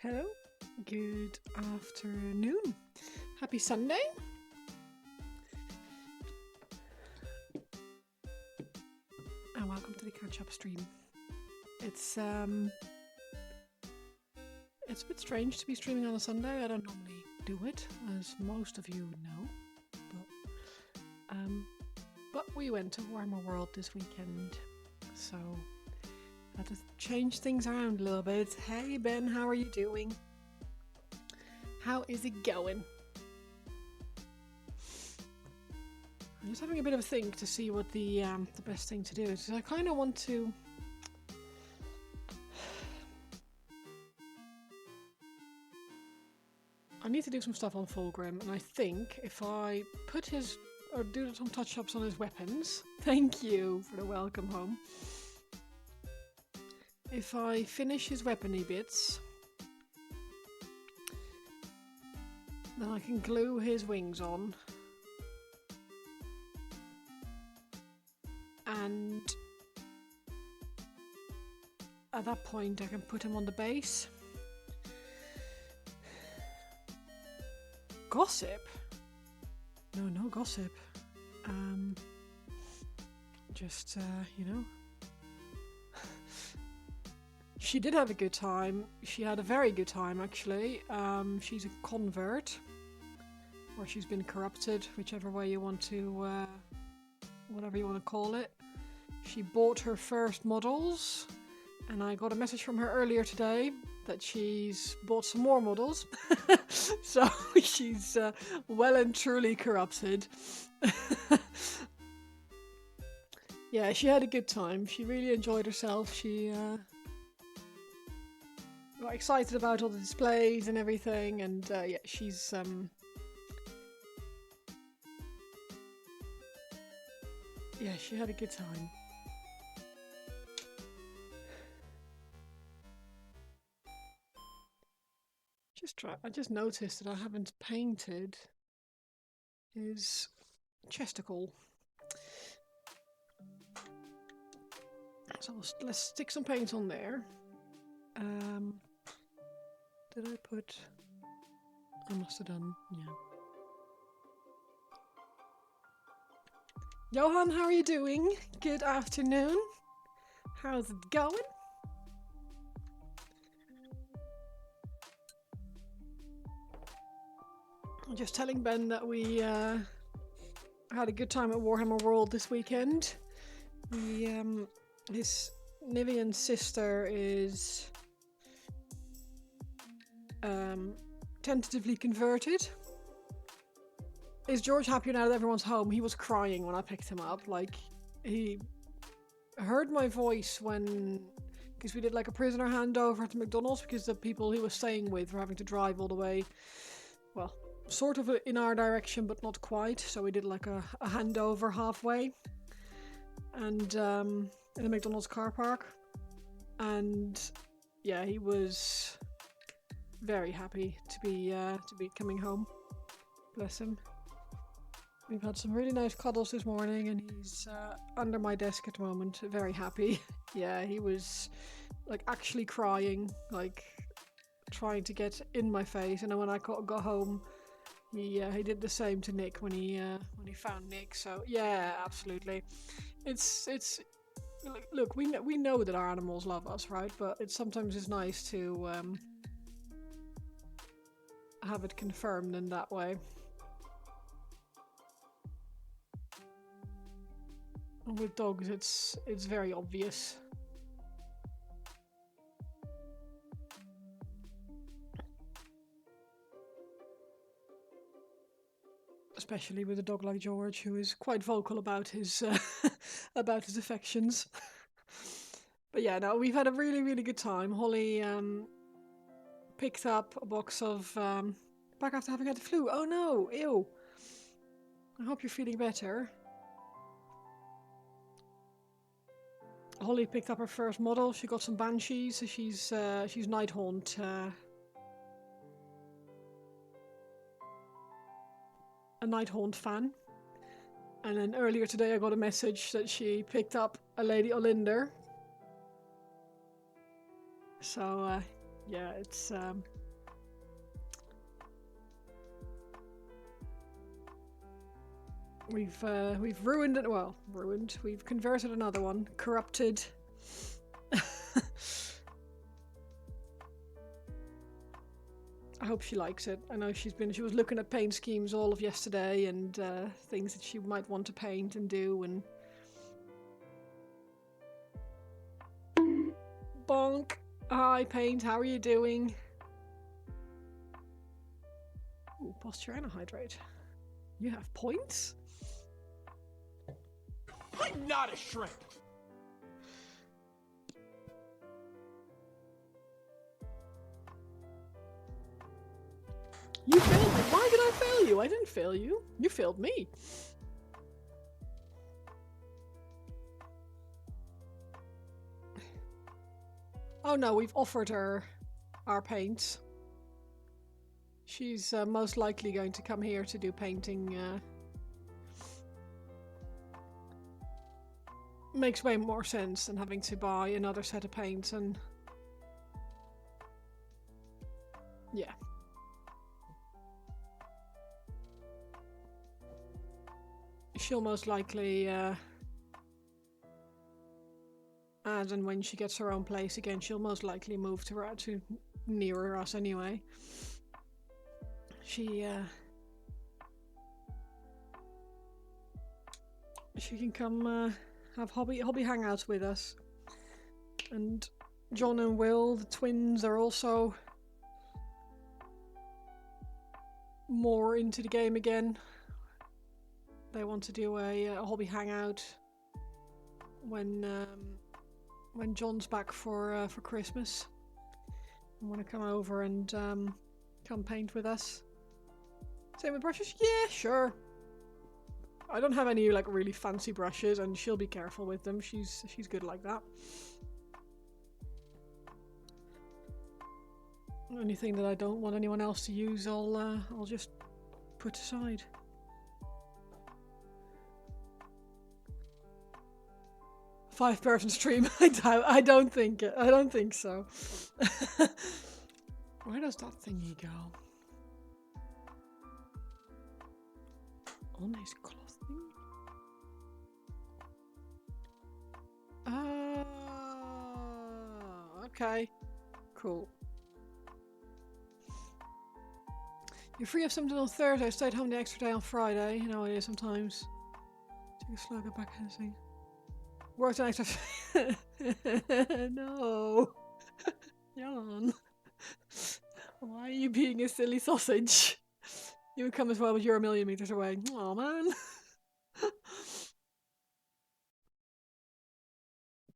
Hello, good afternoon, happy Sunday. And welcome to the catch-up stream. It's a bit strange to be streaming on a Sunday. I don't normally do it, as most of you know, but we went to Warmer World this weekend, so had to change things around a little bit. Hey Ben, how are you doing? How is it going? I'm just having a bit of a think to see what the best thing to do is. I kind of want to. I need to do some stuff on Fulgrim, and I think if I put his or do some touch-ups on his weapons. Thank you for the welcome home. If I finish his weapony bits, then I can glue his wings on. And at that point I can put him on the base. Gossip? No gossip. Just, you know. She did have a good time. She had a very good time, actually. She's a convert. Or she's been corrupted, whichever way you want to, whatever you want to call it. She bought her first models. And I got a message from her earlier today that she's bought some more models. So she's well and truly corrupted. Yeah, she had a good time. She really enjoyed herself. She got excited about all the displays and everything, and yeah, she's yeah, she had a good time. I just noticed that I haven't painted his chesticle. So let's stick some paint on there. Did I put... I must have done, yeah. Johan, how are you doing? Good afternoon. How's it going? I'm just telling Ben that we had a good time at Warhammer World this weekend. His Nivian's sister is tentatively converted. Is George happy now that everyone's home? He was crying when I picked him up. Like, he heard my voice when... Because we did like a prisoner handover to McDonald's because the people he was staying with were having to drive all the way... Well, sort of in our direction, but not quite. So we did like a handover halfway. And in a McDonald's car park. And yeah, he was very happy to be coming home. Bless him. We've had some really nice cuddles this morning, and he's under my desk at the moment, very happy. Yeah, he was like actually crying, like trying to get in my face. And then when I got home, he did the same to Nick when he found Nick. So yeah, absolutely. It's look, we know that our animals love us, right? But sometimes it's nice to have it confirmed in that way. And with dogs, it's very obvious. Especially with a dog like George, who is quite vocal about his about his affections. But yeah, no, we've had a really, really good time. Holly picked up a box of back after having had the flu. Oh no, ew. I hope you're feeling better. Holly picked up her first model. She got some banshees, so she's Nighthaunt. A Nighthaunt fan. And then earlier today I got a message that she picked up a Lady Olinder. So yeah, it's We've ruined it. Well, ruined. We've converted another one. Corrupted. I hope she likes it. I know she was looking at paint schemes all of yesterday and things that she might want to paint and do and... Bonk! Hi, Paint, how are you doing? Ooh, posture and a hydrate. You have points? I'm not a shrimp! You failed me. Why did I fail you? I didn't fail you. You failed me. Oh no, we've offered her our paints. She's most likely going to come here to do painting. Makes way more sense than having to buy another set of paints and... Yeah. She'll most likely, as and when she gets her own place again, she'll most likely move to nearer us anyway. She can come have hobby hangouts with us. And John and Will, the twins, are also more into the game again. They want to do a hobby hangout when John's back for Christmas. They want to come over and come paint with us. Same with brushes? Yeah, sure. I don't have any like really fancy brushes, and she'll be careful with them. She's good like that. Anything that I don't want anyone else to use, I'll just put aside. Five-person stream? I don't think so. Where does that thingy go? On his clothing? Okay. Cool. You're free of something on Thursday. I stayed home the extra day on Friday. You know it is sometimes. Take a slow, get back and see. Worked an extra. No. Jan. Why are you being a silly sausage? You would come as well, but you're a million meters away. Oh man.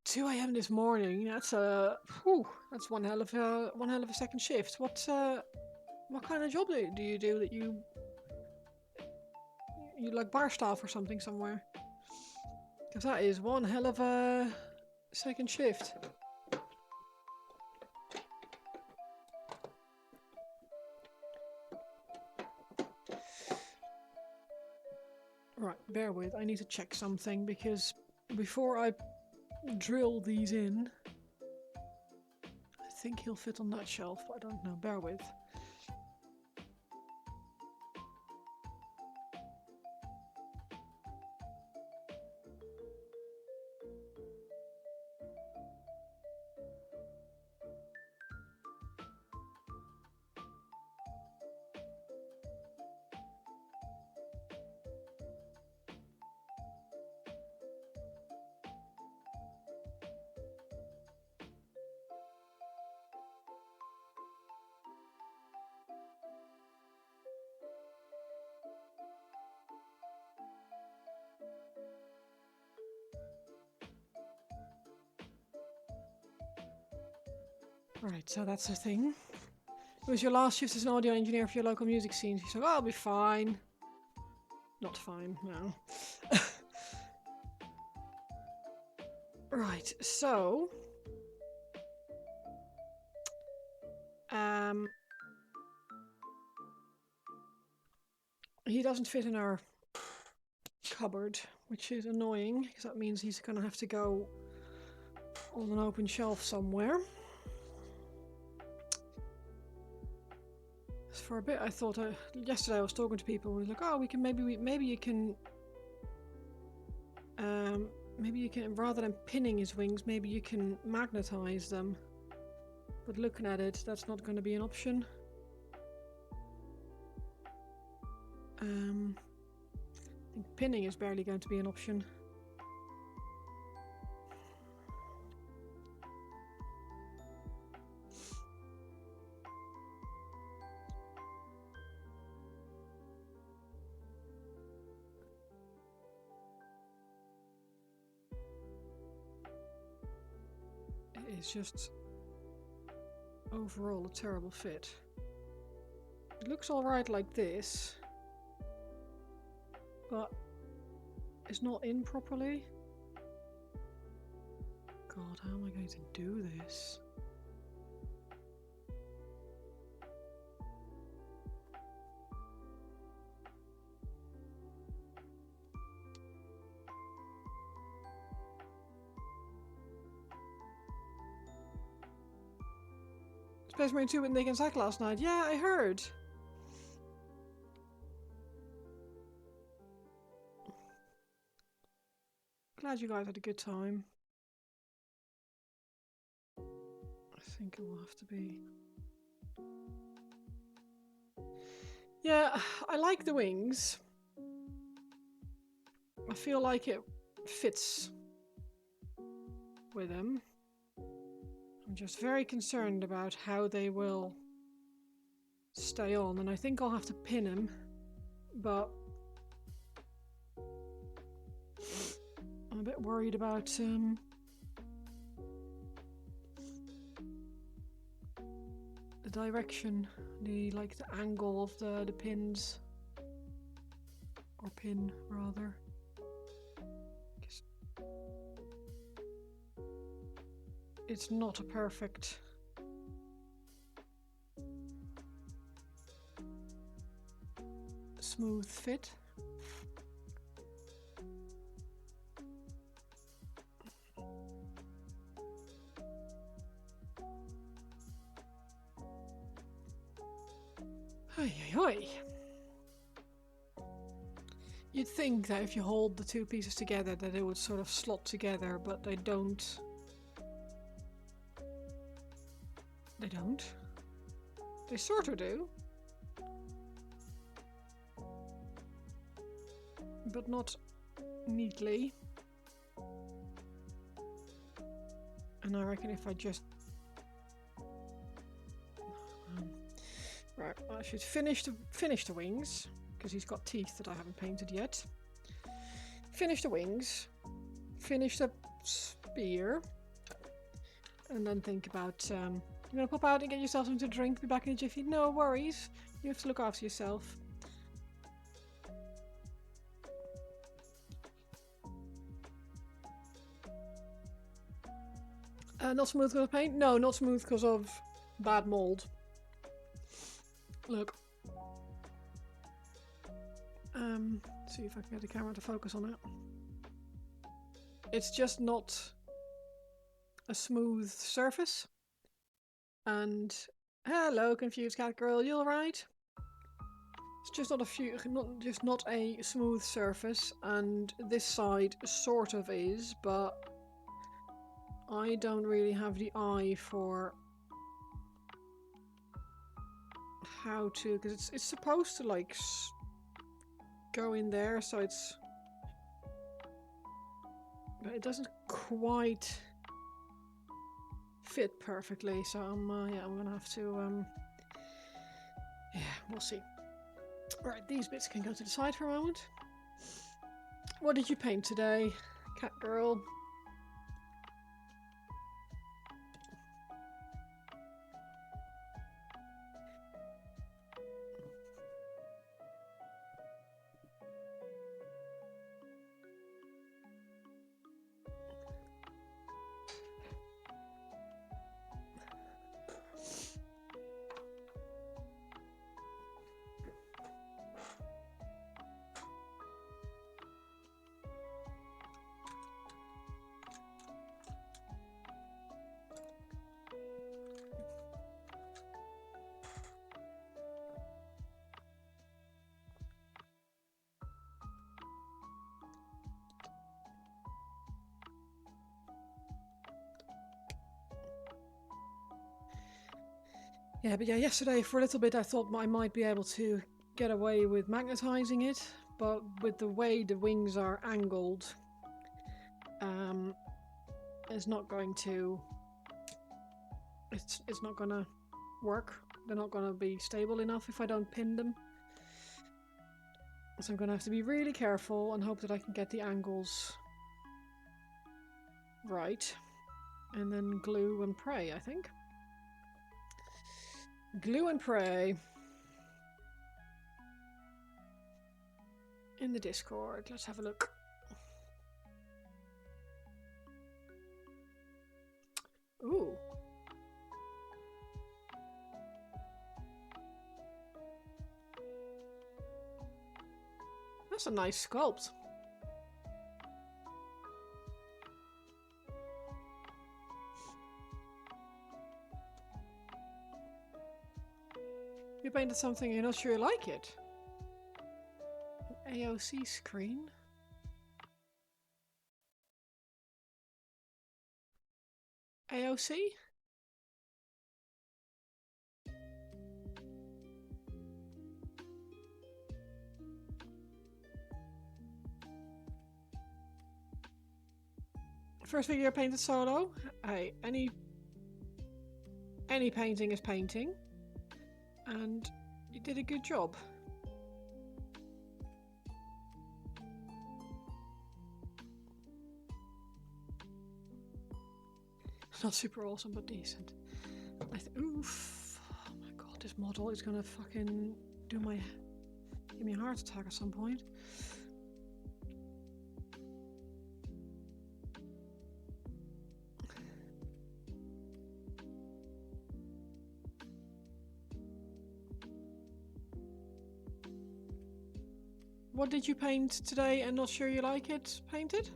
2 AM this morning. That's that's one hell of a second shift. What kind of job do you do that you like bar staff or something somewhere? Because that is one hell of a second shift. Right, bear with. I need to check something because before I drill these in, I think he'll fit on that shelf, but I don't know. Bear with. Right, so that's the thing. It was your last shift as an audio engineer for your local music scene. She's like, oh, I'll be fine. Not fine, no. Right, so... he doesn't fit in our cupboard, which is annoying, because that means he's gonna have to go on an open shelf somewhere. For a bit I thought, yesterday I was talking to people and we was like, oh, we can maybe you can Maybe you can, rather than pinning his wings, maybe you can magnetize them. But looking at it, that's not going to be an option. I think pinning is barely going to be an option. It's just overall a terrible fit. It looks alright like this, but it's not in properly. God, how am I going to do this? Space Marine 2 with Nick and Zach last night. Yeah, I heard. Glad you guys had a good time. I think it will have to be. Yeah, I like the wings. I feel like it fits with him. I'm just very concerned about how they will stay on, and I think I'll have to pin him, but I'm a bit worried about the direction, the angle of the pins, or pin rather. It's not a perfect smooth fit. Oi. You'd think that if you hold the two pieces together that they would sort of slot together, but they don't. They don't. They sort of do. But not neatly. And I reckon if I just... right, I should finish the wings, because he's got teeth that I haven't painted yet. Finish the wings. Finish the spear. And then think about... you gonna pop out and get yourself something to drink? Be back in a jiffy? No worries. You have to look after yourself. Not smooth because of paint? No, not smooth because of bad mold. Look. See if I can get the camera to focus on it. It's just not a smooth surface. And hello, confused cat girl, you alright? It's just not a smooth surface, and this side sort of is, but I don't really have the eye for how to, because it's supposed to like go in there, so it's, but it doesn't quite fit perfectly. So I'm gonna have to yeah, we'll see. Right, these bits can go to the side for a moment. What did you paint today, cat girl? Yeah, but yeah, yesterday for a little bit I thought I might be able to get away with magnetizing it, but with the way the wings are angled, it's not going to. It's not gonna work. They're not gonna be stable enough if I don't pin them. So I'm gonna have to be really careful and hope that I can get the angles right. And then glue and pray, I think. Glue and pray. In the Discord, let's have a look. Ooh. That's a nice sculpt. You painted something, you're not sure you like it. An AOC screen? AOC? First video painted solo? Hey, any painting is painting. And you did a good job. Not super awesome, but decent. Oof. Oh my god, this model is gonna fucking give me a heart attack at some point. What did you paint today and not sure you like it painted?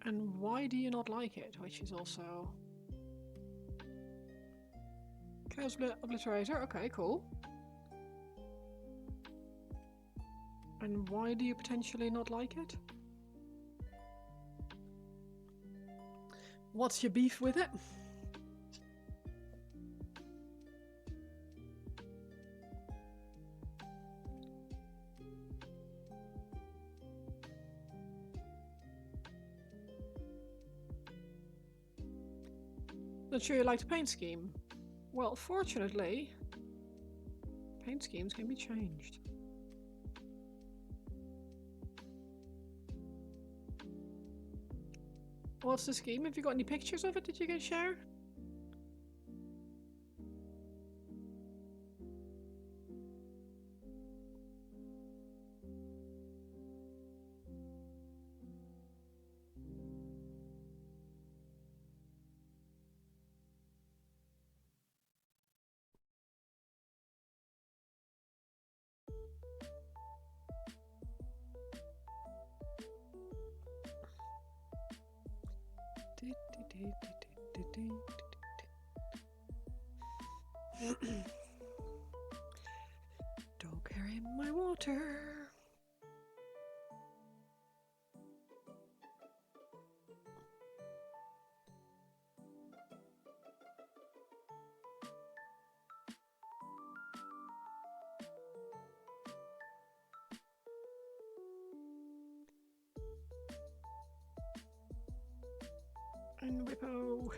And why do you not like it? Which is also... Chaos Obliterator, okay, cool. And why do you potentially not like it? What's your beef with it? Not sure you like the paint scheme? Well, fortunately, paint schemes can be changed. What's the scheme? Have you got any pictures of it that you can share? Don't carry my water. And Whippo.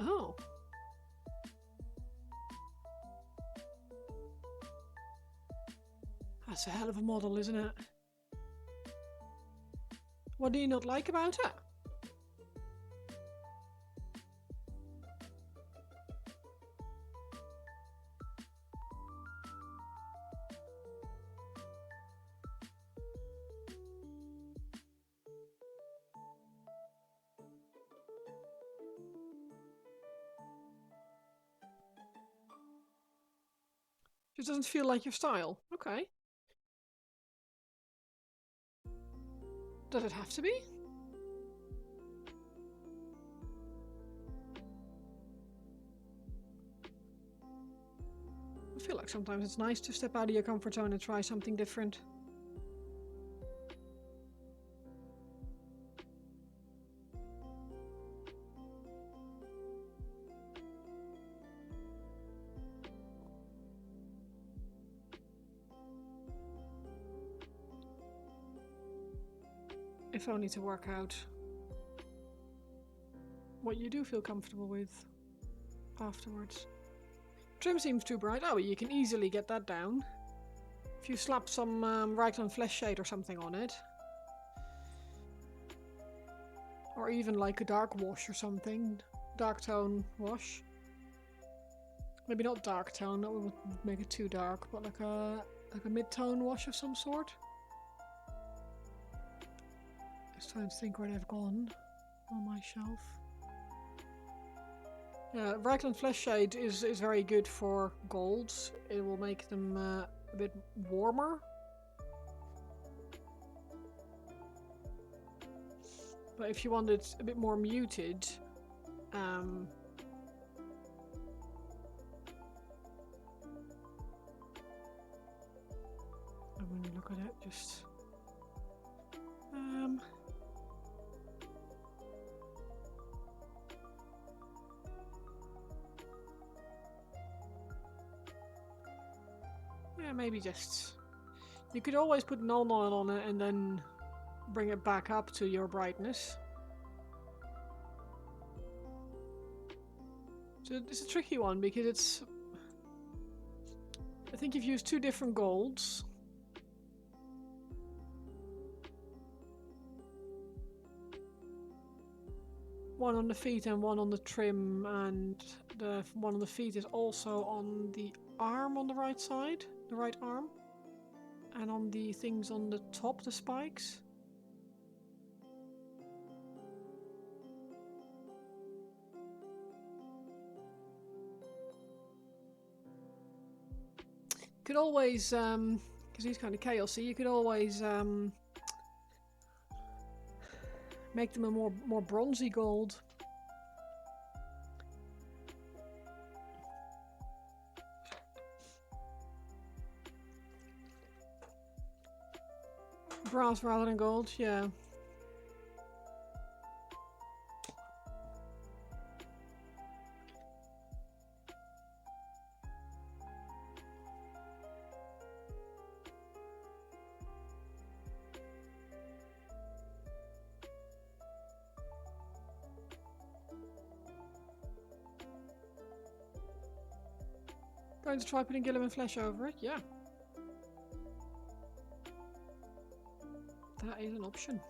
Oh. That's a hell of a model, isn't it? What do you not like about it? Just doesn't feel like your style. Okay. Does it have to be? feel like sometimes it's nice to step out of your comfort zone and try something different. If only to work out what you do feel comfortable with afterwards. Trim seems too bright. Oh, you can easily get that down. If you slap some Raglan Flesh Shade or something on it. Or even like a dark wash or something. Dark tone wash. Maybe not dark tone, that would make it too dark, but like a mid-tone wash of some sort. Just trying to think where they've gone on my shelf. Yeah, Raglan Flesh Shade is very good for golds. It will make them a bit warmer. But if you want it a bit more muted, when you look at it, just yeah, maybe just you could always put null oil on it and then bring it back up to your brightness. So it's a tricky one because it's, I think you've used two different golds. One on the feet and one on the trim, and the one on the feet is also on the arm on the right side, the right arm, and on the things on the top, the spikes. You could always, because he's kind of chaosy, you could always make them a more bronzy gold. Brass rather than gold, yeah. Going to try putting Gilliman Flesh over it? Yeah. That is an option.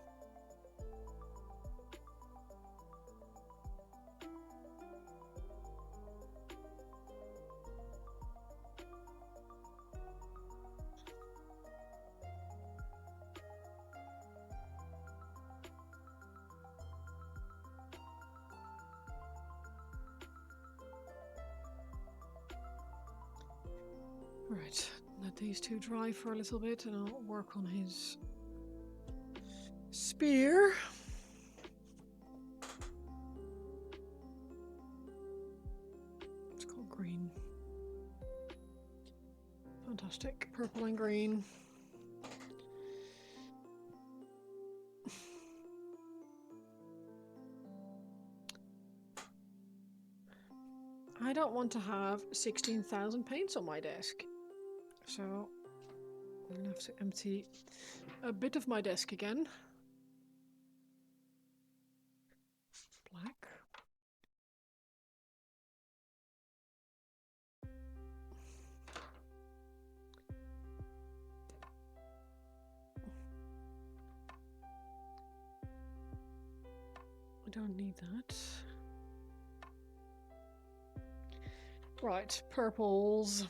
Right, let these two dry for a little bit and I'll work on his spear. It's called green. Fantastic, purple and green. I don't want to have 16,000 paints on my desk. So I'm gonna have to empty a bit of my desk again. Black. I don't need that. Right, purples.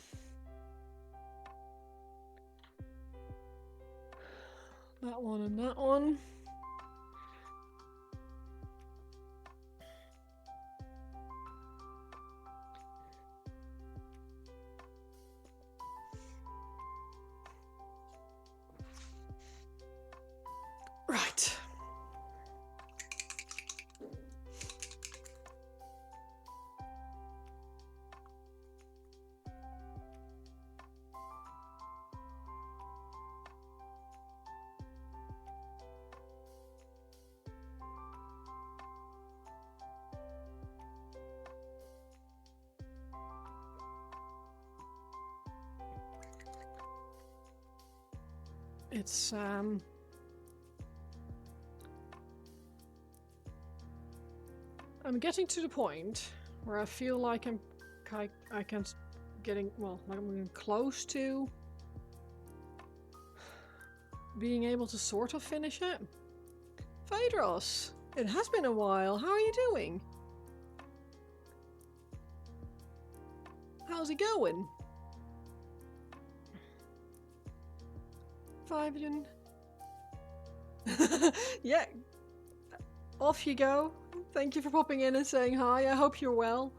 That one and that one. Right. It's I'm getting to the point where I feel like I can getting well, like I'm getting close to being able to sort of finish it. Phaedros, it has been a while. How are you doing? How's it going? Vivian. Yeah, off you go. Thank you for popping in and saying hi. I hope you're well.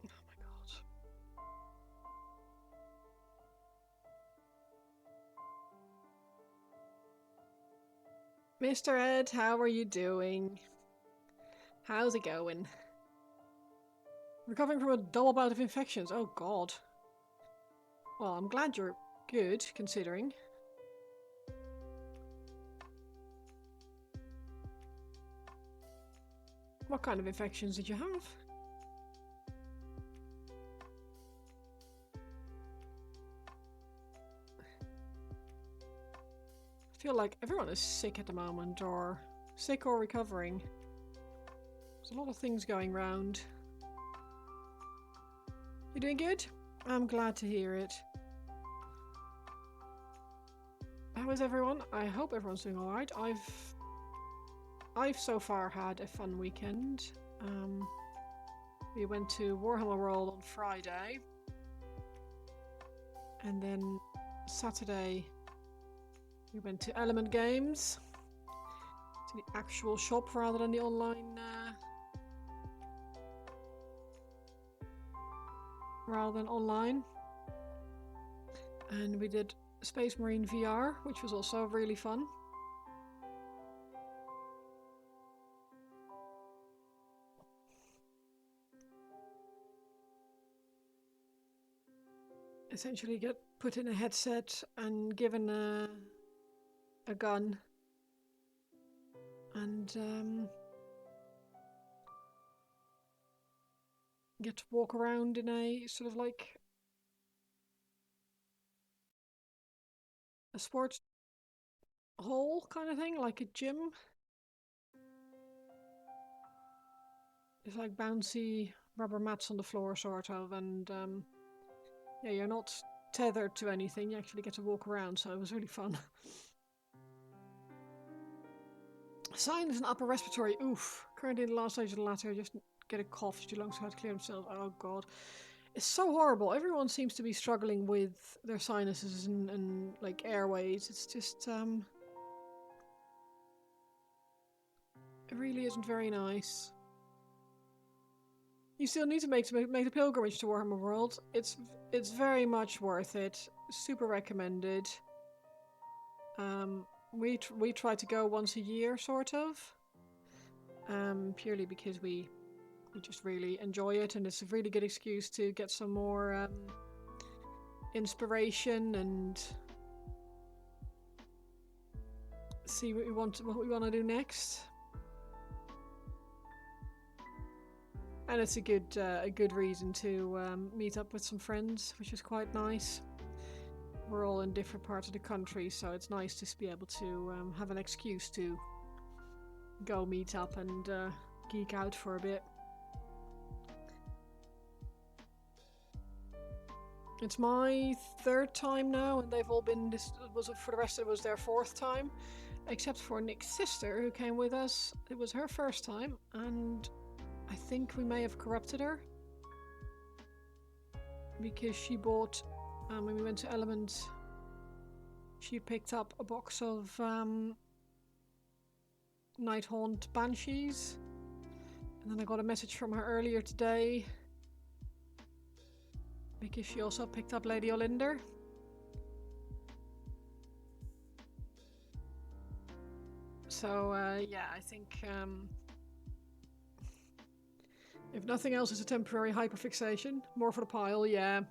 Oh my god. Mr. Ed, how are you doing? How's it going? Recovering from a double bout of infections. Oh god. Well, I'm glad you're good, considering. What kind of infections did you have? I feel like everyone is sick at the moment, or sick or recovering. There's a lot of things going round. You doing good? I'm glad to hear it. How is everyone? I hope everyone's doing alright. I've so far had a fun weekend. We went to Warhammer World on Friday. And then Saturday we went to Element Games. To the actual shop rather than the online and we did Space Marine VR, which was also really fun. Essentially get put in a headset and given a gun and get to walk around in a sort of like a sports hall kind of thing, like a gym. It's like bouncy rubber mats on the floor, sort of, and yeah, you're not tethered to anything. You actually get to walk around, so it was really fun. Sinus and upper respiratory. Oof. Currently in the last stage of the latter, just get a cough. Your lungs have to clear themselves. Oh god. It's so horrible. Everyone seems to be struggling with their sinuses and like airways. It's just it really isn't very nice. You still need to make the pilgrimage to Warhammer World. It's very much worth it. Super recommended. We try to go once a year, sort of. Purely because we just really enjoy it, and it's a really good excuse to get some more inspiration and see what we want to do next. And it's a good reason to meet up with some friends, which is quite nice. We're all in different parts of the country, so it's nice to be able to have an excuse to go meet up and geek out for a bit. It's my third time now, and they've all been. For the rest, it was their fourth time, except for Nick's sister who came with us. It was her first time, and I think we may have corrupted her because she bought. When we went to Element, she picked up a box of Nighthaunt Banshees, and then I got a message from her earlier today because she also picked up Lady Olinder. So yeah, I think if nothing else, it's a temporary hyperfixation. More for the pile, yeah.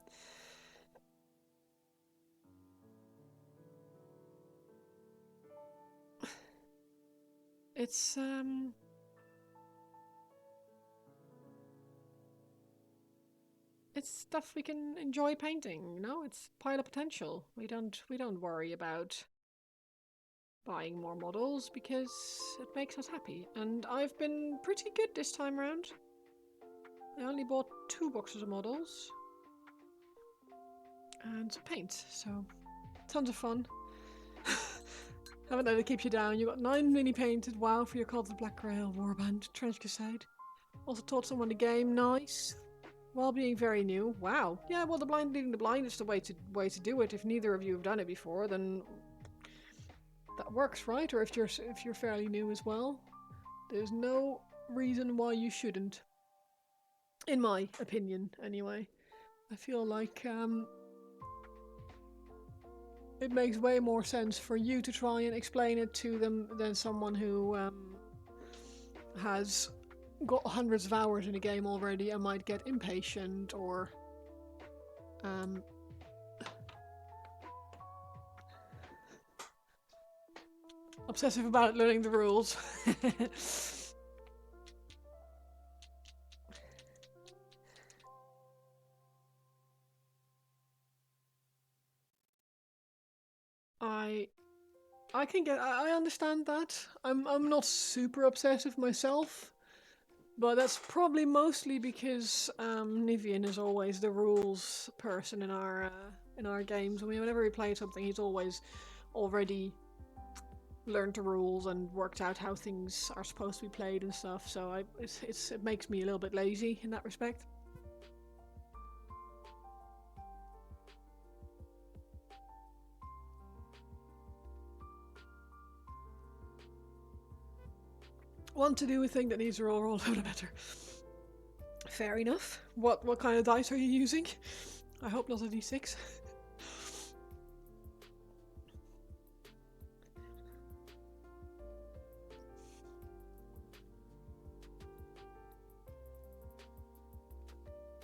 It's it's stuff we can enjoy painting. You know, it's pile of potential. We don't worry about buying more models because it makes us happy. And I've been pretty good this time around. I only bought 2 boxes of models and some paint, so tons of fun. Haven't let it keep you down. You got 9 mini painted. Wow, for your Cult of the Black Grail Warband Trench Crusade. Also taught someone the game. Nice. While being very new. Wow. Yeah, well, the blind leading the blind is the way to do it. If neither of you have done it before, then that works, right? Or if you're fairly new as well, there's no reason why you shouldn't. In my opinion, anyway. I feel like it makes way more sense for you to try and explain it to them than someone who has got hundreds of hours in a game already and might get impatient or obsessive about learning the rules. I understand that. I'm not super obsessive myself, but that's probably mostly because Nivian is always the rules person in our games. I mean, whenever we play something, he's always already learned the rules and worked out how things are supposed to be played and stuff. So it makes me a little bit lazy in that respect. Want to do a thing that needs to roll a little better. Fair enough. What kind of dice are you using? I hope not a d6.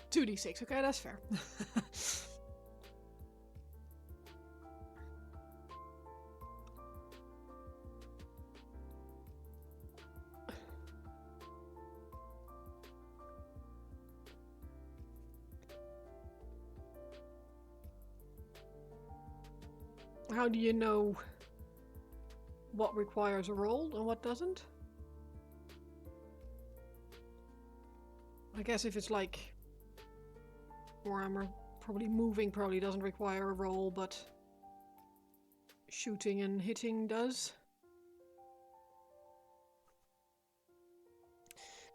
Two d6. Okay, that's fair. How do you know what requires a roll and what doesn't? I guess if it's like Warhammer, probably moving probably doesn't require a roll, but shooting and hitting does.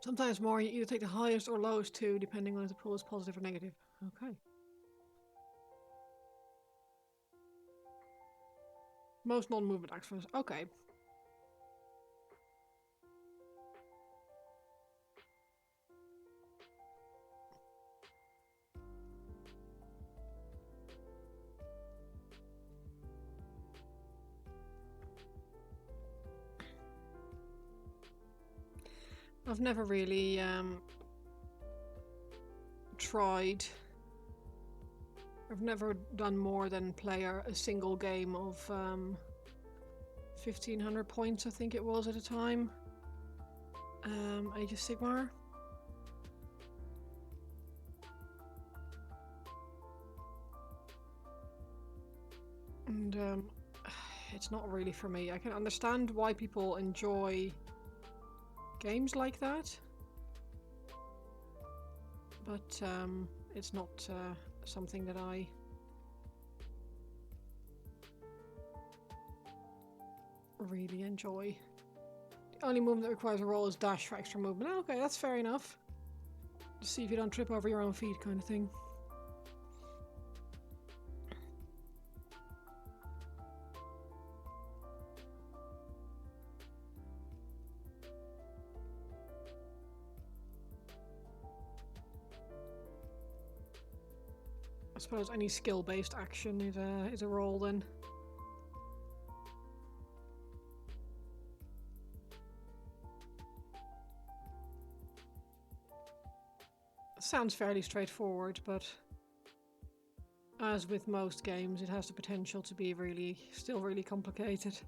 Sometimes more, you either take the highest or lowest two, depending on if the pool is positive or negative. Okay. Most non-movement actions. Okay. I've never really tried. I've never done more than play a single game of 1500 points, I think it was at a time. Age of Sigmar. And it's not really for me. I can understand why people enjoy games like that, but it's not something that I really enjoy. The only movement that requires a roll is dash for extra movement. Okay, that's fair enough. Just see if you don't trip over your own feet kind of thing. I suppose any skill-based action is a roll then. Sounds fairly straightforward, but as with most games, it has the potential to be still really complicated.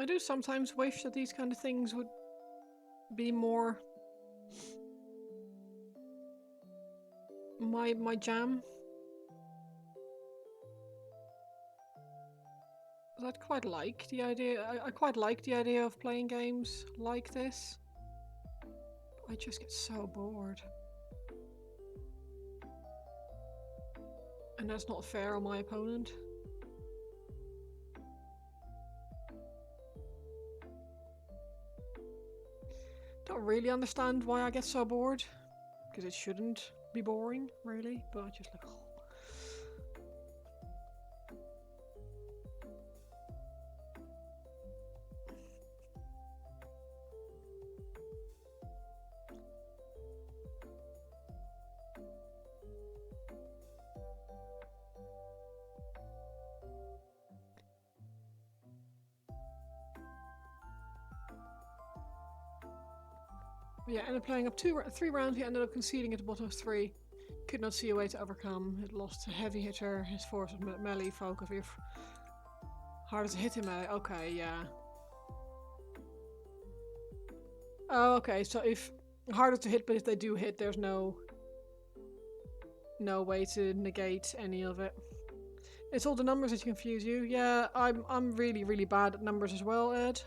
do sometimes wish that these kind of things would be more my jam. I'd quite like the idea. I quite like the idea of playing games like this. I just get so bored. And that's not fair on my opponent. Don't really understand why I get so bored. Because it shouldn't be boring, really. But I just like... Oh. Yeah, ended up playing up 3 rounds. He ended up conceding at the bottom of 3. Could not see a way to overcome. It lost a heavy hitter. His force was melee focus. Harder to hit him melee. Okay, yeah. Oh, okay. So if harder to hit, but if they do hit, there's no way to negate any of it. It's all the numbers that confuse you. Yeah, I'm really, really bad at numbers as well, Ed.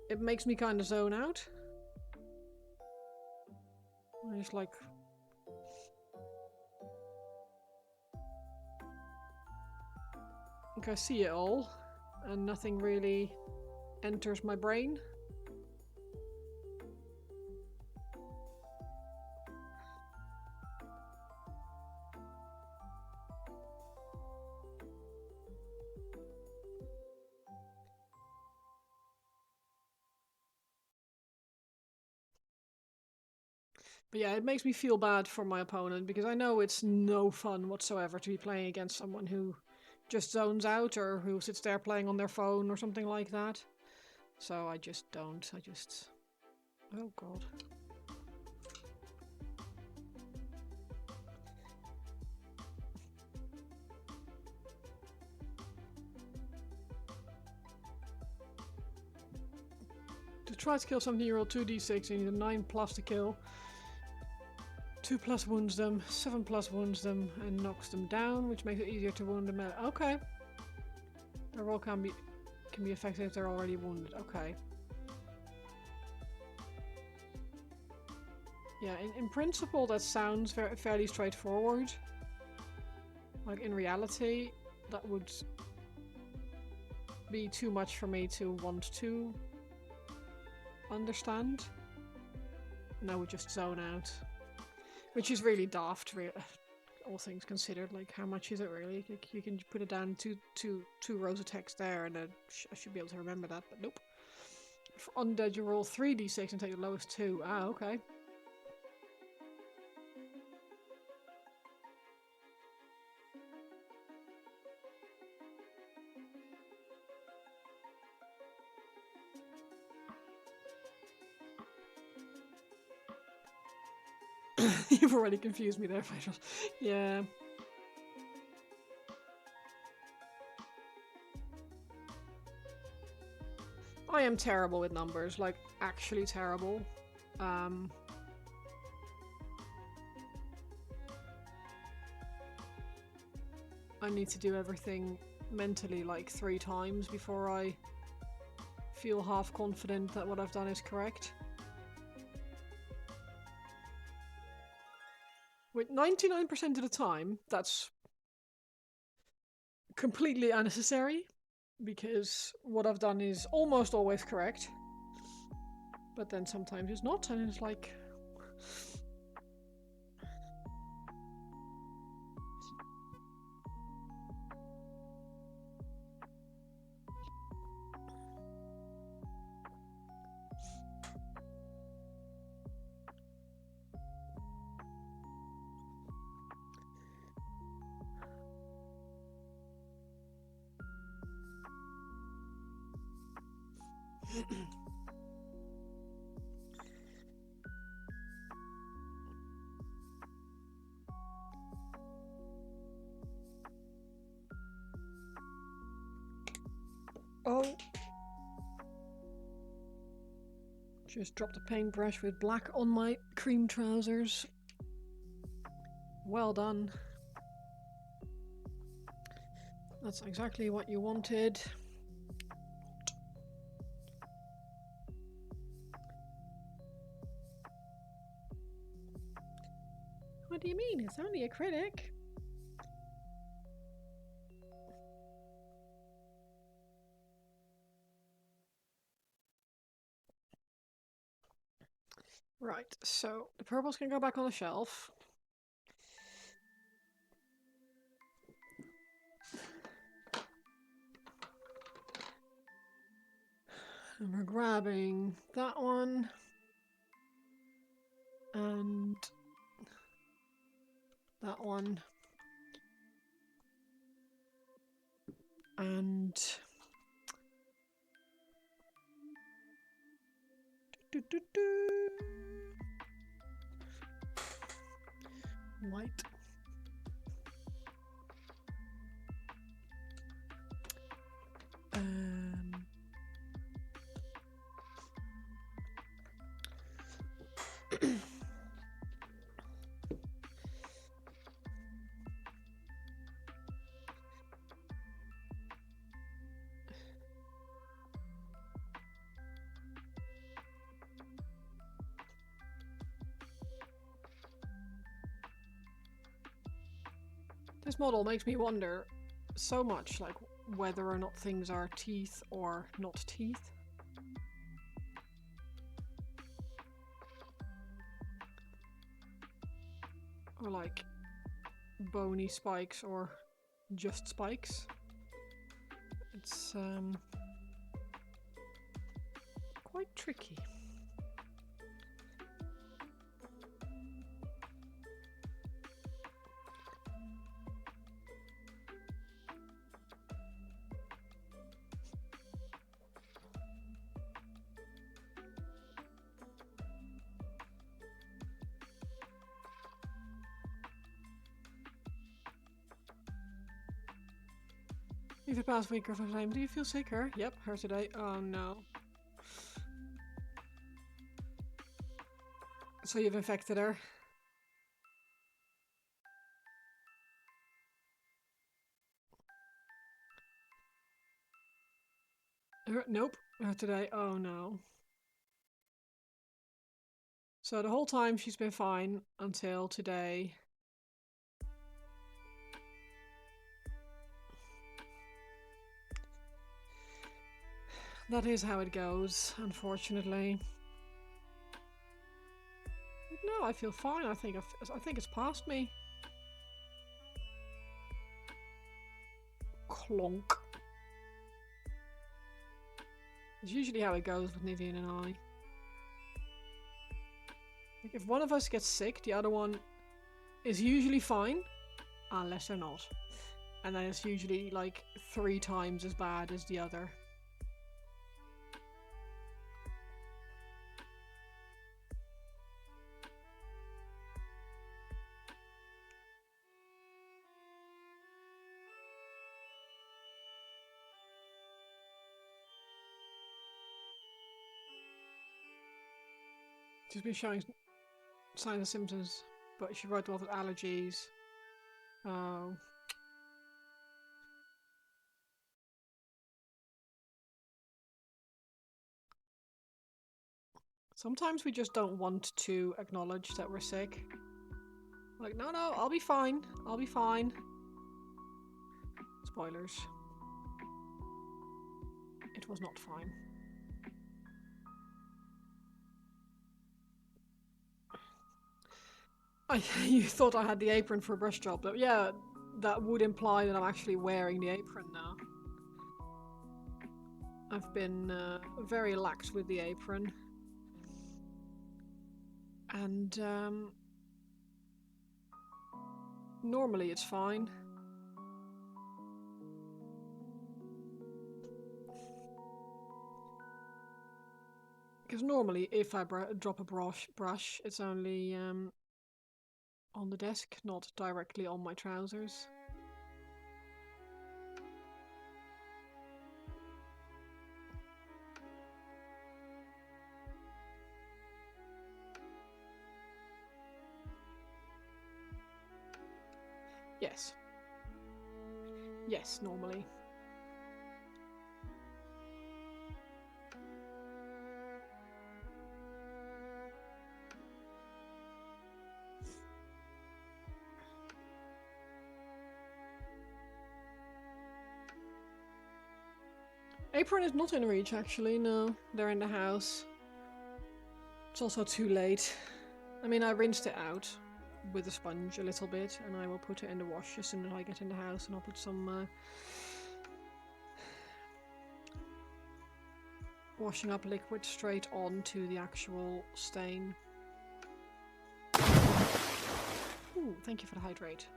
It makes me kind of zone out. I just like... I see it all, and nothing really enters my brain. But yeah, it makes me feel bad for my opponent because I know it's no fun whatsoever to be playing against someone who just zones out or who sits there playing on their phone or something like that. So I just don't. Oh god. To try to kill something, you roll 2d6 and you need a 9+ to kill. 2+ wounds them, 7+ wounds them, and knocks them down, which makes it easier to wound them. Okay. The roll can be effective if they're already wounded. Okay. Yeah, in principle that sounds fairly straightforward. Like in reality, that would be too much for me to want to understand. And I would just zone out. Which is really daft, all things considered. Like, how much is it really? Like, you can put it down to two rows of text there, and I should be able to remember that, but nope. For undead, you roll 3d6 and take the lowest 2. Ah, okay. You've already confused me there, Faisal. Yeah. I am terrible with numbers, like, actually terrible. I need to do everything mentally like 3 times before I feel half confident that what I've done is correct. With 99% of the time, that's completely unnecessary, because what I've done is almost always correct. But then sometimes it's not, and it's like... go. Just dropped a paintbrush with black on my cream trousers. Well done. That's exactly what you wanted. What do you mean? It's only a critic. Right, so the purples can go back on the shelf. And we're grabbing that one. And that one. And white. This model makes me wonder so much, like, whether or not things are teeth or not teeth. Or like bony spikes or just spikes. It's quite tricky. You've the past week or sometime. Do you feel sicker? Yep, her today. Oh no. So you've infected her. Nope. Her today. Oh no. So the whole time she's been fine until today. That is how it goes, unfortunately. No, I feel fine. I think it's past me. Clonk. It's usually how it goes with Nivian and I. Like if one of us gets sick, the other one is usually fine, unless they're not. And then it's usually like 3 times as bad as the other. She's been showing signs and symptoms, but she wrote a lot of allergies. Oh. Sometimes we just don't want to acknowledge that we're sick. Like, no, I'll be fine. I'll be fine. Spoilers. It was not fine. You thought I had the apron for a brush job, but yeah, that would imply that I'm actually wearing the apron now. I've been very lax with the apron. And normally it's fine. Because normally if I drop a brush, it's only on the desk, not directly on my trousers. Yes, normally. Apron is not in reach, actually. No, they're in the house. It's also too late. I mean, I rinsed it out with a sponge a little bit, and I will put it in the wash as soon as I get in the house, and I'll put some washing up liquid straight onto the actual stain. Ooh, thank you for the hydrate.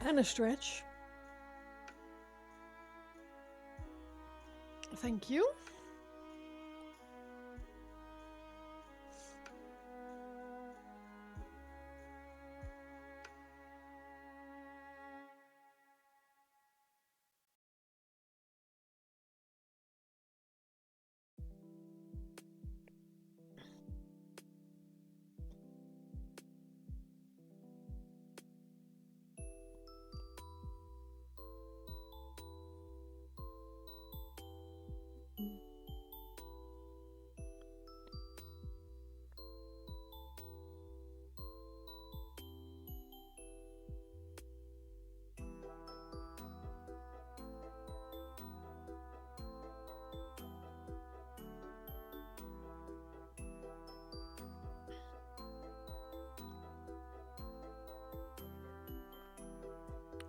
And a stretch. Thank you.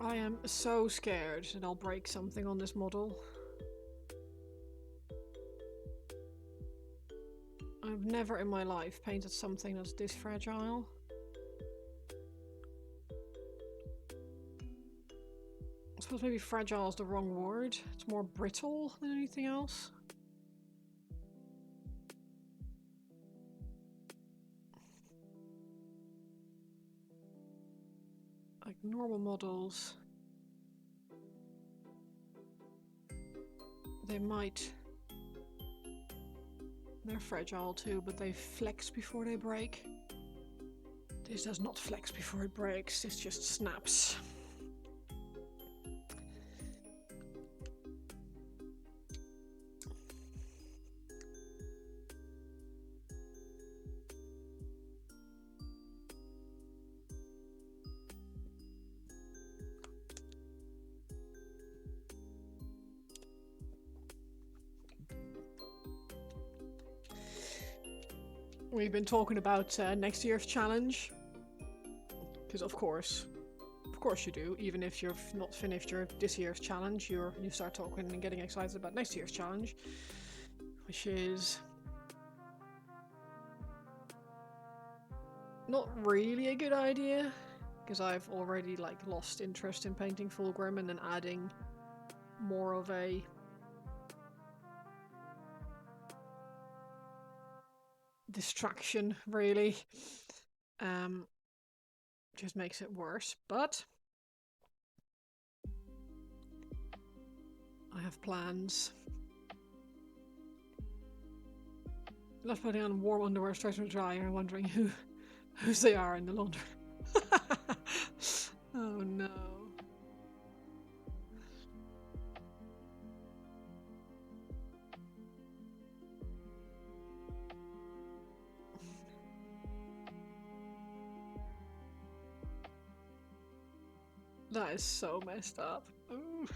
I am so scared that I'll break something on this model. I've never in my life painted something that's this fragile. I suppose maybe fragile is the wrong word. It's more brittle than anything else. Like normal models, they're fragile too, but they flex before they break. This does not flex before it breaks, this just snaps. We've been talking about next year's challenge, because of course you do. Even if you've not finished this year's challenge, you start talking and getting excited about next year's challenge, which is not really a good idea, because I've already lost interest in painting Fulgrim, and then adding more of a distraction really just makes it worse. But I have plans. Left putting on warm underwear straight from the dryer and wondering whose they are in the laundry. Oh no. That is so messed up. Ooh.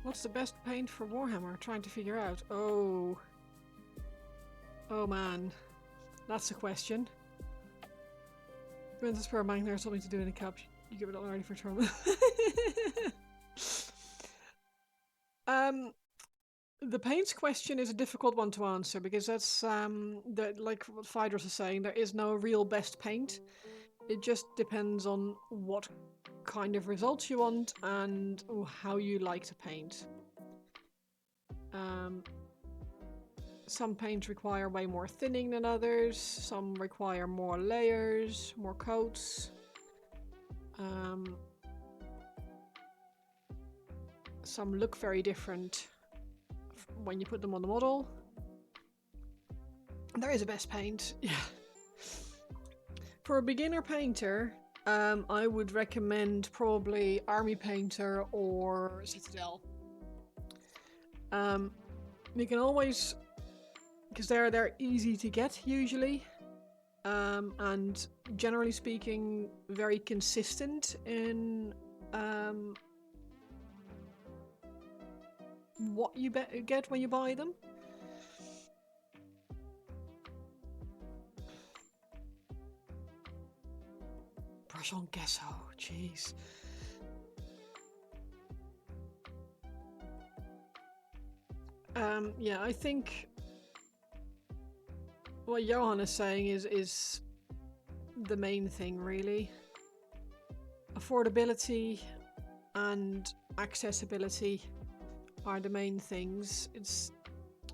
What's the best paint for Warhammer? Trying to figure out. Oh. Oh man. That's a question. When the spare bank there's something to do in a cup, you give it all ready for trouble. The paints question is a difficult one to answer because that's like what Phaedrus is saying, there is no real best paint. It just depends on what kind of results you want and how you like to paint. Some paints require way more thinning than others, some require more layers, more coats. Some look very different when you put them on the model. There is a best paint, yeah. For a beginner painter, I would recommend probably Army Painter or Citadel. You can always, because they're easy to get usually, and generally speaking, very consistent in what you get when you buy them. Brush on gesso, jeez. Yeah, I think what Johan is saying is the main thing, really. Affordability and accessibility are the main things. It's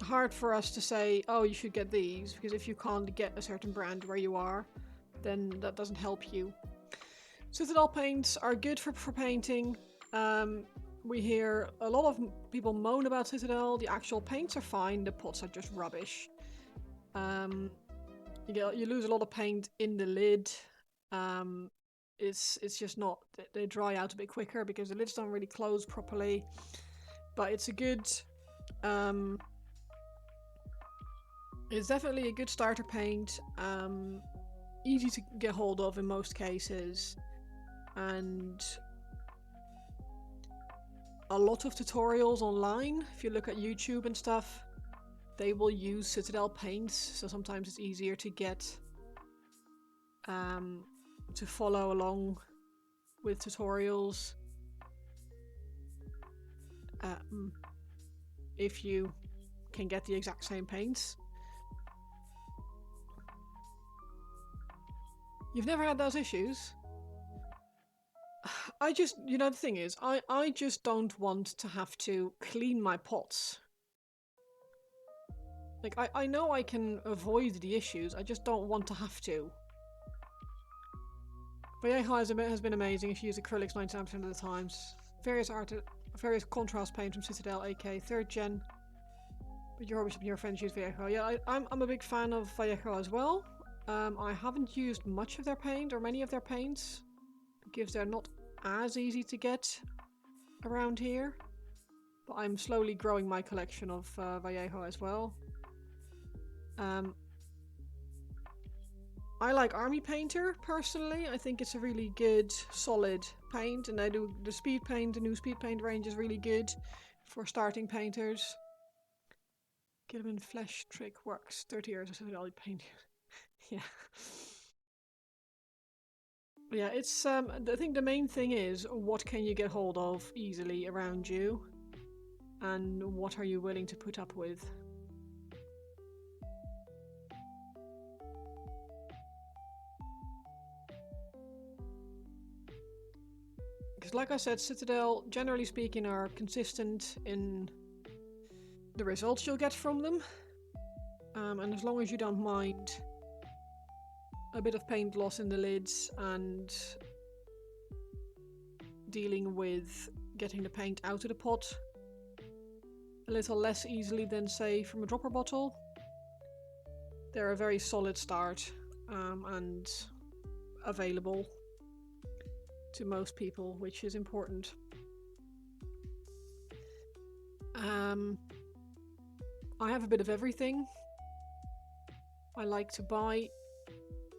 hard for us to say, oh, you should get these, because if you can't get a certain brand where you are, then that doesn't help you. Citadel paints are good for painting. We hear a lot of people moan about Citadel. The actual paints are fine, the pots are just rubbish. You lose a lot of paint in the lid. It's just not, they dry out a bit quicker because the lids don't really close properly. But it's a good, it's definitely a good starter paint. Easy to get hold of in most cases. And a lot of tutorials online, if you look at YouTube and stuff, they will use Citadel paints, so sometimes it's easier to get to follow along with tutorials if you can get the exact same paints. You've never had those issues? I just, the thing is, I just don't want to have to clean my pots. Like, I know I can avoid the issues, I just don't want to have to. Vallejo has been amazing if you use acrylics 99% of the times. Various contrast paint from Citadel, AK 3rd gen. But your hobbies and your friends use Vallejo. Yeah, I'm a big fan of Vallejo as well. I haven't used much of their paint or many of their paints because they're not as easy to get around here. But I'm slowly growing my collection of Vallejo as well. I like Army Painter personally. I think it's a really good, solid paint, and I do the speed paint. The new speed paint range is really good for starting painters. Gilliman Flesh Trick works 30 years of Citadel paint. Yeah. Yeah, it's I think the main thing is what can you get hold of easily around you, and what are you willing to put up with. Because like I said, Citadel, generally speaking, are consistent in the results you'll get from them. And as long as you don't mind a bit of paint loss in the lids and dealing with getting the paint out of the pot a little less easily than, say, from a dropper bottle, they're a very solid start and available to most people, which is important. I have a bit of everything. I like to buy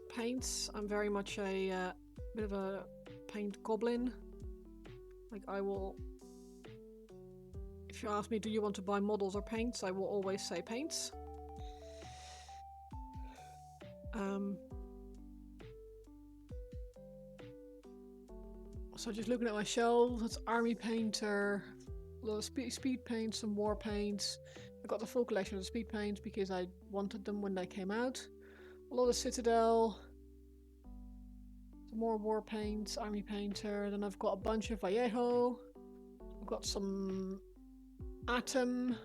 paints. I'm very much a bit of a paint goblin. Like, I will, if you ask me, do you want to buy models or paints? I will always say paints. So just looking at my shelves, it's army painter, a lot of speed paints, some war paints. I got the full collection of the speed paints because I wanted them when they came out. A lot of Citadel, some more war paints, army painter. Then I've got a bunch of Vallejo. I've got some Atom.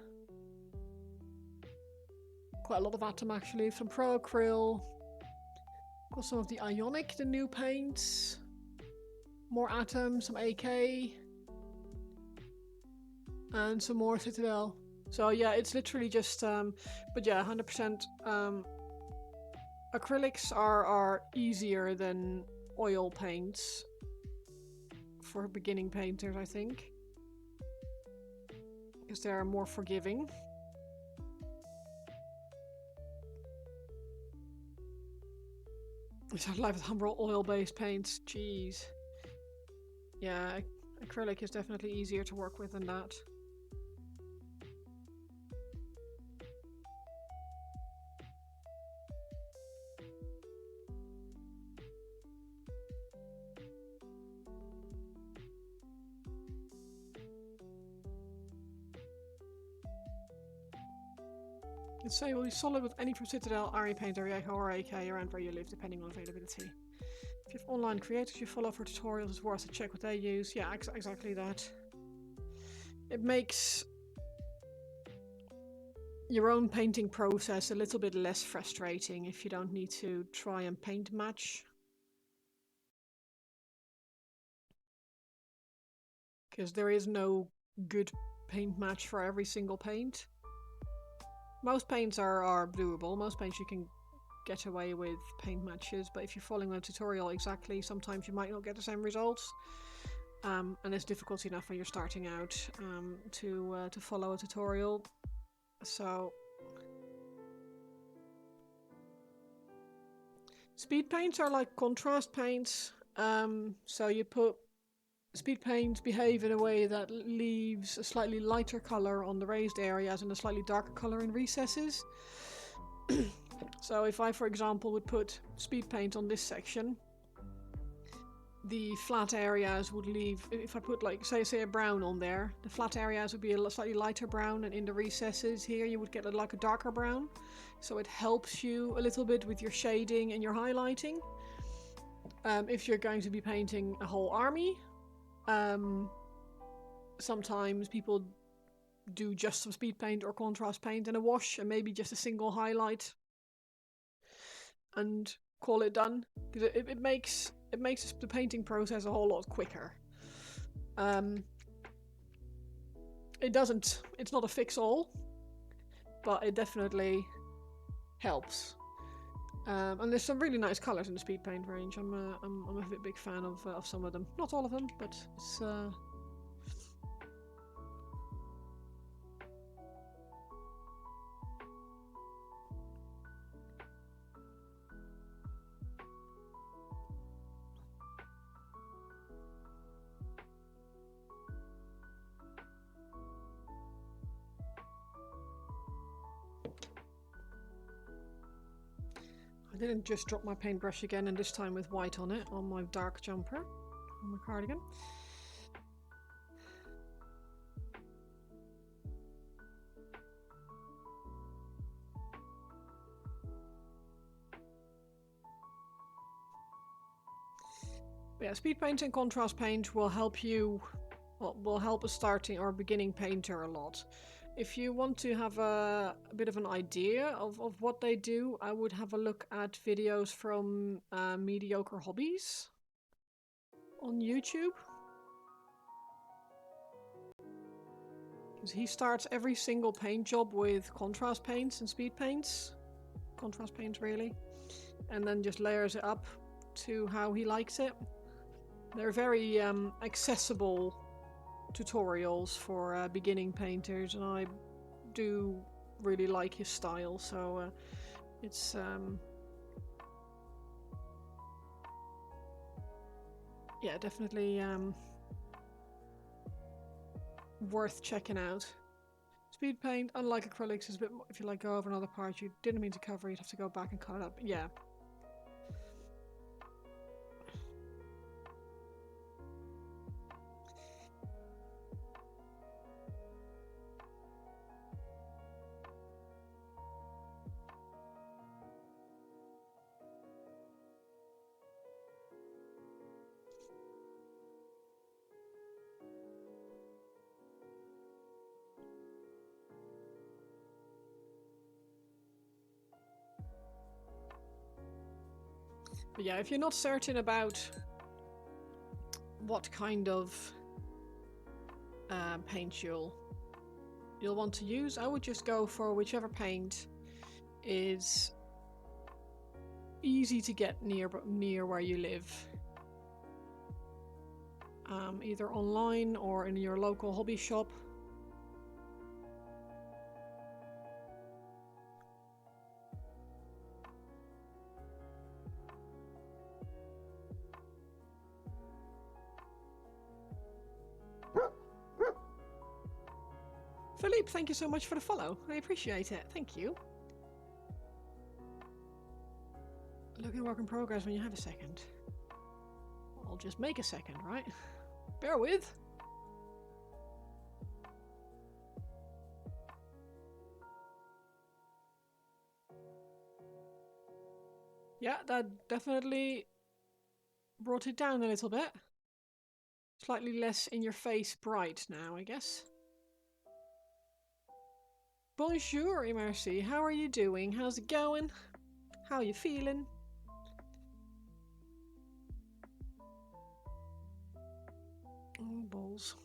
Quite a lot of Atom actually. Some Pro Acryl. Got some of the Ionic, the new paints. More Atom, some AK. And some more Citadel. So yeah, it's literally just, but yeah, 100%. Acrylics are easier than oil paints for beginning painters, I think. Because they're more forgiving. I started life with Humbrol oil-based paints. Jeez. Yeah, acrylic is definitely easier to work with than that. Let's say we'll be solid with any from Citadel, Army Painter, Vallejo or AK around where you live, depending on availability. If you have online creators you follow for tutorials, it's worth a check what they use. Yeah, exactly that. It makes your own painting process a little bit less frustrating if you don't need to try and paint match. Because there is no good paint match for every single paint. Most paints are doable. Most paints you can get away with paint matches, but if you're following a tutorial exactly, sometimes you might not get the same results. And it's difficult enough when you're starting out to follow a tutorial. So speed paints are like contrast paints. So you put speed paints behave in a way that leaves a slightly lighter color on the raised areas and a slightly darker color in recesses. So if I, for example, would put speed paint on this section, the flat areas would leave, if I put like, say a brown on there, the flat areas would be a slightly lighter brown, and in the recesses here you would get like a darker brown. So it helps you a little bit with your shading and your highlighting. If you're going to be painting a whole army, sometimes people do just some speed paint or contrast paint and a wash and maybe just a single highlight and call it done, because it makes the painting process a whole lot quicker. It's not a fix-all, but it definitely helps. And there's some really nice colours in the speed paint range. I'm a big fan of some of them. Not all of them, but it's I didn't just drop my paintbrush again, and this time with white on it, on my dark jumper, on my cardigan. But yeah, speed paint and contrast paint will help you, well, will help a starting or beginning painter a lot. If you want to have a bit of an idea of what they do, I would have a look at videos from Mediocre Hobbies on YouTube. Because he starts every single paint job with contrast paints and speed paints. Contrast paints, really. And then just layers it up to how he likes it. They're very accessible tutorials for beginning painters, and I do really like his style, so it's yeah, definitely worth checking out. Speed paint, unlike acrylics, is a bit more, if you like go over another part you didn't mean to cover, you'd have to go back and cut it up. Yeah. But yeah, if you're not certain about what kind of paint you'll want to use, I would just go for whichever paint is easy to get near where you live. Either online or in your local hobby shop. Philippe, thank you so much for the follow. I appreciate it. Thank you. Look at work in progress when you have a second. I'll just make a second, right? Bear with. Yeah, that definitely brought it down a little bit. Slightly less in your face bright now, I guess. Bonjour, Mercy. How are you doing? How's it going? How are you feeling? Oh, balls.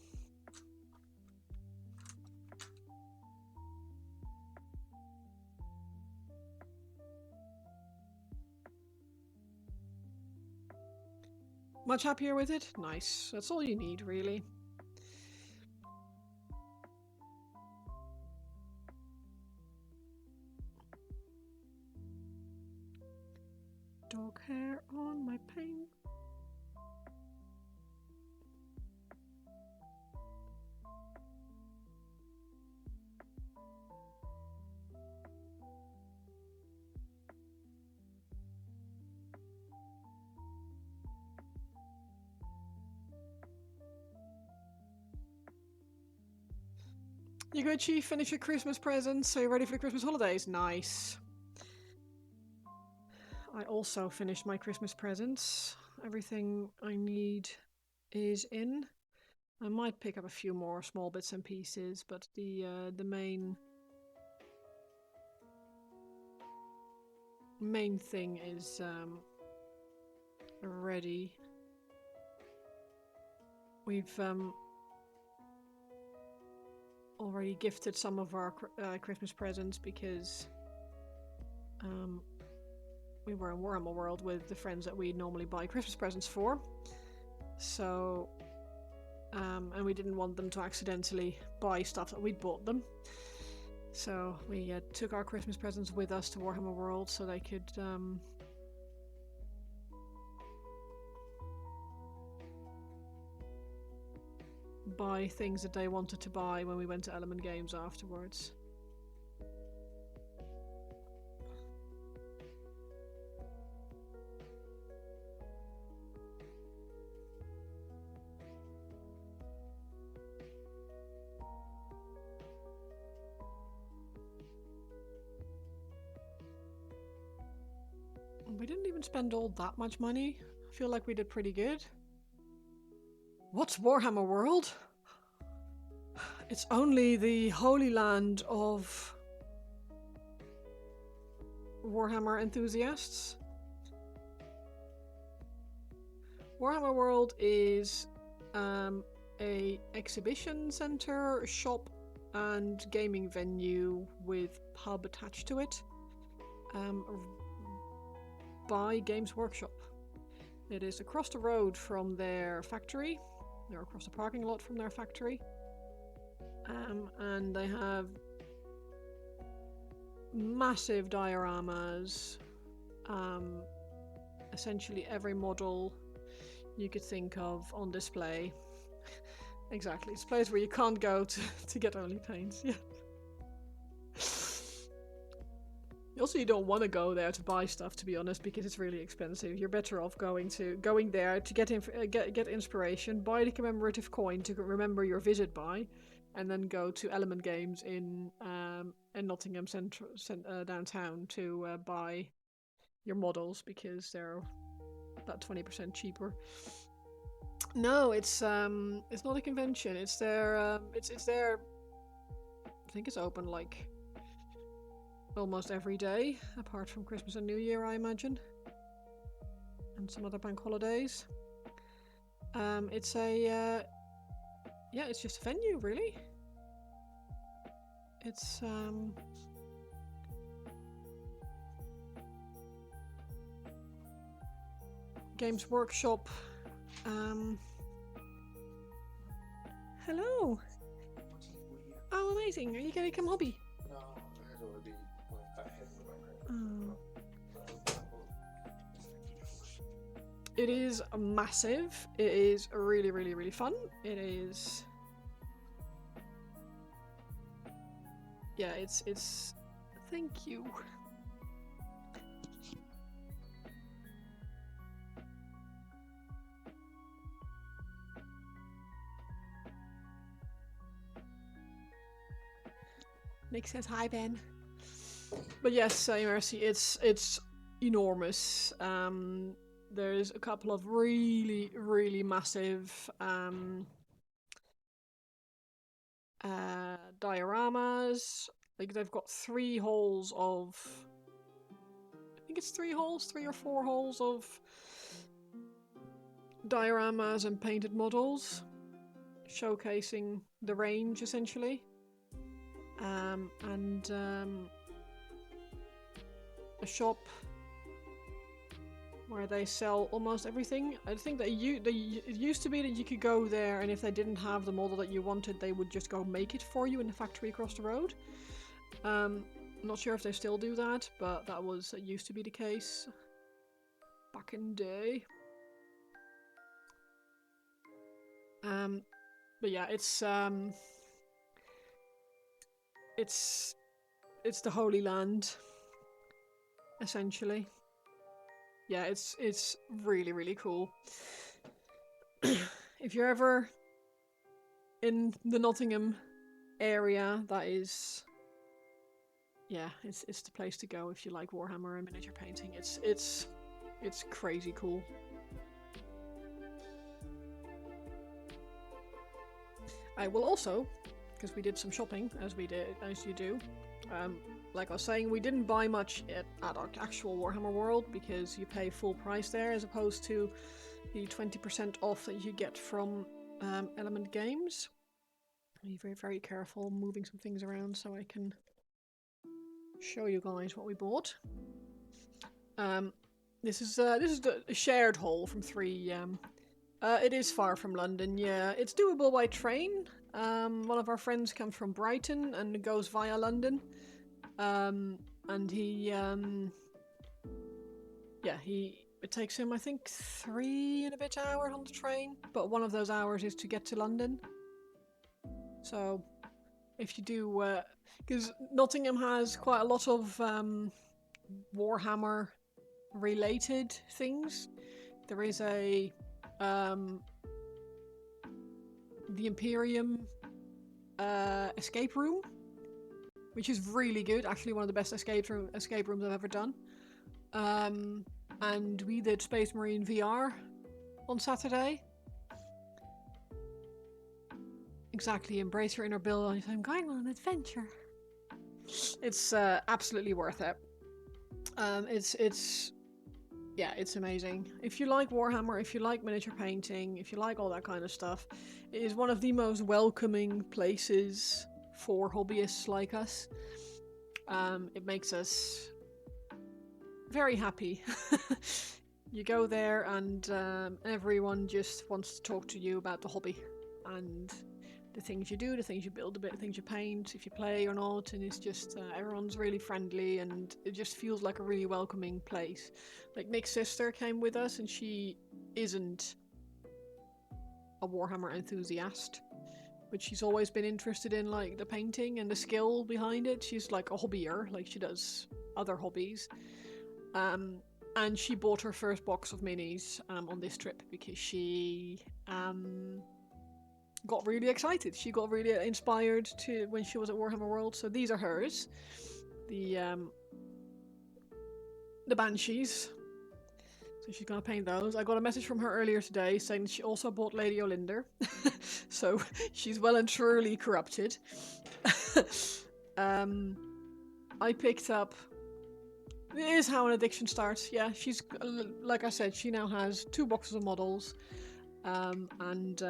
Much happier with it? Nice. That's all you need, really. Dog hair on my paint. You good, Chief? Finish your Christmas presents. Are you ready for the Christmas holidays? Nice. I also finished my Christmas presents. Everything I need is in. I might pick up a few more small bits and pieces, but the main thing is ready. We've already gifted some of our Christmas presents because we were in Warhammer World with the friends that we normally buy Christmas presents for. So, and we didn't want them to accidentally buy stuff that we'd bought them. So we took our Christmas presents with us to Warhammer World so they could buy things that they wanted to buy when we went to Element Games afterwards. We didn't even spend all that much money. I feel like we did pretty good. What's Warhammer World? It's only the holy land of Warhammer enthusiasts. Warhammer World is a exhibition center, shop, and gaming venue with pub attached to it. By Games Workshop. It is across the road from their factory, or across the parking lot from their factory. And they have massive dioramas, essentially every model you could think of on display. Exactly, it's a place where you can't go to get only paints. Yeah. Also, you don't want to go there to buy stuff, to be honest, because it's really expensive. You're better off going there to get inspiration, buy the commemorative coin to remember your visit by, and then go to Element Games in Nottingham downtown to buy your models, because they're about 20% cheaper. No, it's not a convention. It's their it's their. I think it's open like almost every day, apart from Christmas and New Year, I imagine, and some other bank holidays. It's a yeah, it's just a venue, really. It's Games Workshop. Hello. Oh, amazing! Are you gonna come hobby? No, I already went ahead with my grade. It is massive. It is really, really, really fun. It is. Yeah, it's. Thank you. Nick says hi, Ben. But yes, Mercy, it's enormous. There's a couple of really, really massive dioramas. Like, they've got 3 halls of... I think it's 3 halls, 3 or 4 halls of dioramas and painted models, showcasing the range, essentially. And a shop where they sell almost everything. I think that it used to be that you could go there, and if they didn't have the model that you wanted, they would just go make it for you in the factory across the road. I'm not sure if they still do that, but that used to be the case back in the day. But yeah, it's the Holy Land, essentially. Yeah, it's really, really cool. If you're ever in the Nottingham area, that is, yeah, it's the place to go if you like Warhammer and miniature painting. It's crazy cool. I will also, because we did some shopping, as you do. Like I was saying, we didn't buy much at our actual Warhammer World, because you pay full price there, as opposed to the 20% off that you get from Element Games. Be very, very careful moving some things around so I can show you guys what we bought. This is the shared haul from 3. It is far from London, yeah. It's doable by train. One of our friends comes from Brighton and goes via London. And it takes him, I think, 3 and a bit hours on the train, but one of those hours is to get to London. So, if you do, because Nottingham has quite a lot of Warhammer related things. There is a the Imperium escape room, which is really good. Actually, one of the best escape rooms I've ever done. And we did Space Marine VR on Saturday. Exactly, embrace your inner Bill. I'm going on an adventure. It's absolutely worth it. Yeah, it's amazing. If you like Warhammer, if you like miniature painting, if you like all that kind of stuff, it is one of the most welcoming places for hobbyists like us. It makes us very happy. You go there and everyone just wants to talk to you about the hobby and the things you do, the things you build, the things you paint, if you play or not, and it's just everyone's really friendly, and it just feels like a really welcoming place. Like, Nick's sister came with us, and she isn't a Warhammer enthusiast, but she's always been interested in like the painting and the skill behind it. She's like a hobbyer, like she does other hobbies. And she bought her first box of minis on this trip because she got really excited. She got really inspired to when she was at Warhammer World. So these are hers, the Banshees. So she's gonna paint those. I got a message from her earlier today saying that she also bought Lady Olinder. So she's well and truly corrupted. I picked up. It is how an addiction starts. Yeah, she's like I said. She now has 2 boxes of models, and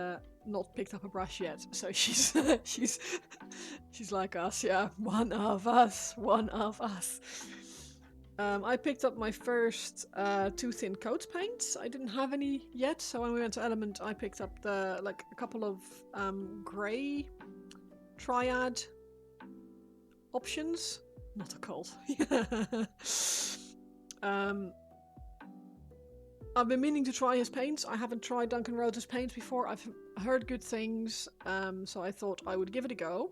not picked up a brush yet. So she's she's like us. Yeah, one of us. One of us. I picked up my first 2 thin coats paints. I didn't have any yet, so when we went to Element, I picked up a couple of grey triad options. Not a cult. I've been meaning to try his paints. I haven't tried Duncan Rhodes' paints before. I've heard good things, so I thought I would give it a go.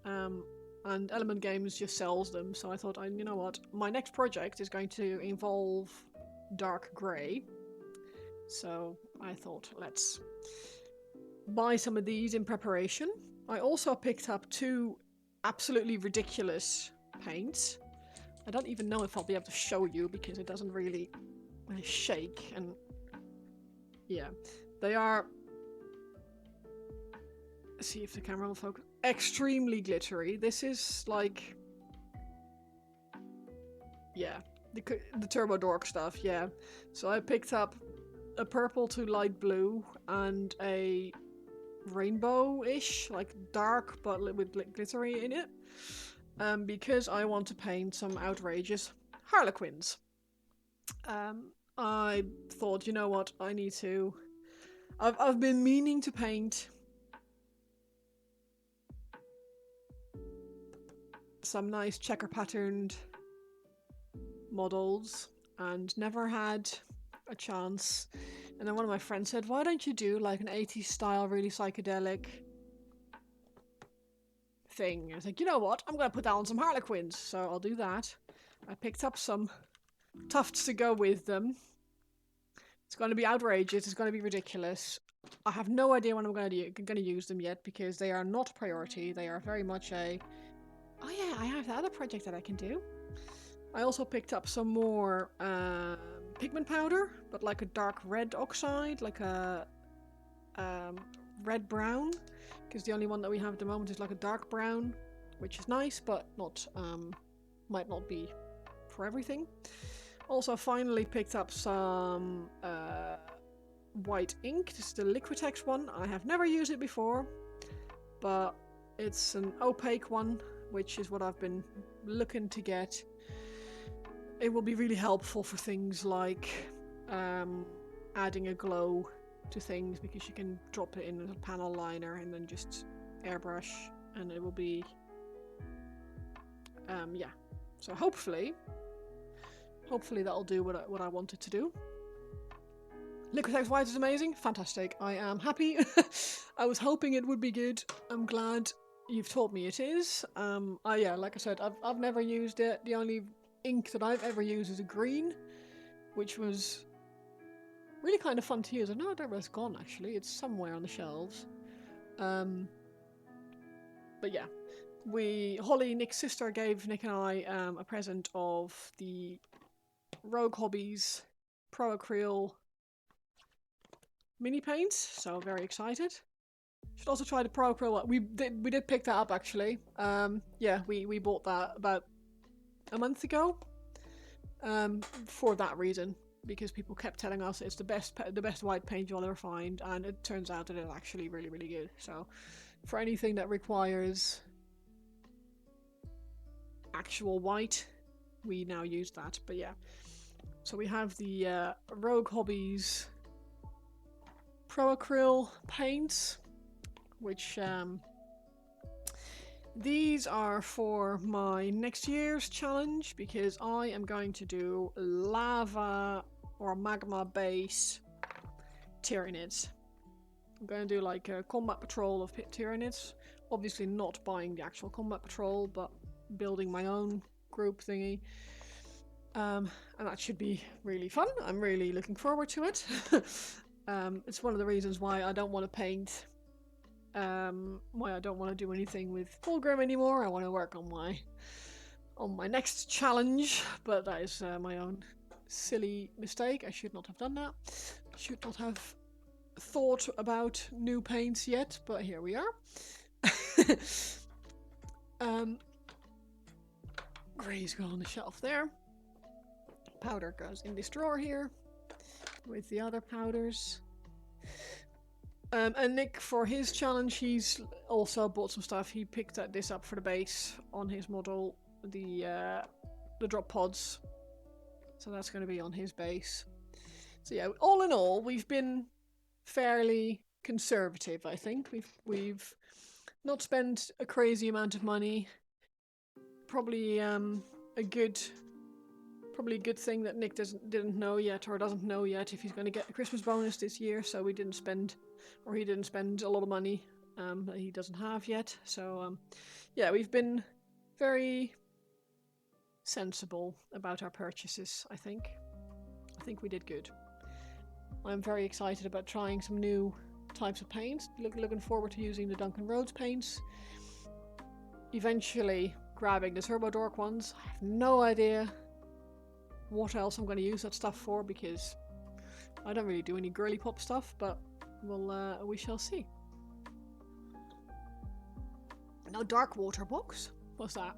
And Element Games just sells them, so I thought, you know what, my next project is going to involve dark grey. So I thought, let's buy some of these in preparation. I also picked up 2 absolutely ridiculous paints. I don't even know if I'll be able to show you because it doesn't really shake, and yeah, they are, let's see if the camera will focus, extremely glittery. This is like, yeah, the Turbo Dork stuff, yeah. So I picked up a purple to light blue and a rainbow-ish, like dark but with glittery in it, because I want to paint some outrageous Harlequins. I thought, you know what, I need to. I've been meaning to paint some nice checker patterned models and never had a chance. And then one of my friends said, why don't you do like an 80s style, really psychedelic thing? I was like, you know what, I'm gonna put that on some Harlequins, so I'll do that. I picked up some tufts to go with them. It's going to be outrageous, it's going to be ridiculous. I have no idea when I'm going to use them yet because they are not a priority. They are very much a, oh yeah, I have the other project that I can do. I also picked up some more pigment powder, but like a dark red oxide, like a red brown, because the only one that we have at the moment is like a dark brown, which is nice, but not might not be for everything. Also finally picked up some white ink. This is the Liquitex one. I have never used it before, but it's an opaque one, which is what I've been looking to get. It will be really helpful for things like adding a glow to things, because you can drop it in a panel liner and then just airbrush, and it will be yeah. So hopefully that'll do what I wanted to do. Liquitex White is amazing, fantastic. I am happy. I was hoping it would be good. I'm glad you've told me it is. Yeah, like I said, I've never used it. The only ink that I've ever used is a green, which was really kind of fun to use. I know where it's gone actually. It's somewhere on the shelves. But yeah, Holly, Nick's sister, gave Nick and I a present of the Rogue Hobbies Pro Acryl mini paints, so very excited. Should also try the Pro Acryl one. We did pick that up actually. Yeah, we bought that about a month ago. For that reason, because people kept telling us it's the best white paint you'll ever find, and it turns out that it's actually really, really good. So for anything that requires actual white, we now use that. But yeah, so we have the Rogue Hobbies Pro Acryl paints, which these are for my next year's challenge, because I am going to do lava or magma base Tyranids. I'm going to do like a combat patrol of Tyranids. Obviously not buying the actual combat patrol, but building my own group thingy. And that should be really fun. I'm really looking forward to it. It's one of the reasons why I don't want to paint. Why I don't want to do anything with Fulgrim anymore. I want to work on my next challenge, but that is my own silly mistake. I should not have done that. I should not have thought about new paints yet, but here we are. Grey's go on the shelf there. Powder goes in this drawer here with the other powders. And Nick, for his challenge, he's also bought some stuff. He picked this up for the base on his model, the drop pods. So that's going to be on his base. So yeah, all in all, we've been fairly conservative, I think. We've not spent a crazy amount of money. Probably a good thing that Nick didn't know yet, or doesn't know yet, if he's going to get a Christmas bonus this year. So he didn't spend a lot of money that he doesn't have yet. So yeah, we've been very sensible about our purchases. I think we did good. I'm very excited about trying some new types of paints. Looking forward to using the Duncan Rhodes paints. Eventually grabbing the Turbo Dork ones. I have no idea what else I'm going to use that stuff for, because I don't really do any girly pop stuff, but we shall see. Now, Dark Water box. What's that?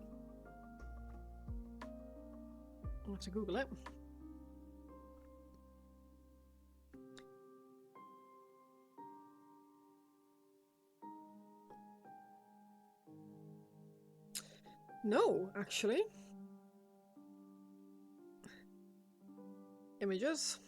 I'll have to Google it. No, actually. Images.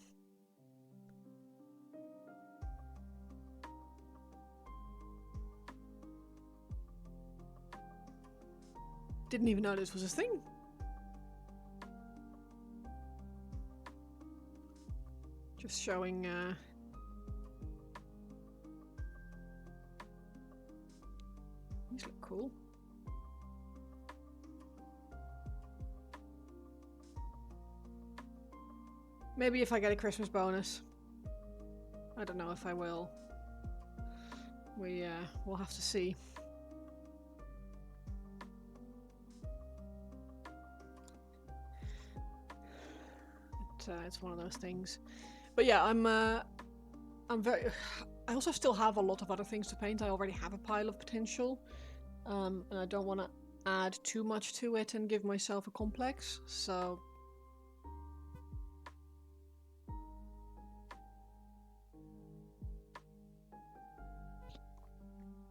Didn't even know this was a thing. Just showing these look cool. Maybe if I get a Christmas bonus. I don't know if I will. We'll have to see. It's one of those things. But yeah, I'm very. I also still have a lot of other things to paint. I already have a pile of potential, and I don't want to add too much to it and give myself a complex. So.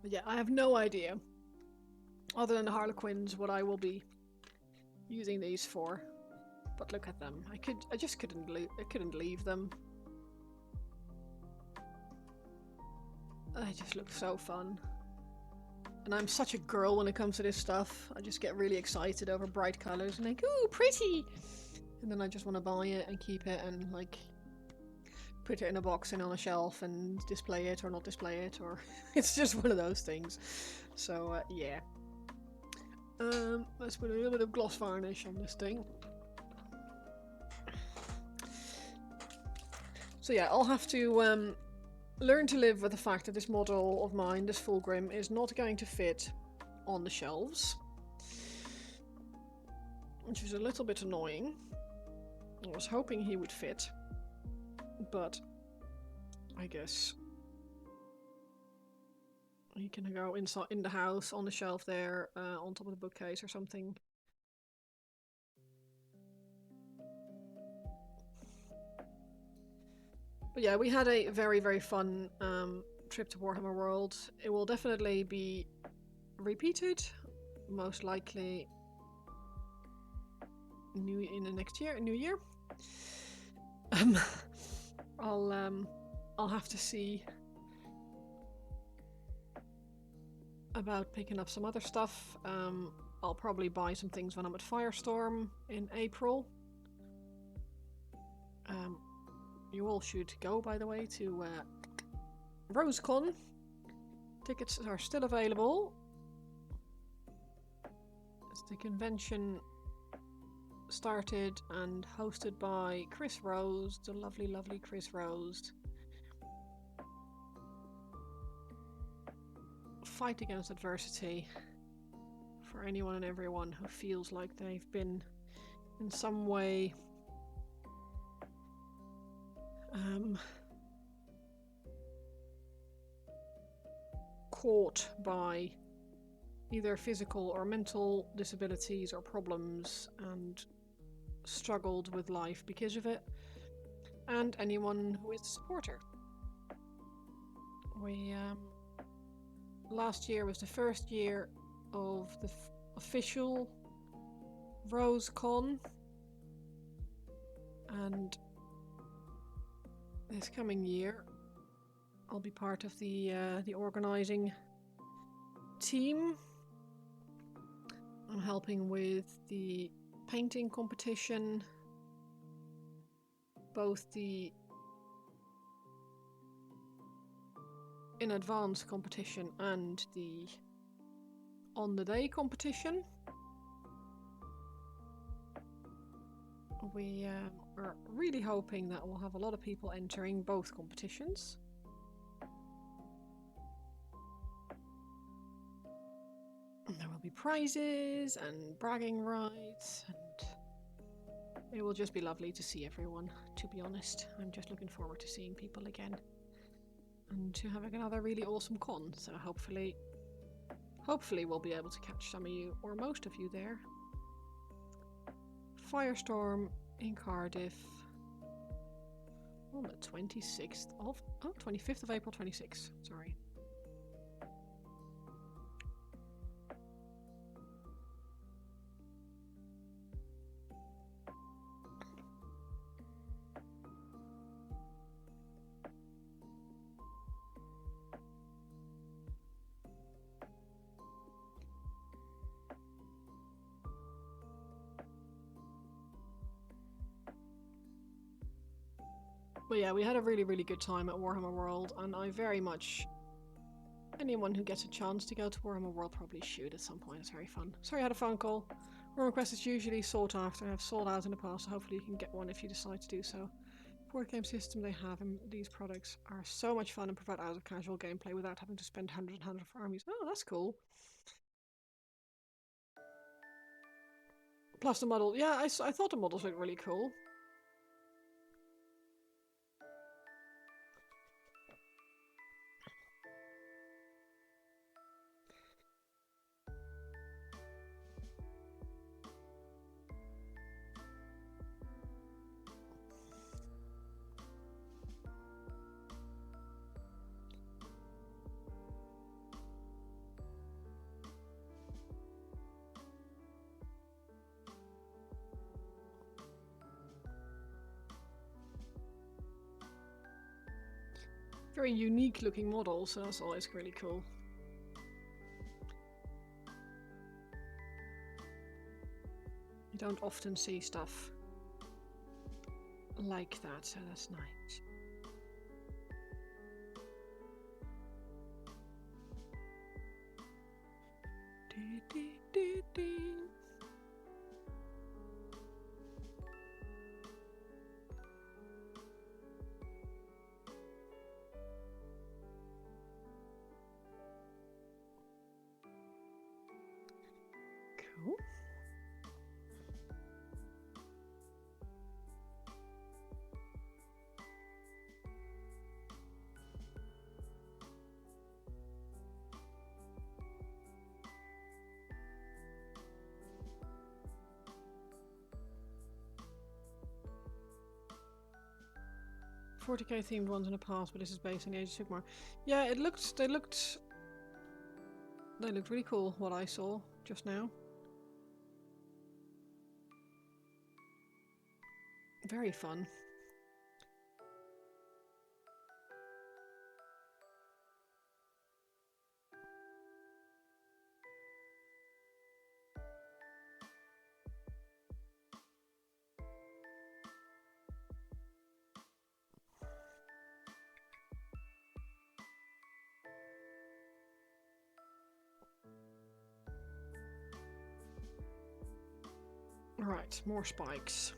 But yeah, I have no idea, other than the Harlequins, what I will be using these for. But look at them. I just couldn't leave them. They just look so fun. And I'm such a girl when it comes to this stuff. I just get really excited over bright colours and like, ooh, pretty! And then I just want to buy it and keep it and like put it in a box and on a shelf and display it or not display it, or it's just one of those things. So yeah. Let's put a little bit of gloss varnish on this thing. So yeah, I'll have to learn to live with the fact that this model of mine, this Fulgrim, is not going to fit on the shelves. Which is a little bit annoying. I was hoping he would fit. But I guess he can go inside in the house on the shelf there, on top of the bookcase or something. But yeah, we had a very, very fun trip to Warhammer World. It will definitely be repeated, most likely in the next year, New Year. I'll have to see about picking up some other stuff. I'll probably buy some things when I'm at Firestorm in April. You all should go, by the way, to RoseCon. Tickets are still available. It's the convention started and hosted by Chris Rose, the lovely, lovely Chris Rose. Fight against adversity for anyone and everyone who feels like they've been in some way caught by either physical or mental disabilities or problems and struggled with life because of it, and anyone who is a supporter. We last year was the first year of the official Rose Con, and this coming year I'll be part of the organising team. I'm helping with the painting competition, both the in advance competition and the on the day competition. We are really hoping that we'll have a lot of people entering both competitions. And there will be prizes and bragging rights, and it will just be lovely to see everyone, to be honest. I'm just looking forward to seeing people again and to having another really awesome con, so hopefully we'll be able to catch some of you, or most of you, there. Firestorm in Cardiff on the 25th of April 26th, sorry. But yeah, we had a really, really good time at Warhammer World, and I very much... Anyone who gets a chance to go to Warhammer World probably should at some point. It's very fun. Sorry, I had a phone call. Room request is usually sought after. I've sold out in the past, so hopefully you can get one if you decide to do so. Board game system they have in these products are so much fun and provide hours of casual gameplay without having to spend hundreds and hundreds for armies. Oh, that's cool. Plus the model. Yeah, I thought the models looked really cool. Very unique looking model, so that's always really cool. You don't often see stuff like that, so that's nice. Cool. $40K themed ones in the past, but this is based on the Age of Sigmar. Yeah, they looked really cool, what I saw just now. Very fun. Right, more spikes.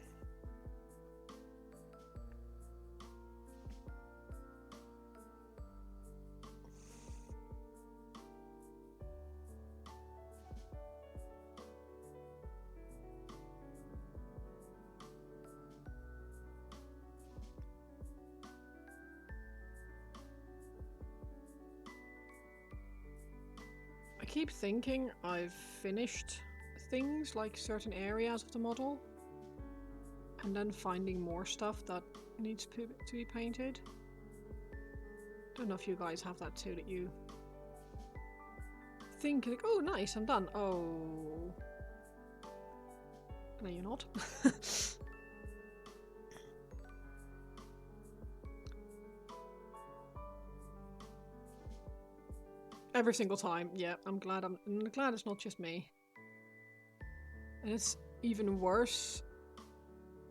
I keep thinking I've finished things like certain areas of the model and then finding more stuff that needs to be painted. Don't know if you guys have that too, that you think like, oh nice, I'm done. Oh, no you're not. Every single time. Yeah, I'm glad it's not just me. And it's even worse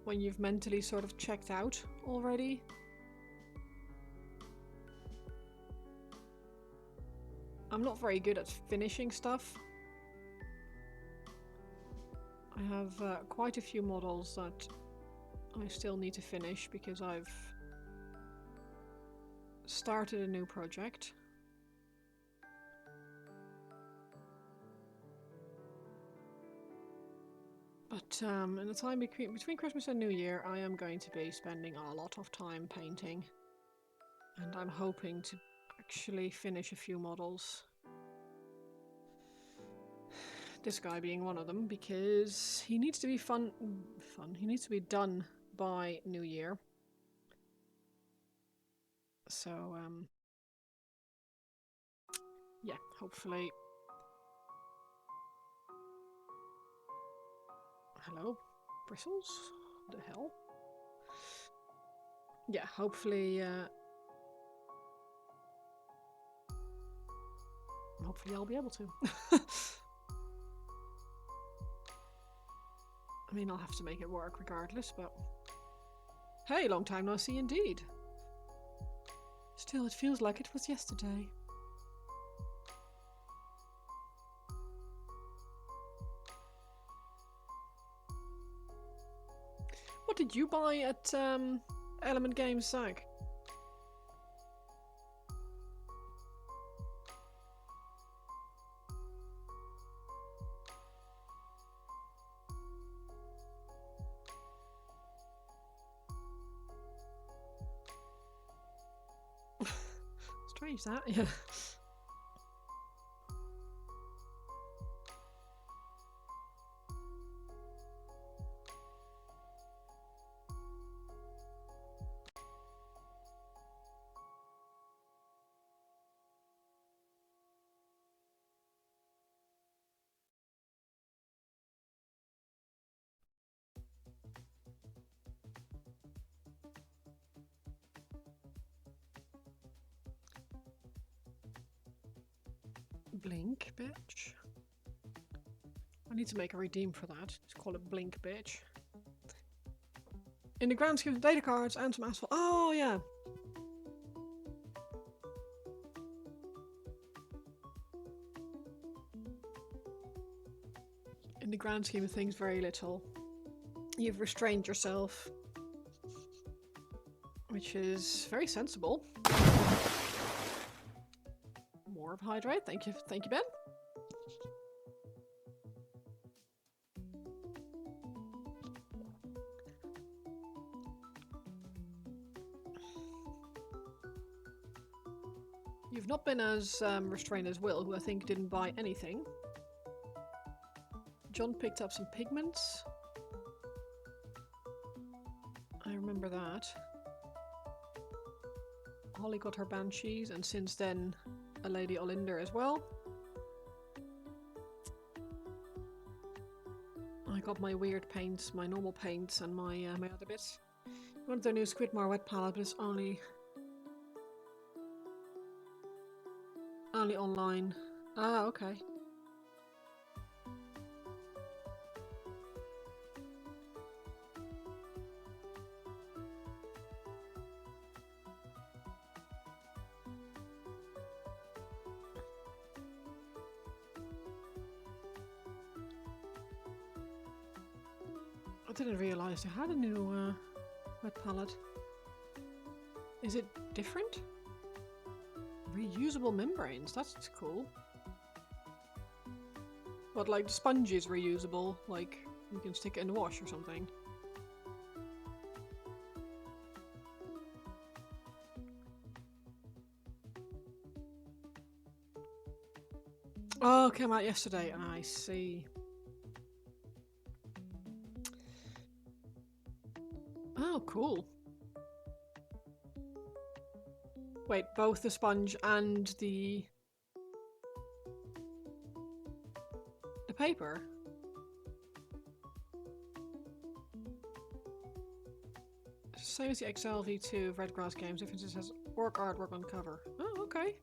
when you've mentally sort of checked out already. I'm not very good at finishing stuff. I have quite a few models that I still need to finish because I've started a new project. But in the time between Christmas and New Year, I am going to be spending a lot of time painting. And I'm hoping to actually finish a few models. This guy being one of them, because he needs to be he needs to be done by New Year. So, yeah, hopefully. Hello? Bristles? The hell? Yeah, hopefully, hopefully I'll be able to. I mean, I'll have to make it work regardless, but... Hey, long time no see indeed. Still, it feels like it was yesterday. What did you buy at Element Games, Zach? Strange that, yeah. Blink, bitch. I need to make a redeem for that. Just call it Blink, bitch. In the grand scheme of data cards and some asphalt. Oh, yeah. In the grand scheme of things, very little. You've restrained yourself. Which is very sensible. More of hydrate. Thank you, Ben. You've not been as restrained as Will, who I think didn't buy anything. John picked up some pigments. I remember that. Holly got her banshees, and since then, a Lady Olinder as well. I got my weird paints, my normal paints, and my my other bits. One of their new Squidmore wet palette, but it's only online. Ah, okay. I didn't realise I had a new wet palette. Is it different? Reusable membranes, that's cool. But like the sponge is reusable, like you can stick it in the wash or something. Oh, it came out yesterday. I see. Oh, cool. Wait, both the sponge and the paper? Same as the XLV2 of Red Grass Games, difference it has work artwork on cover. Oh, okay.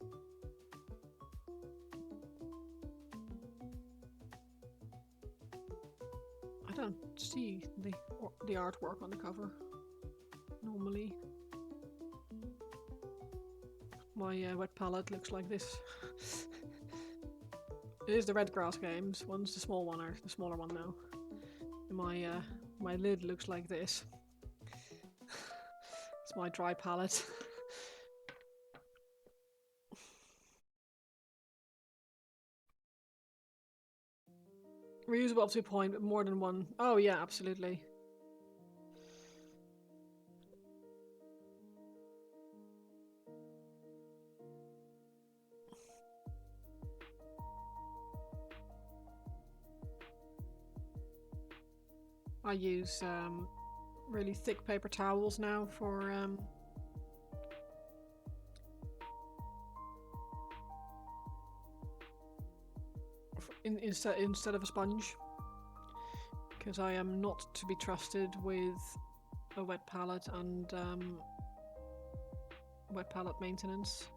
I don't see the artwork on the cover normally. My wet palette looks like this. It is the Red Grass Games. One's the small one, or the smaller one now. And my lid looks like this. It's my dry palette. Reusable up to a point, but more than one. Oh yeah, absolutely. I use really thick paper towels now for instead of a sponge, because I am not to be trusted with a wet palette and wet palette maintenance.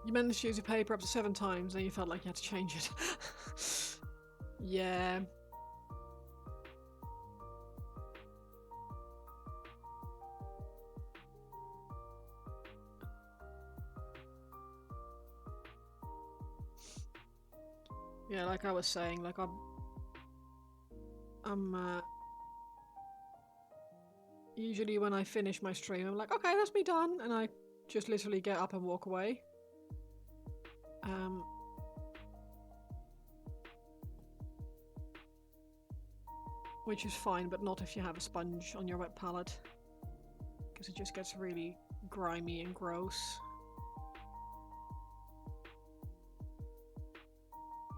You managed to use your paper up to 7 times, then you felt like you had to change it. Yeah. Yeah, like I was saying, like I'm usually when I finish my stream, I'm like, okay, that's me done, and I just literally get up and walk away. Which is fine, but not if you have a sponge on your wet palette, because it just gets really grimy and gross.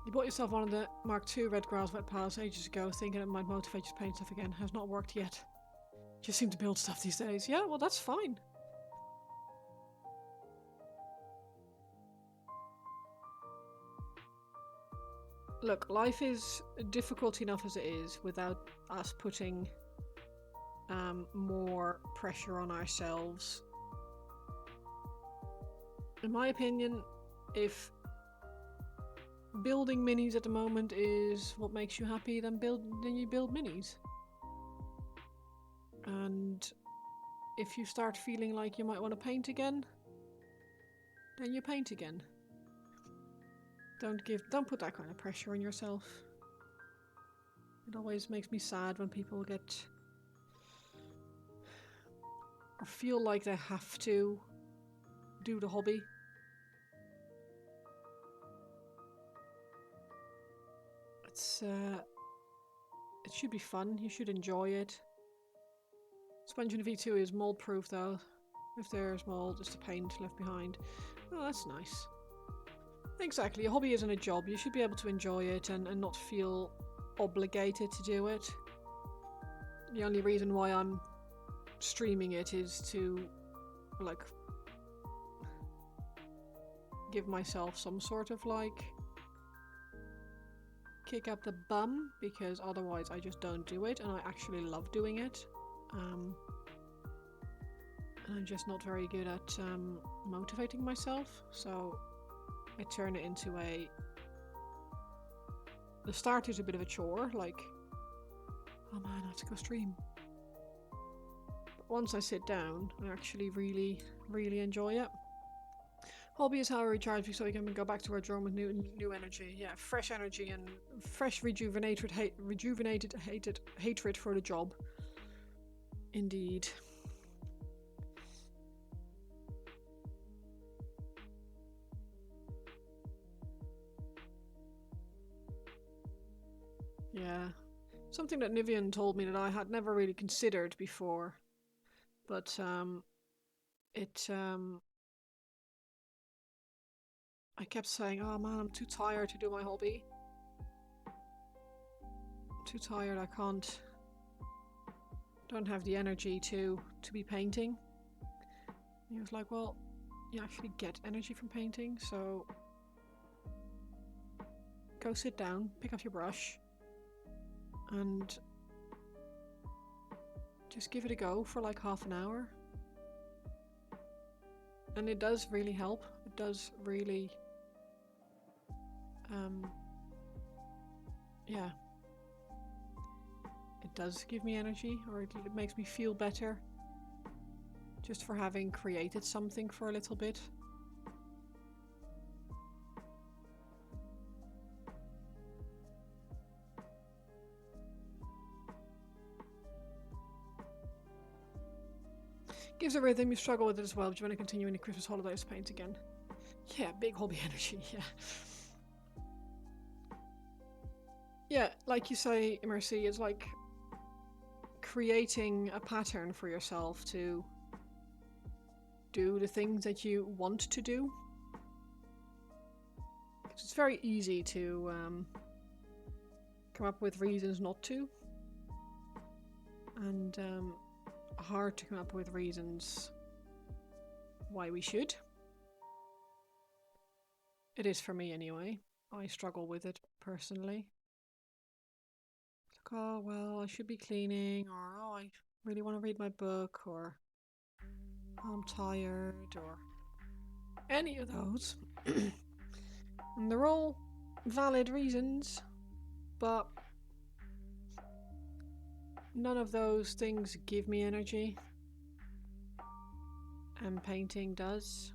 You bought yourself one of the Mark II Red Grass wet palettes ages ago, thinking it might motivate you to paint stuff again. Has not worked yet. Just seem to build stuff these days. Yeah, well, that's fine. Look, life is difficult enough as it is without us putting more pressure on ourselves. In my opinion, if building minis at the moment is what makes you happy, then you build minis. And if you start feeling like you might want to paint again, then you paint again. Don't put that kind of pressure on yourself. It always makes me sad when people get or feel like they have to do the hobby. It should be fun. You should enjoy it. Sponge in V2 is mold proof though. If there's mold, it's the paint left behind. Oh, that's nice. Exactly, a hobby isn't a job. You should be able to enjoy it and not feel obligated to do it. The only reason why I'm streaming it is to, like, give myself some sort of, like, kick up the bum, because otherwise I just don't do it, and I actually love doing it. And I'm just not very good at motivating myself, so I turn it into the start is a bit of a chore, like, oh man, I have to go stream. But once I sit down, I actually really, really enjoy it. Hobby is how I recharge so we can go back to our drone with new energy. Yeah, fresh energy and fresh rejuvenated hatred for the job. Indeed. Yeah. Something that Nivian told me that I had never really considered before. But I kept saying, oh man, I'm too tired to do my hobby. I'm too tired, I can't. Don't have the energy to be painting. And he was like, well, you actually get energy from painting, so go sit down, pick up your brush, and just give it a go for like half an hour. And it does really help. It does really, yeah. It does give me energy, or it makes me feel better. Just for having created something for a little bit. Gives a rhythm, you struggle with it as well, but you want to continue in the Christmas holidays to paint again. Yeah, big hobby energy, yeah. Yeah, like you say, Mercy, it's like creating a pattern for yourself to do the things that you want to do. It's very easy to come up with reasons not to. And hard to come up with reasons why we should. It is for me anyway. I struggle with it personally. It's like, oh well, I should be cleaning, or oh, I really want to read my book, or oh, I'm tired, or any of those. And they're all valid reasons, but none of those things give me energy. And painting does,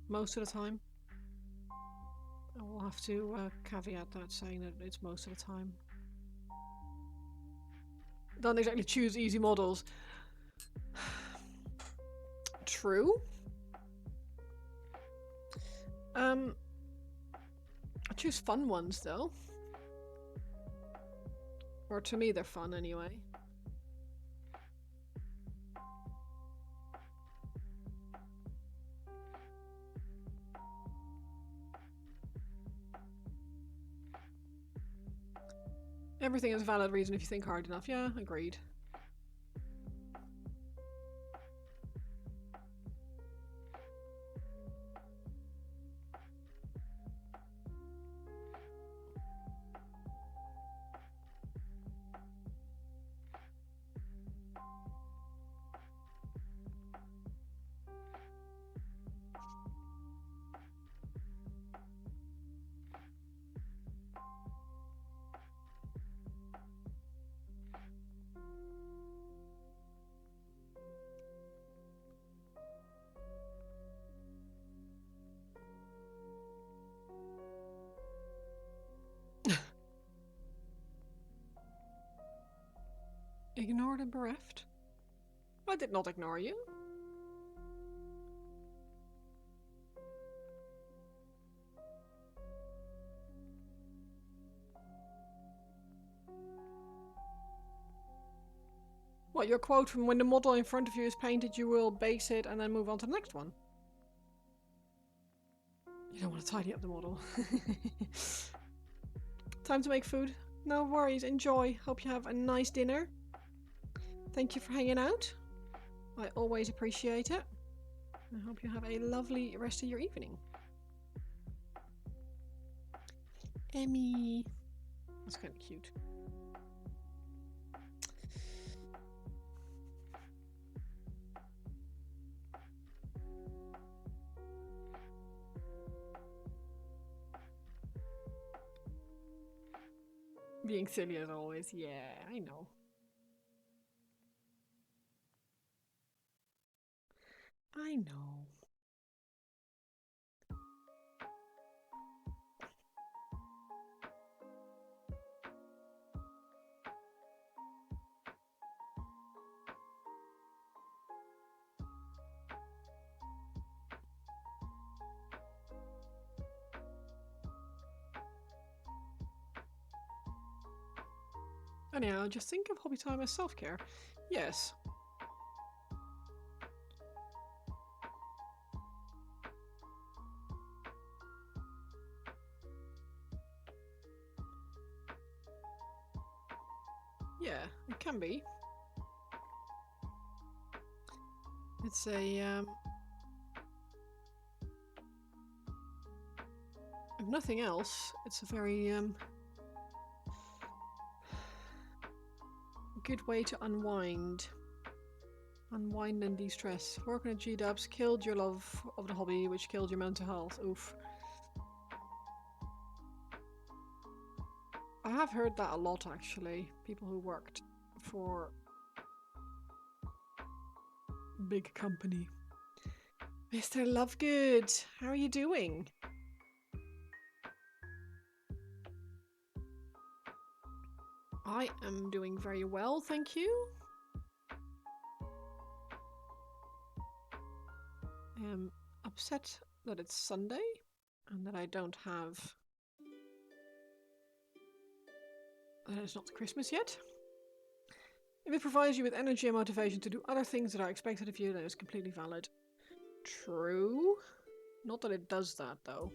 most of the time. I will have to caveat that, saying that it's most of the time. Don't exactly choose easy models. True. I choose fun ones though. Or to me they're fun anyway. Everything is a valid reason if you think hard enough. Yeah, agreed. Ignored and bereft? I did not ignore you. What, your quote from when the model in front of you is painted, you will base it and then move on to the next one? You don't want to tidy up the model. Time to make food. No worries, enjoy. Hope you have a nice dinner. Thank you for hanging out. I always appreciate it. I hope you have a lovely rest of your evening. Emmy. That's kind of cute. Being silly as always. Yeah, I know. I know. Anyhow, just think of hobby time as self-care. Yes. Yeah, it can be. It's a if nothing else, it's a very good way to unwind. Unwind and de-stress. Working at G-dubs killed your love of the hobby, which killed your mental health. Oof. I have heard that a lot, actually. People who worked for big company. Mr. Lovegood, how are you doing? I am doing very well, thank you. I am upset that it's Sunday and that I don't have... that it's not Christmas yet. If it provides you with energy and motivation to do other things that are expected of you, then it's completely valid. True. Not that it does that, though.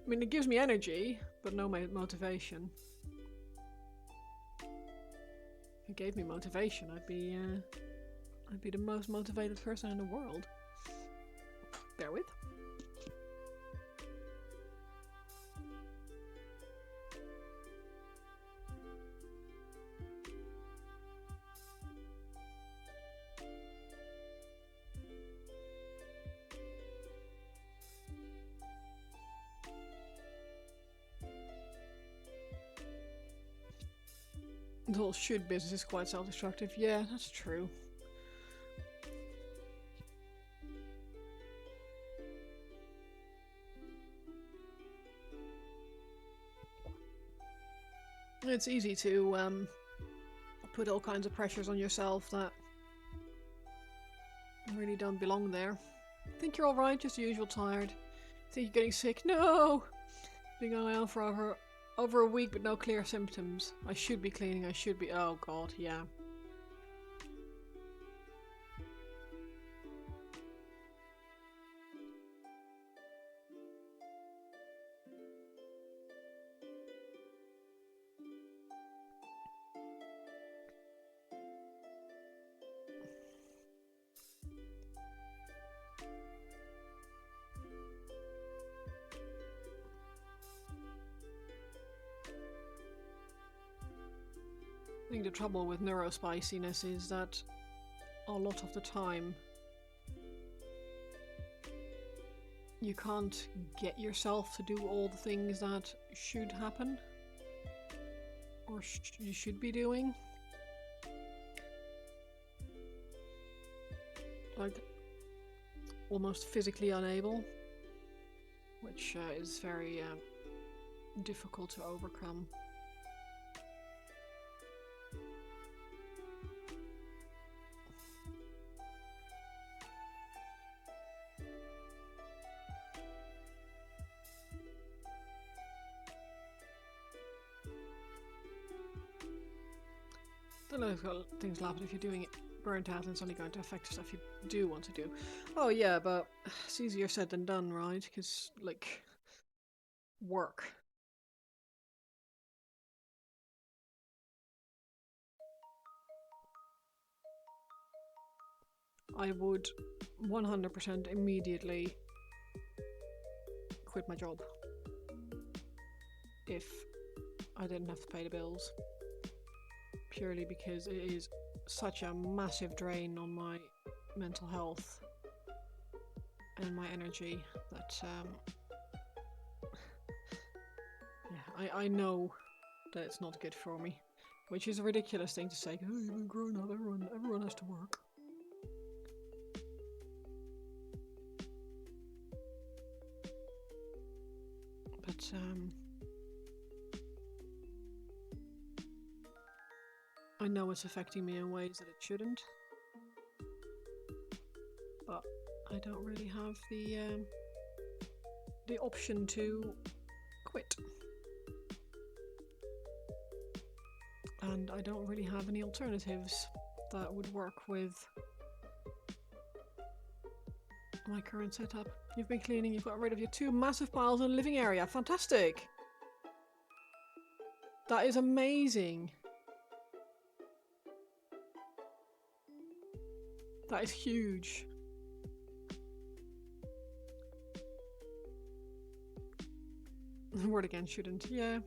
I mean, it gives me energy, but no motivation. If it gave me motivation, I'd be the most motivated person in the world. Bear with. The whole should business is quite self-destructive. Yeah, that's true. It's easy to put all kinds of pressures on yourself that really don't belong there. Think you're alright, just the usual tired. Think you're getting sick? No! Been going on for over a week but no clear symptoms. I should be cleaning, I should be... oh god, yeah. I think the trouble with neurospiciness is that a lot of the time you can't get yourself to do all the things that should happen or you should be doing. Like almost physically unable, which is very difficult to overcome. I don't know if things will happen if you're doing it burnt out and it's only going to affect stuff you do want to do. Oh yeah, but it's easier said than done, right? Because, like, work. I would 100% immediately quit my job if I didn't have to pay the bills. Purely because it is such a massive drain on my mental health and my energy that yeah, I know that it's not good for me, which is a ridiculous thing to say. Oh, you've been grown up, everyone has to work. But I know it's affecting me in ways that it shouldn't, but I don't really have the option to quit. And I don't really have any alternatives that would work with my current setup. You've been cleaning, you've got rid of your 2 massive piles in the living area. Fantastic! That is amazing. That is huge. Word again, shouldn't. Yeah.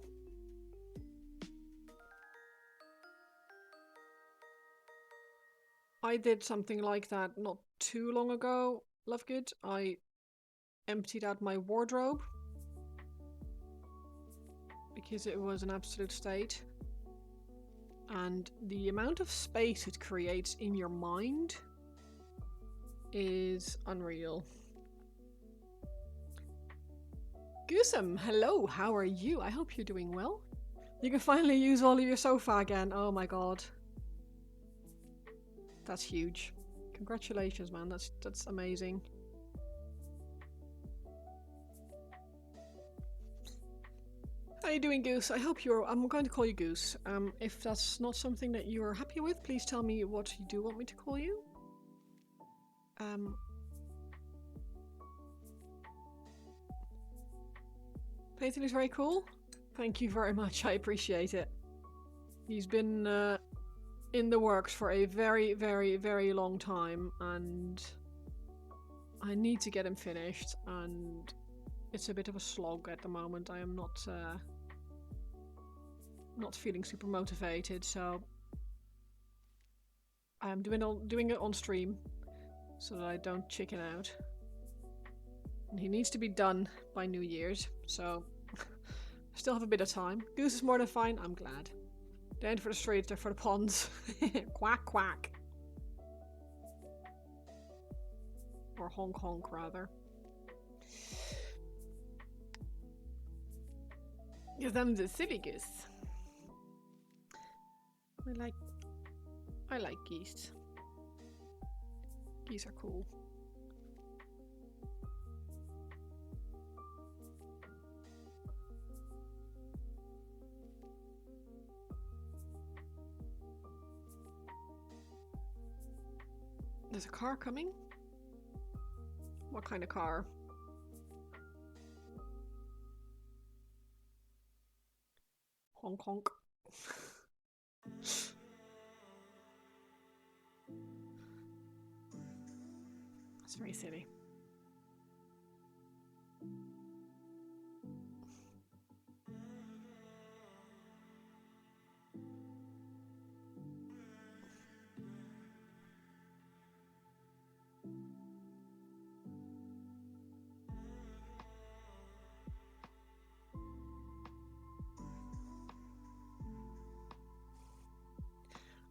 I did something like that not too long ago, Lovegood. I emptied out my wardrobe because it was an absolute state. And the amount of space it creates in your mind is unreal. Goosum, hello, how are you? I hope you're doing well. You can finally use all of your sofa again. Oh my god. That's huge. Congratulations, man. That's amazing. How are you doing, Goose? I hope you're... I'm going to call you Goose. If that's not something that you're happy with, please tell me what you do want me to call you. Peyton is very cool. Thank you very much. I appreciate it. He's been in the works for a very, very, very long time, and I need to get him finished, and it's a bit of a slog at the moment. I am not feeling super motivated, so I'm doing it on stream so that I don't chicken out. And he needs to be done by New Year's, so I still have a bit of time. Goose is more than fine, I'm glad. They're in for the streets, they're for the ponds. Quack quack. Or honk honk, rather. Because I'm the silly goose. I like geese. Geese are cool. There's a car coming? What kind of car? Honk honk. That's very silly.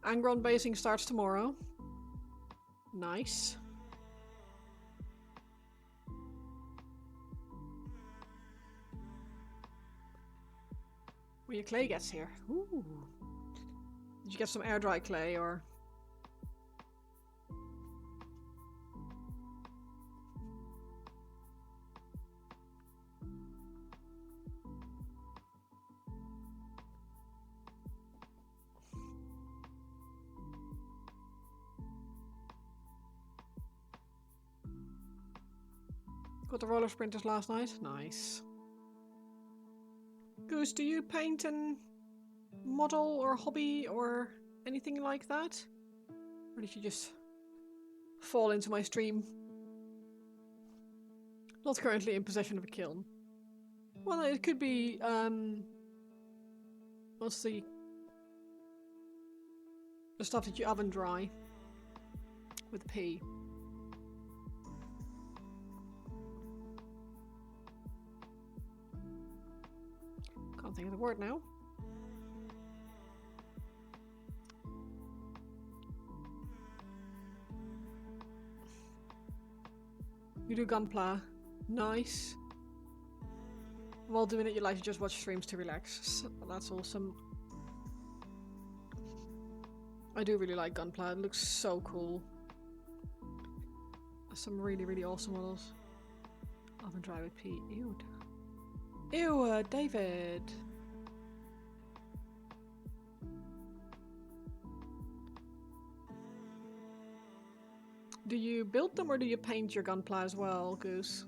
Angron basing starts tomorrow. Nice. When your clay gets here. Ooh. Did you get some air dry clay or? Got the roller sprinters last night. Nice. Goose, do you paint and model or hobby or anything like that? Or did you just fall into my stream? Not currently in possession of a kiln. Well, it could be, what's the stuff that you oven dry with P. Can't think of the word now. You do gunpla. Nice. While doing it, you like to just watch streams to relax. So that's awesome. I do really like gunpla. It looks so cool. Some really, really awesome models. Oven dry with P. Ew. Ew, David. Do you build them or do you paint your gunpla as well, Goose?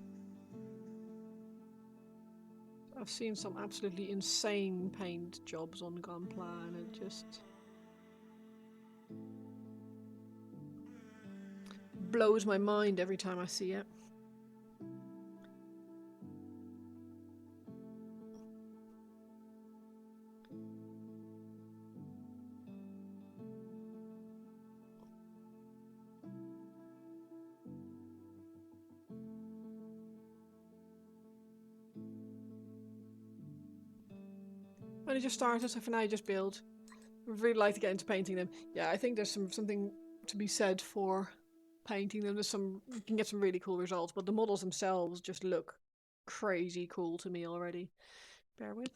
I've seen some absolutely insane paint jobs on gunpla and it just blows my mind every time I see it. When I just started, so for now I just build. I would really like to get into painting them. Yeah, I think there's something to be said for painting them. You can get some really cool results, but the models themselves just look crazy cool to me already. Bear with.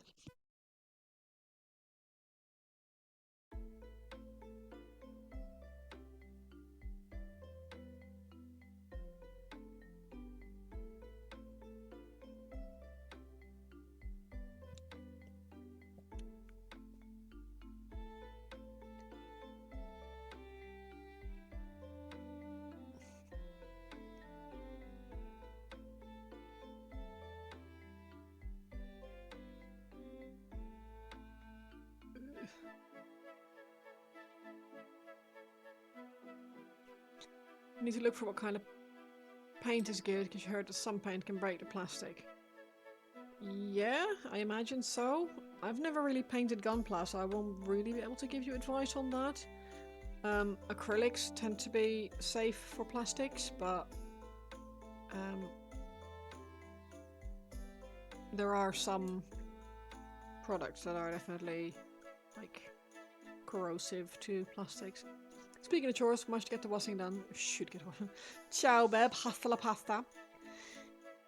You need to look for what kind of paint is good, because you heard that some paint can break the plastic. Yeah, I imagine so. I've never really painted gunpla, so I won't really be able to give you advice on that. Acrylics tend to be safe for plastics, but there are some products that are definitely like corrosive to plastics. Speaking of chores, much to get the washing done. Should get washing. Ciao, babe. Hasta la pasta.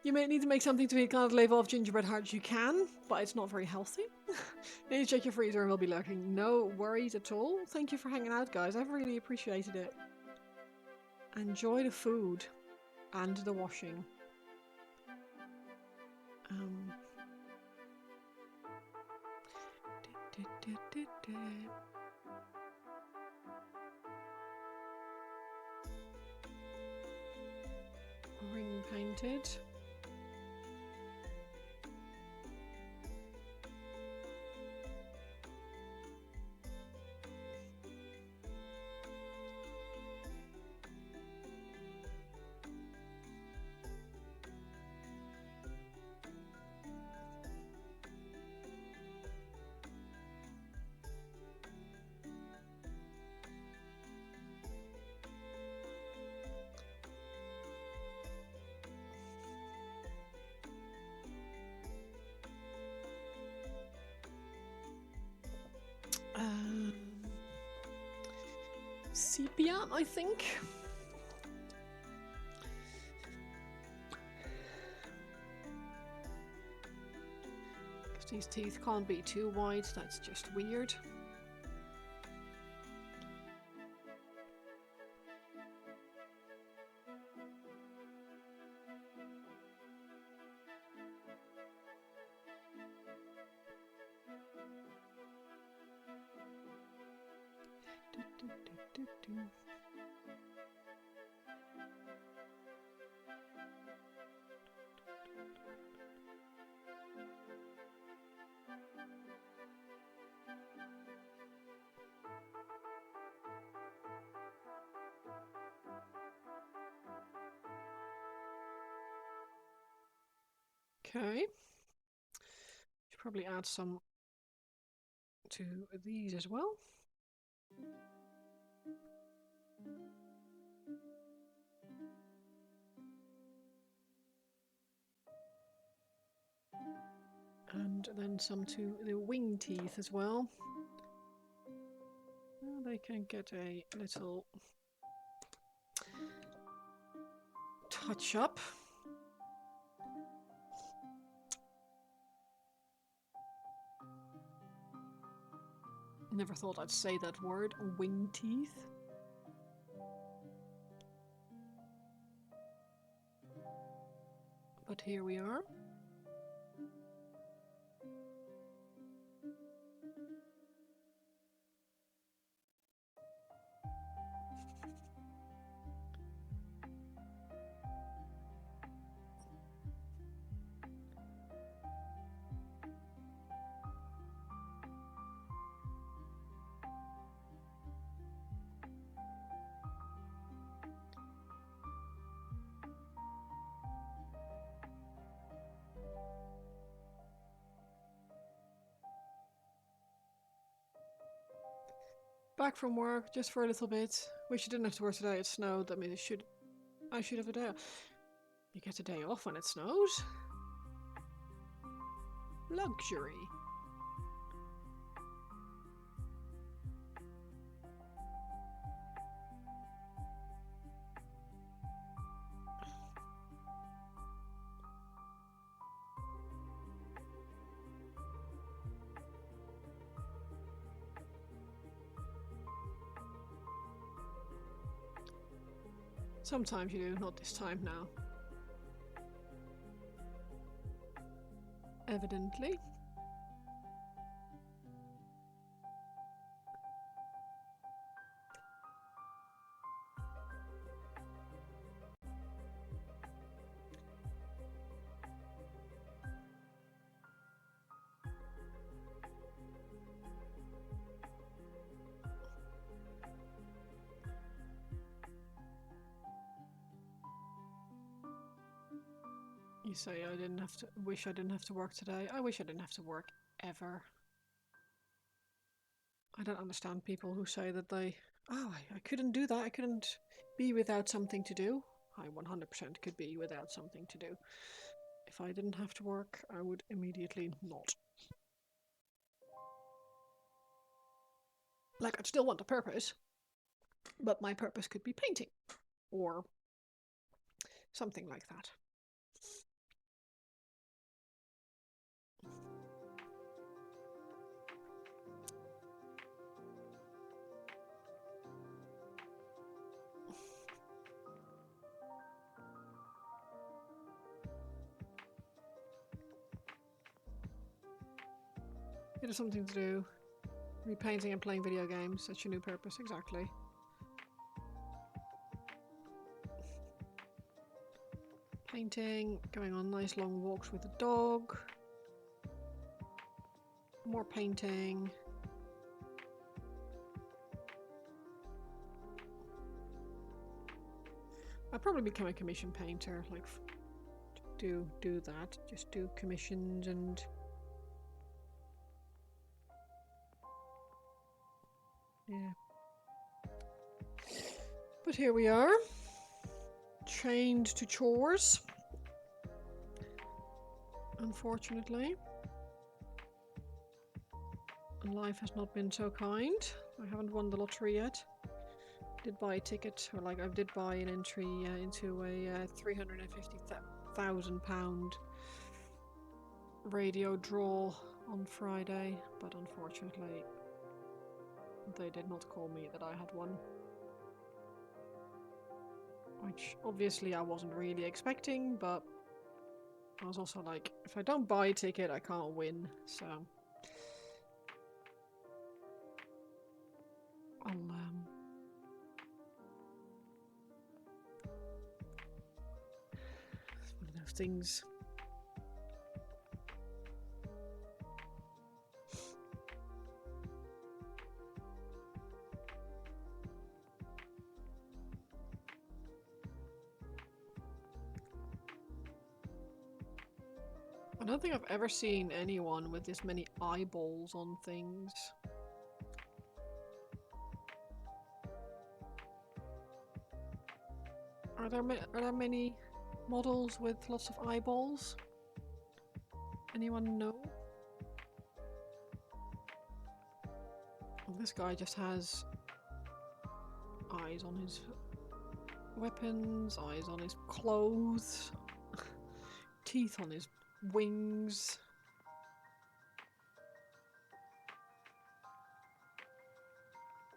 You may need to make something to eat. Can't leave off gingerbread hearts. You can, but it's not very healthy. Need to check your freezer and we'll be lurking. No worries at all. Thank you for hanging out, guys. I've really appreciated it. Enjoy the food and the washing. Ring painted. Sepia, I think. Because these teeth can't be too wide, that's just weird. Okay. Should probably add some to these as well. And then some to the wing teeth as well. They can get a little touch up. Never thought I'd say that word, wing teeth. But here we are. back from work just for a little bit. Wish I didn't have to work today. It snowed. I mean, I should have a day off. You get a day off when it snows? Luxury. Sometimes you do, not this time now. Evidently. You say I didn't have to. Wish I didn't have to work today. I wish I didn't have to work ever. I don't understand people who say that they. Oh, I couldn't do that. I couldn't be without something to do. I 100% could be without something to do. If I didn't have to work, I would immediately not. Like, I'd still want a purpose, but my purpose could be painting or something like that. It is something to do. Be painting and playing video games. That's your new purpose, exactly. Painting, going on nice long walks with the dog. More painting. I'll probably become a commission painter, like do that. Just do commissions and yeah. But here we are. Chained to chores. Unfortunately. And life has not been so kind. I haven't won the lottery yet. Did buy a ticket, or like I did buy an entry into a £350,000 radio draw on Friday, but unfortunately they did not call me that I had won. Which obviously I wasn't really expecting, but I was also like, if I don't buy a ticket I can't win, so I'll it's one of those things. I don't think I've ever seen anyone with this many eyeballs on things. Are there many models with lots of eyeballs? Anyone know? Well, this guy just has eyes on his weapons, eyes on his clothes, teeth on his wings.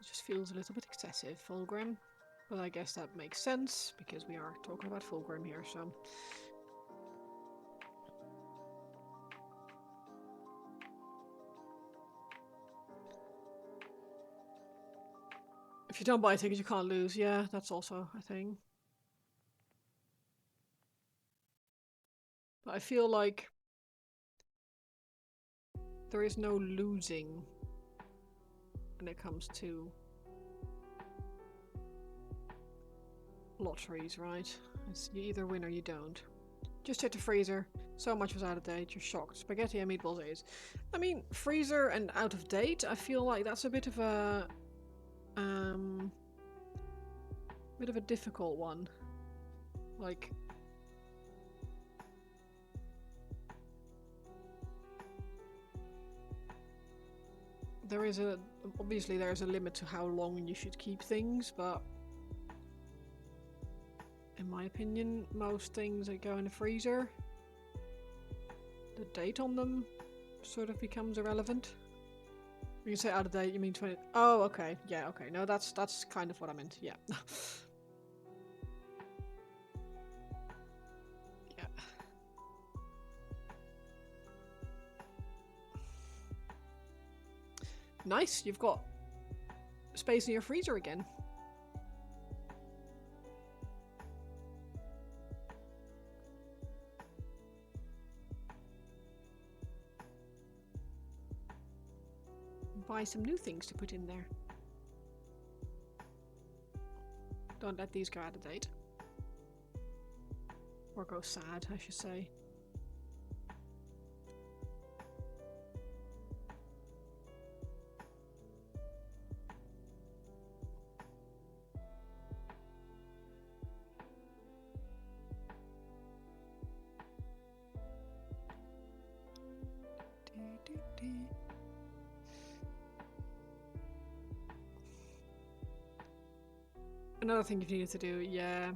It just feels a little bit excessive, Fulgrim. But I guess that makes sense, because we are talking about Fulgrim here, so... If you don't buy a ticket, you can't lose. Yeah, that's also a thing. But I feel like there is no losing when it comes to lotteries, right? It's you either win or you don't. Just hit the freezer. So much was out of date. You're shocked. Spaghetti and meatballs is. I mean, freezer and out of date, I feel like that's a bit of a Bit of a difficult one. Like, obviously there's a limit to how long you should keep things, but in my opinion, most things that go in the freezer, the date on them sort of becomes irrelevant. You can say out of date, you mean 20... Oh, okay. Yeah, okay. No, that's kind of what I meant. Yeah. Yeah. Nice, you've got space in your freezer again. Buy some new things to put in there. Don't let these go out of date. Or go sad, I should say. Another thing you needed to do, yeah.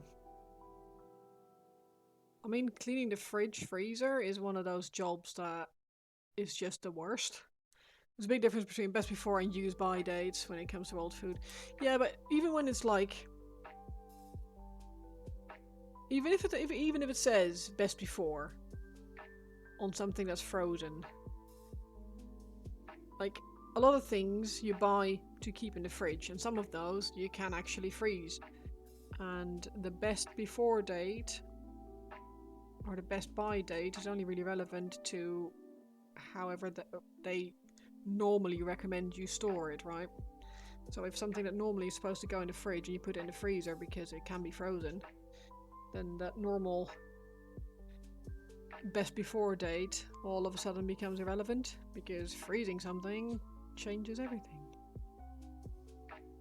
I mean, cleaning the fridge freezer is one of those jobs that is just the worst. There's a big difference between best before and use by dates when it comes to old food. Yeah, but even when it's like, even if it says best before on something that's frozen, like a lot of things you buy to keep in the fridge, and some of those you can actually freeze. And the best before date or the best buy date is only really relevant to however they normally recommend you store it, right? So if something that normally is supposed to go in the fridge and you put it in the freezer because it can be frozen, then that normal best before date all of a sudden becomes irrelevant because freezing something changes everything.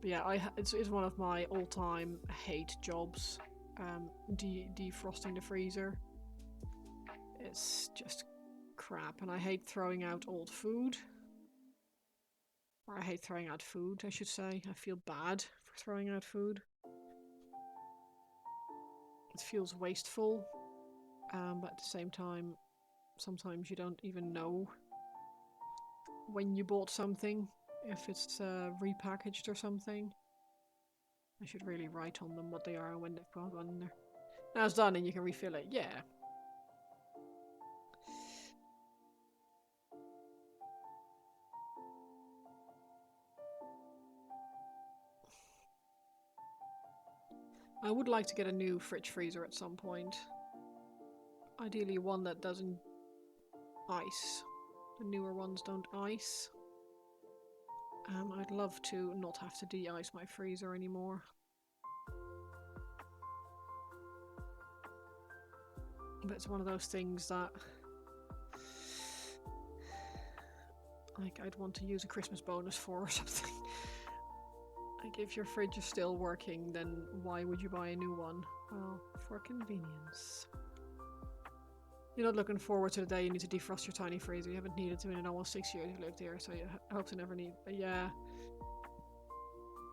But yeah, it's one of my all-time hate jobs, defrosting the freezer. It's just crap, and I hate throwing out old food. Or I hate throwing out food, I should say. I feel bad for throwing out food. It feels wasteful, but at the same time, sometimes you don't even know when you bought something, if it's repackaged or something. I should really write on them what they are and when they've gone in there. Now it's done and you can refill it, yeah. I would like to get a new fridge freezer at some point. Ideally one that doesn't ice. The newer ones don't ice. I'd love to not have to de-ice my freezer anymore. But it's one of those things that like I'd want to use a Christmas bonus for or something. Like if your fridge is still working, then why would you buy a new one? Well, for convenience. You're not looking forward to the day you need to defrost your tiny freezer. You haven't needed to in almost 6 years you've lived here, so you hope to never need. But yeah.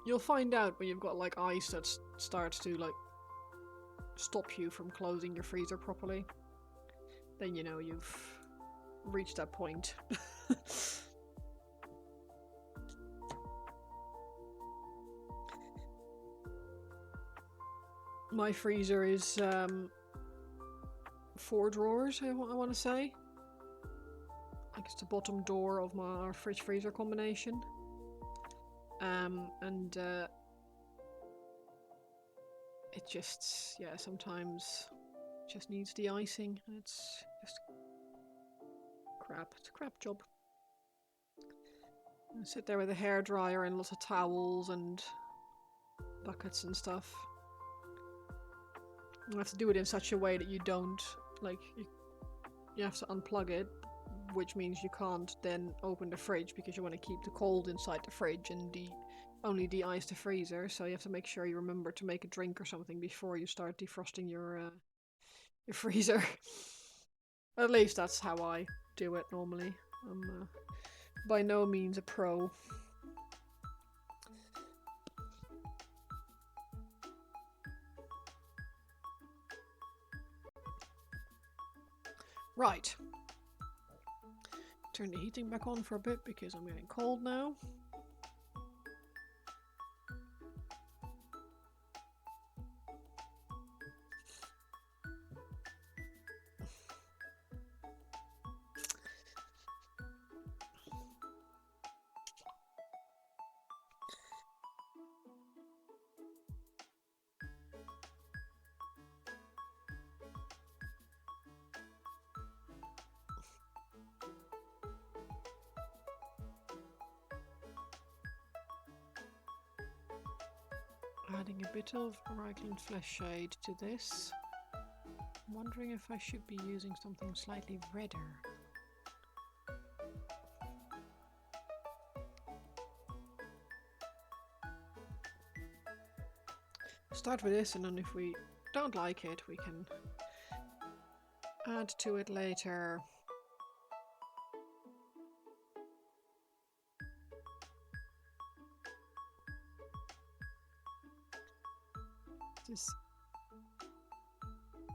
You'll find out when you've got like ice that starts to like stop you from closing your freezer properly. Then you know you've reached that point. My freezer is 4 drawers, I want to say. Like it's the bottom door of our fridge freezer combination. It just, yeah, sometimes just needs de-icing, and it's just crap. It's a crap job. I sit there with a hairdryer and lots of towels and buckets and stuff. You have to do it in such a way that you don't, like, you have to unplug it, which means you can't then open the fridge because you want to keep the cold inside the fridge and only de-ice the freezer, so you have to make sure you remember to make a drink or something before you start defrosting your freezer. At least that's how I do it normally. I'm by no means a pro. Right. Turn the heating back on for a bit because I'm getting cold now. Adding a bit of Reichland Flesh Shade to this. I'm wondering if I should be using something slightly redder. Start with this, and then if we don't like it, we can add to it later. This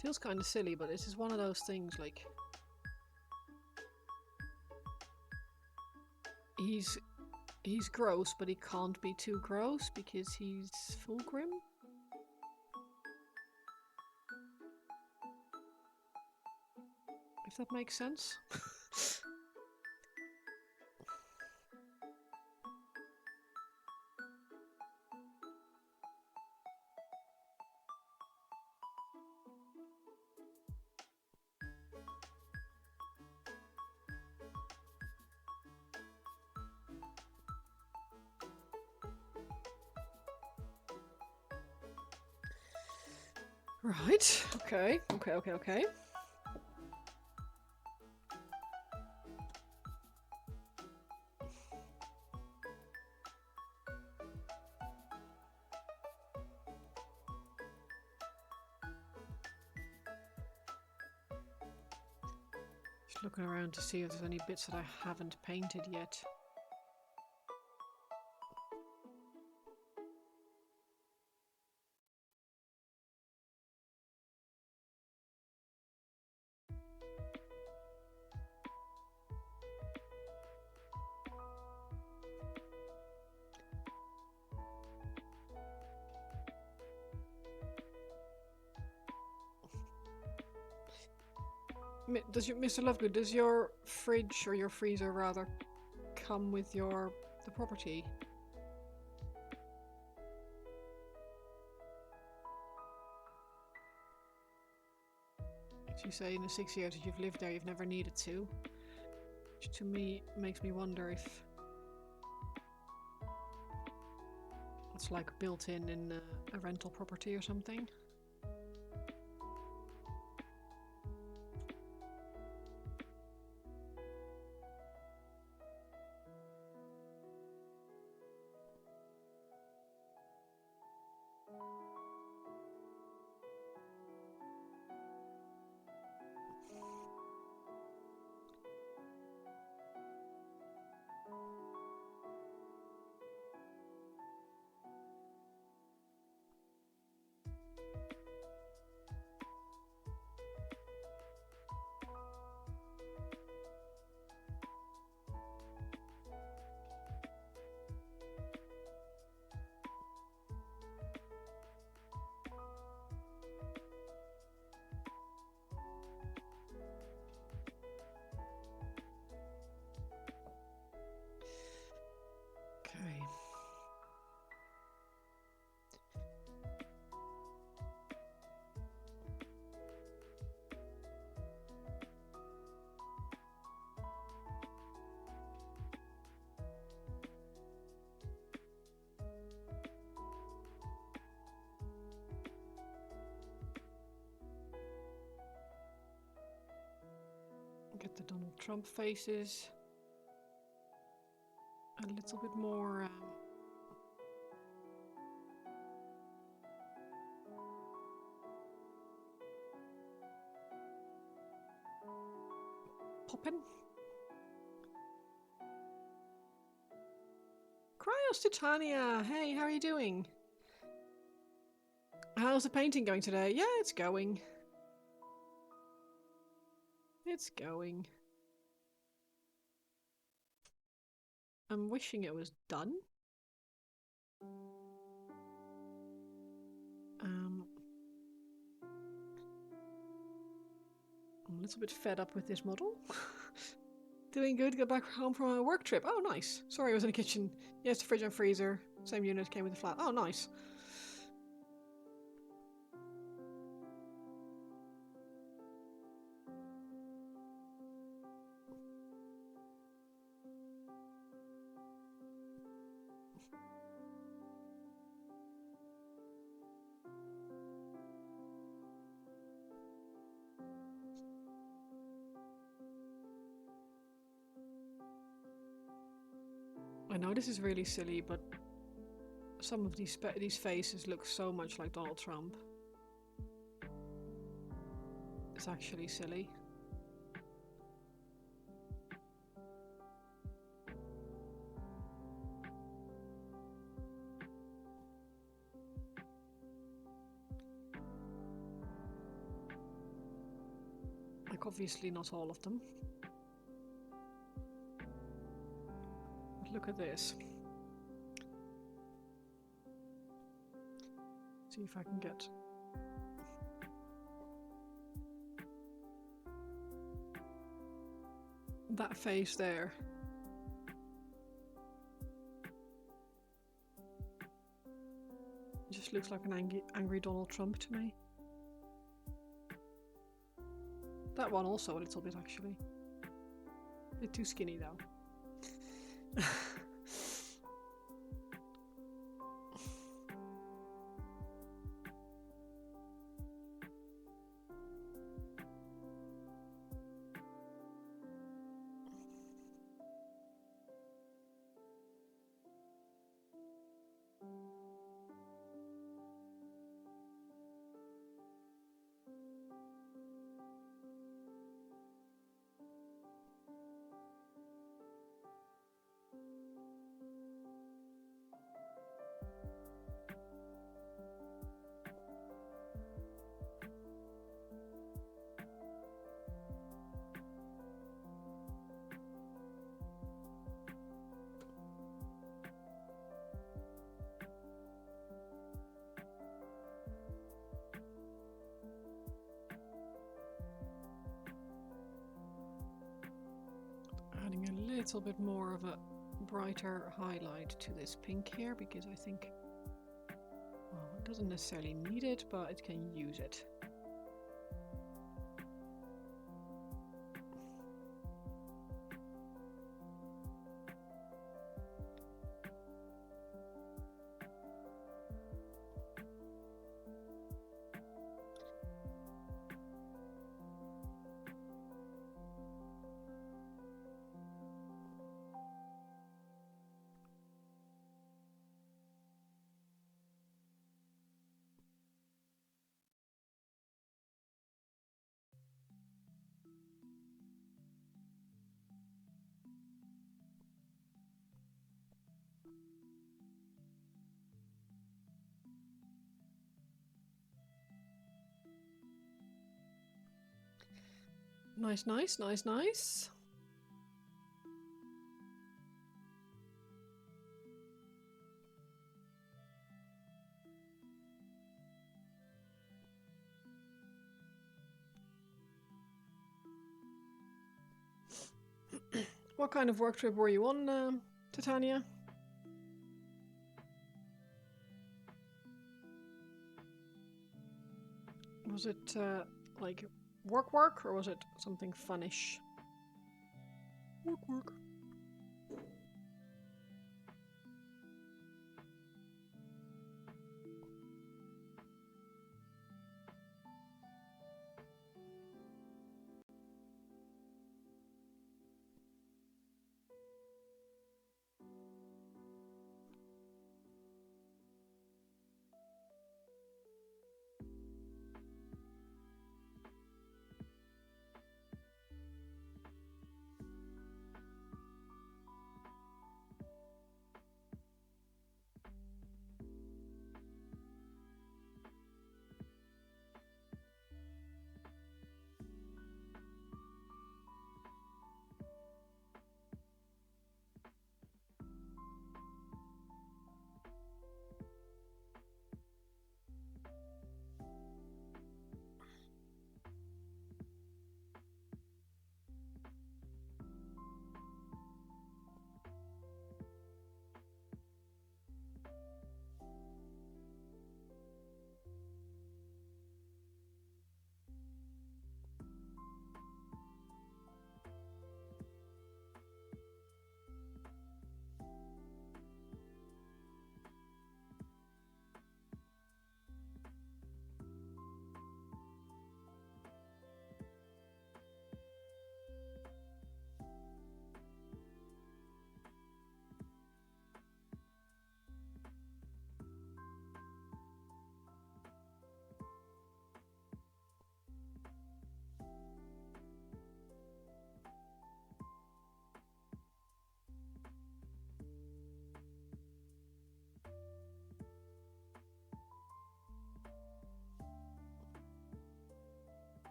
feels kind of silly, but this is one of those things like he's gross, but he can't be too gross because he's Fulgrim. If that makes sense. Right. Okay. Just looking around to see if there's any bits that I haven't painted yet. Mr. Lovegood, does your fridge, or your freezer rather, come with the property? As you say, in the 6 years that you've lived there, you've never needed to. Which to me makes me wonder if it's like built in a rental property or something. Okay. Get the Donald Trump faces. A little bit more popping. Cryos Titania! Hey, how are you doing? How's the painting going today? Yeah, it's going. It's going. I'm wishing it was done. I'm a little bit fed up with this model. Doing good, got back home from a work trip. Oh, nice. Sorry, I was in the kitchen. Yes, the fridge and freezer. Same unit, came with the flat. Oh, nice. I know this is really silly, but some of these faces look so much like Donald Trump. It's actually silly. Like, obviously not all of them. But look at this. See if I can get... that face there. It just looks like an angry Donald Trump to me. That one also a little bit, actually. A bit too skinny though. Adding a little bit more of a brighter highlight to this pink here, because I think, well, it doesn't necessarily need it, but it can use it. Nice, nice, nice, nice. What kind of work trip were you on, Titania? Was it like work, or was it something funnish? Work.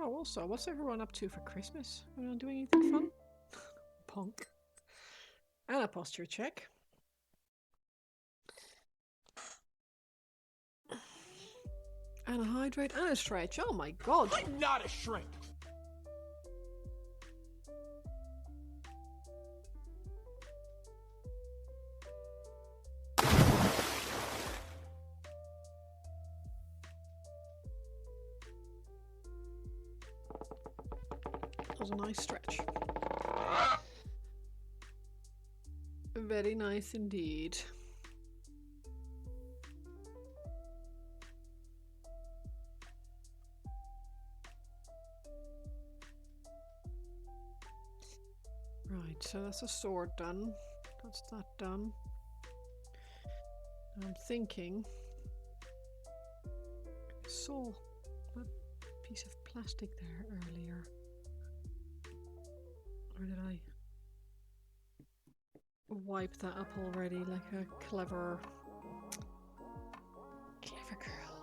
Oh, also, what's everyone up to for Christmas? Are you not doing anything fun? Punk. And a posture check. And a hydrate and a stretch. Oh my god. I'm not a shrink. That was a nice stretch. Very nice indeed. Right, so that's a sword done. That's that done. I'm thinking I saw that piece of plastic there earlier. Or did I wipe that up already like a clever girl?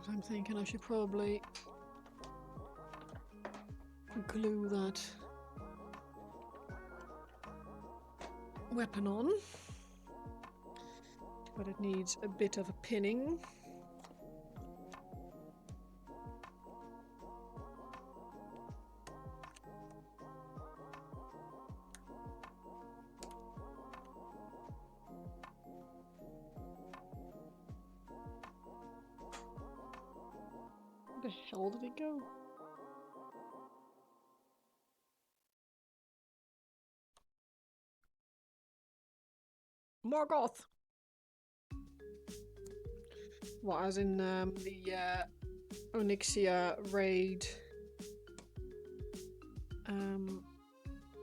I'm thinking I should probably glue that weapon on, but it needs a bit of a pinning. Where the hell did it go? Morgoth! What, as in the Onyxia raid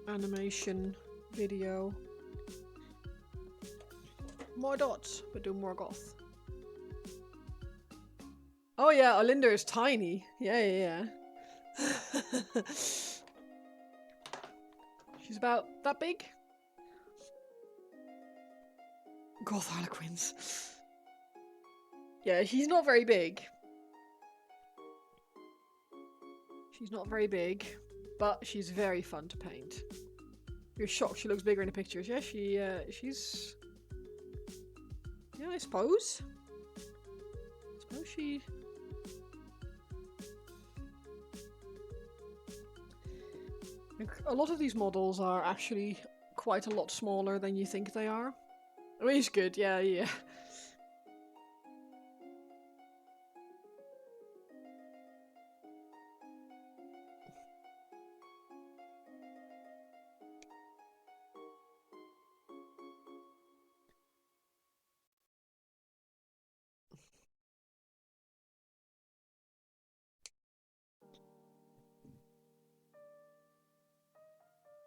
animation video? More dots, but do Morgoth. Oh yeah, Olinda is tiny. Yeah. She's about that big. Goth Harlequins. Yeah, she's not very big. She's not very big, but she's very fun to paint. You're shocked she looks bigger in the pictures. Yeah, she's... Yeah, I suppose. She... A lot of these models are actually quite a lot smaller than you think they are. Which is good, yeah.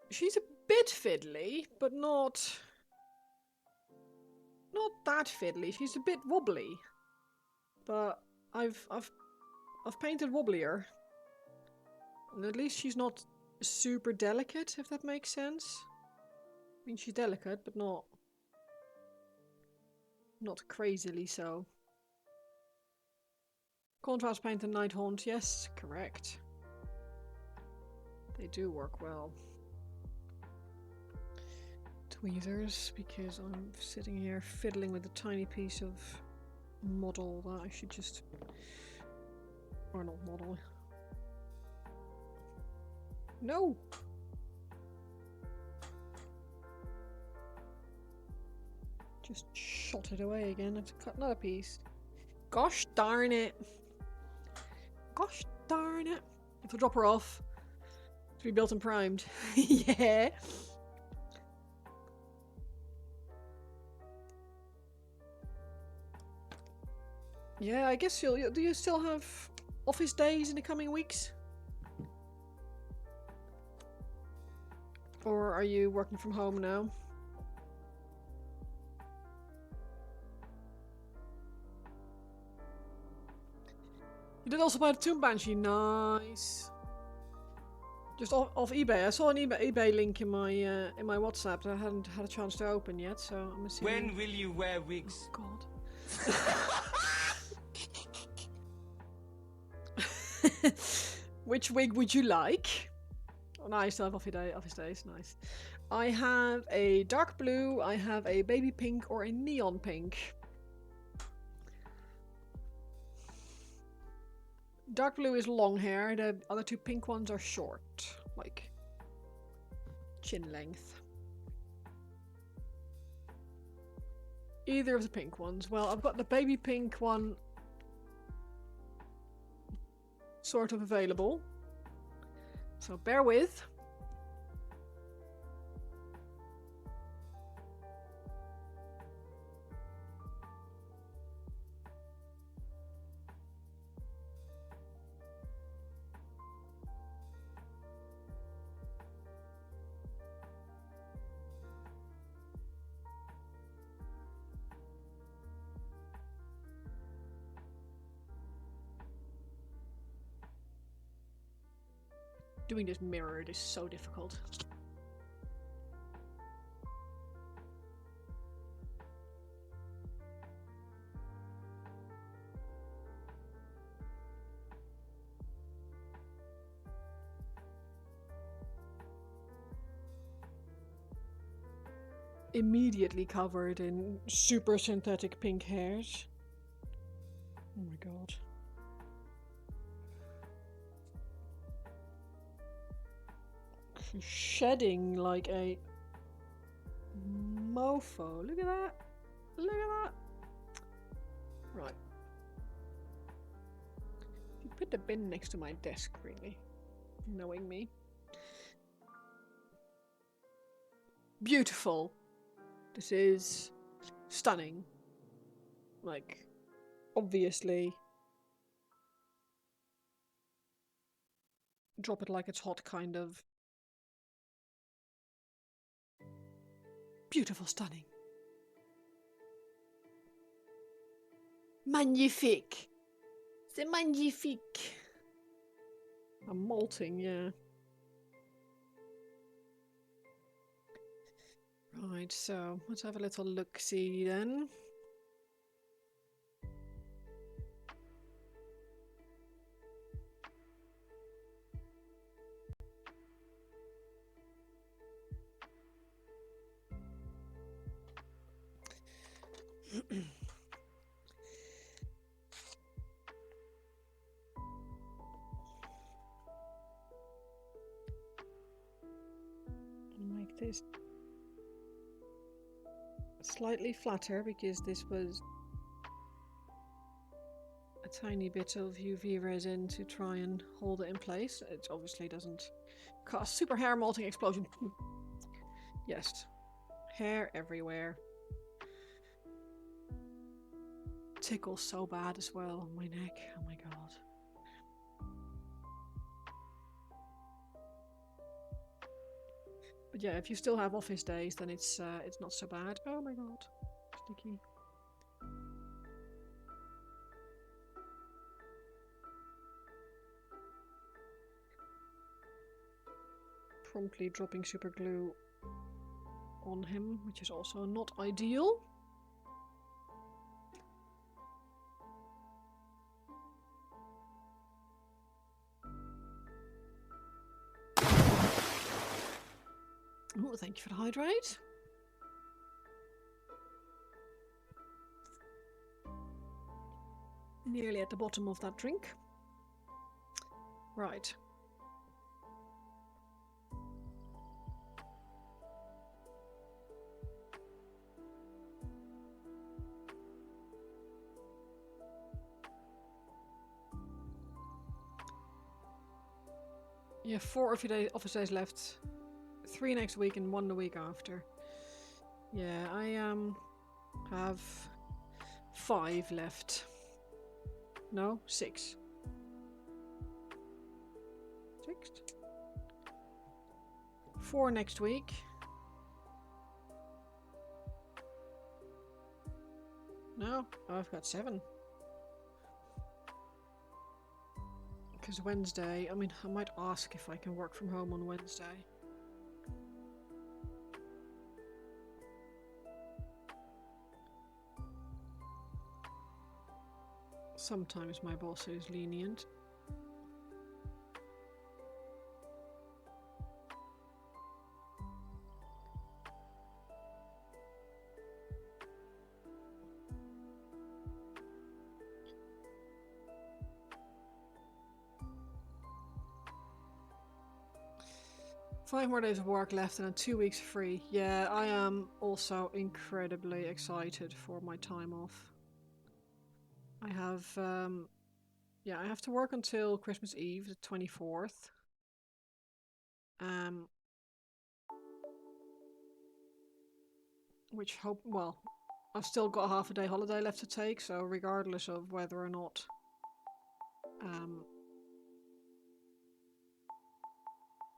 She's a bit fiddly, but not that fiddly. She's a bit wobbly. But I've painted wobblier. And at least she's not super delicate, if that makes sense. I mean, she's delicate, but not crazily so. Contrast paint and night haunt, yes, correct. They do work well. Tweezers, because I'm sitting here fiddling with a tiny piece of model that I should just... Or not model. No! Just shot it away again. I have to cut another piece. Gosh darn it! Gosh darn it! I have to drop her off to be built and primed. Yeah! Yeah, I guess do you still have office days in the coming weeks? Or are you working from home now? You did also buy the Tomb Banshee, nice. Just off eBay. I saw an eBay link in my WhatsApp that I hadn't had a chance to open yet, so I'm assuming. When will you wear wigs? Oh God. Which wig would you like? Oh, nice to have office days. Nice. I have a dark blue, I have a baby pink, or a neon pink. Dark blue is long hair, the other two pink ones are short, like chin length. Either of the pink ones. Well, I've got the baby pink one sort of available, so bear with. Doing this mirrored is so difficult. Immediately covered in super synthetic pink hairs. Oh my god. Shedding like a mofo. Look at that. Look at that. Right. You put the bin next to my desk, really. Knowing me. Beautiful. This is stunning. Like, obviously. Drop it like it's hot, kind of. Beautiful, stunning. Magnifique. C'est magnifique. I'm molting, yeah. Right, so let's have a little look-see then. Make this slightly flatter because this was a tiny bit of UV resin to try and hold it in place. It obviously doesn't cause super hair molting explosion. Yes, hair everywhere. Tickles so bad as well on my neck. Oh my god. But yeah, if you still have office days, then it's not so bad. Oh my god, sticky. Promptly dropping super glue on him, which is also not ideal. Oh, thank you for the hydrate. Nearly at the bottom of that drink. Right. Yeah, 4 office days left. 3 next week and 1 the week after. Yeah, I have 5 left. No, 6. 6? 4 next week. No, I've got 7. Because Wednesday, I mean, I might ask if I can work from home on Wednesday. Sometimes my boss is lenient. Five more days of work left and then 2 weeks free. Yeah, I am also incredibly excited for my time off. I have, yeah, I have to work until Christmas Eve, the 24th. Which well, I've still got half a day holiday left to take, so regardless of whether or not,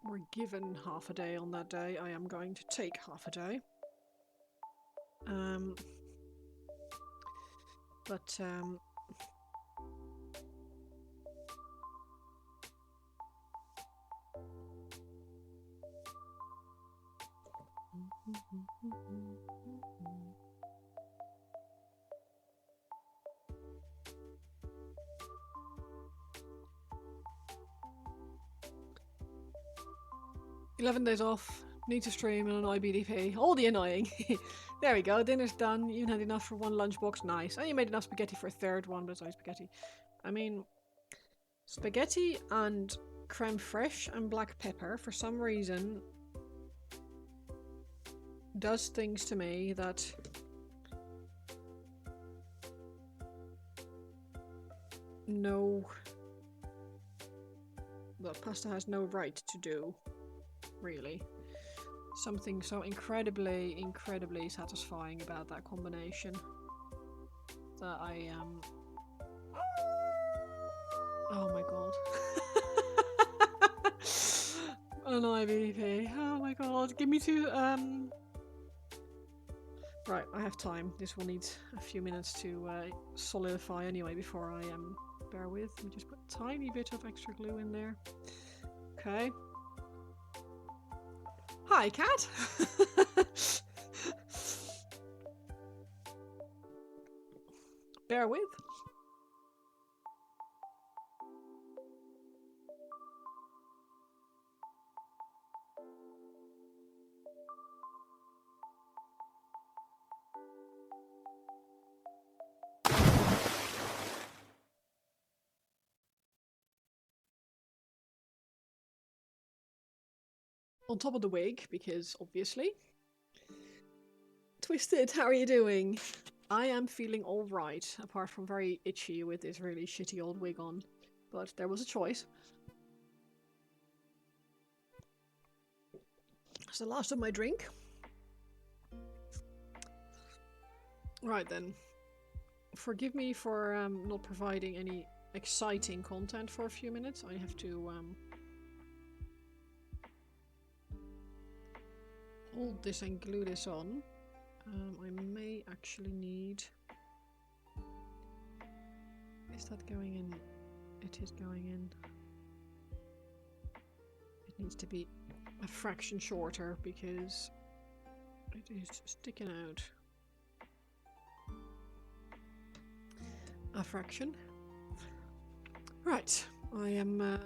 we're given half a day on that day, I am going to take half a day. But 11 days off, need to stream and an IBDP. All the annoying. There we go, dinner's done. You had enough for one lunchbox, nice. And you made enough spaghetti for a third one, but it's only spaghetti. I mean, spaghetti and creme fraiche and black pepper, for some reason, does things to me that pasta has no right to do, really. Something so incredibly, incredibly satisfying about that combination that I oh my god. An IVP. Oh my god. Give me two. Right, I have time. This will need a few minutes to solidify anyway before I bear with. Let me just put a tiny bit of extra glue in there. Okay. Hi, cat. Bear with. On top of the wig, because obviously. Twisted, how are you doing? I am feeling alright, apart from very itchy with this really shitty old wig on. But there was a choice. It's the last of my drink. Right then. Forgive me for not providing any exciting content for a few minutes. I have to hold this and glue this on. I may actually need... Is that going in? It is going in. It needs to be a fraction shorter because it is sticking out. A fraction. Right, I am...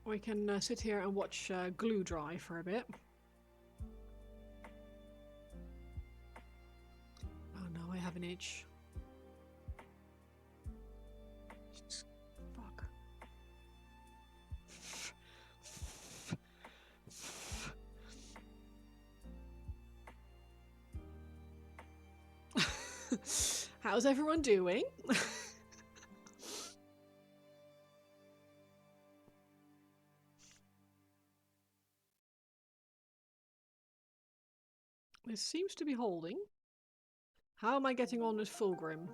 We can sit here and watch glue dry for a bit. Oh no, I have an itch. Fuck. How's everyone doing? This seems to be holding. How am I getting on with Fulgrim?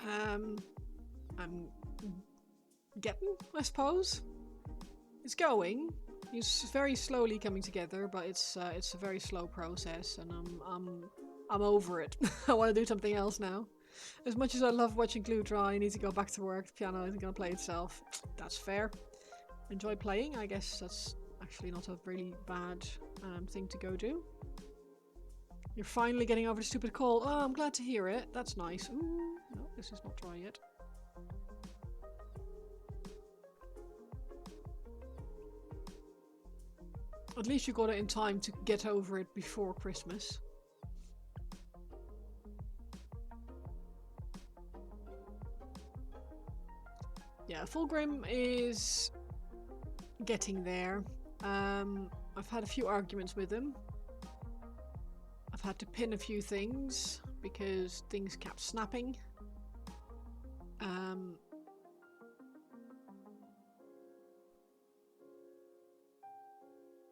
I'm getting, I suppose. It's going. He's very slowly coming together, but it's a very slow process, and I'm over it. I want to do something else now. As much as I love watching glue dry, I need to go back to work. The piano isn't going to play itself. That's fair. Enjoy playing. I guess that's actually not a really bad thing to go do. You're finally getting over the stupid cold. Oh, I'm glad to hear it. That's nice. Ooh, no, this is not dry yet. At least you got it in time to get over it before Christmas. Yeah, Fulgrim is getting there. I've had a few arguments with him. I've had to pin a few things because things kept snapping.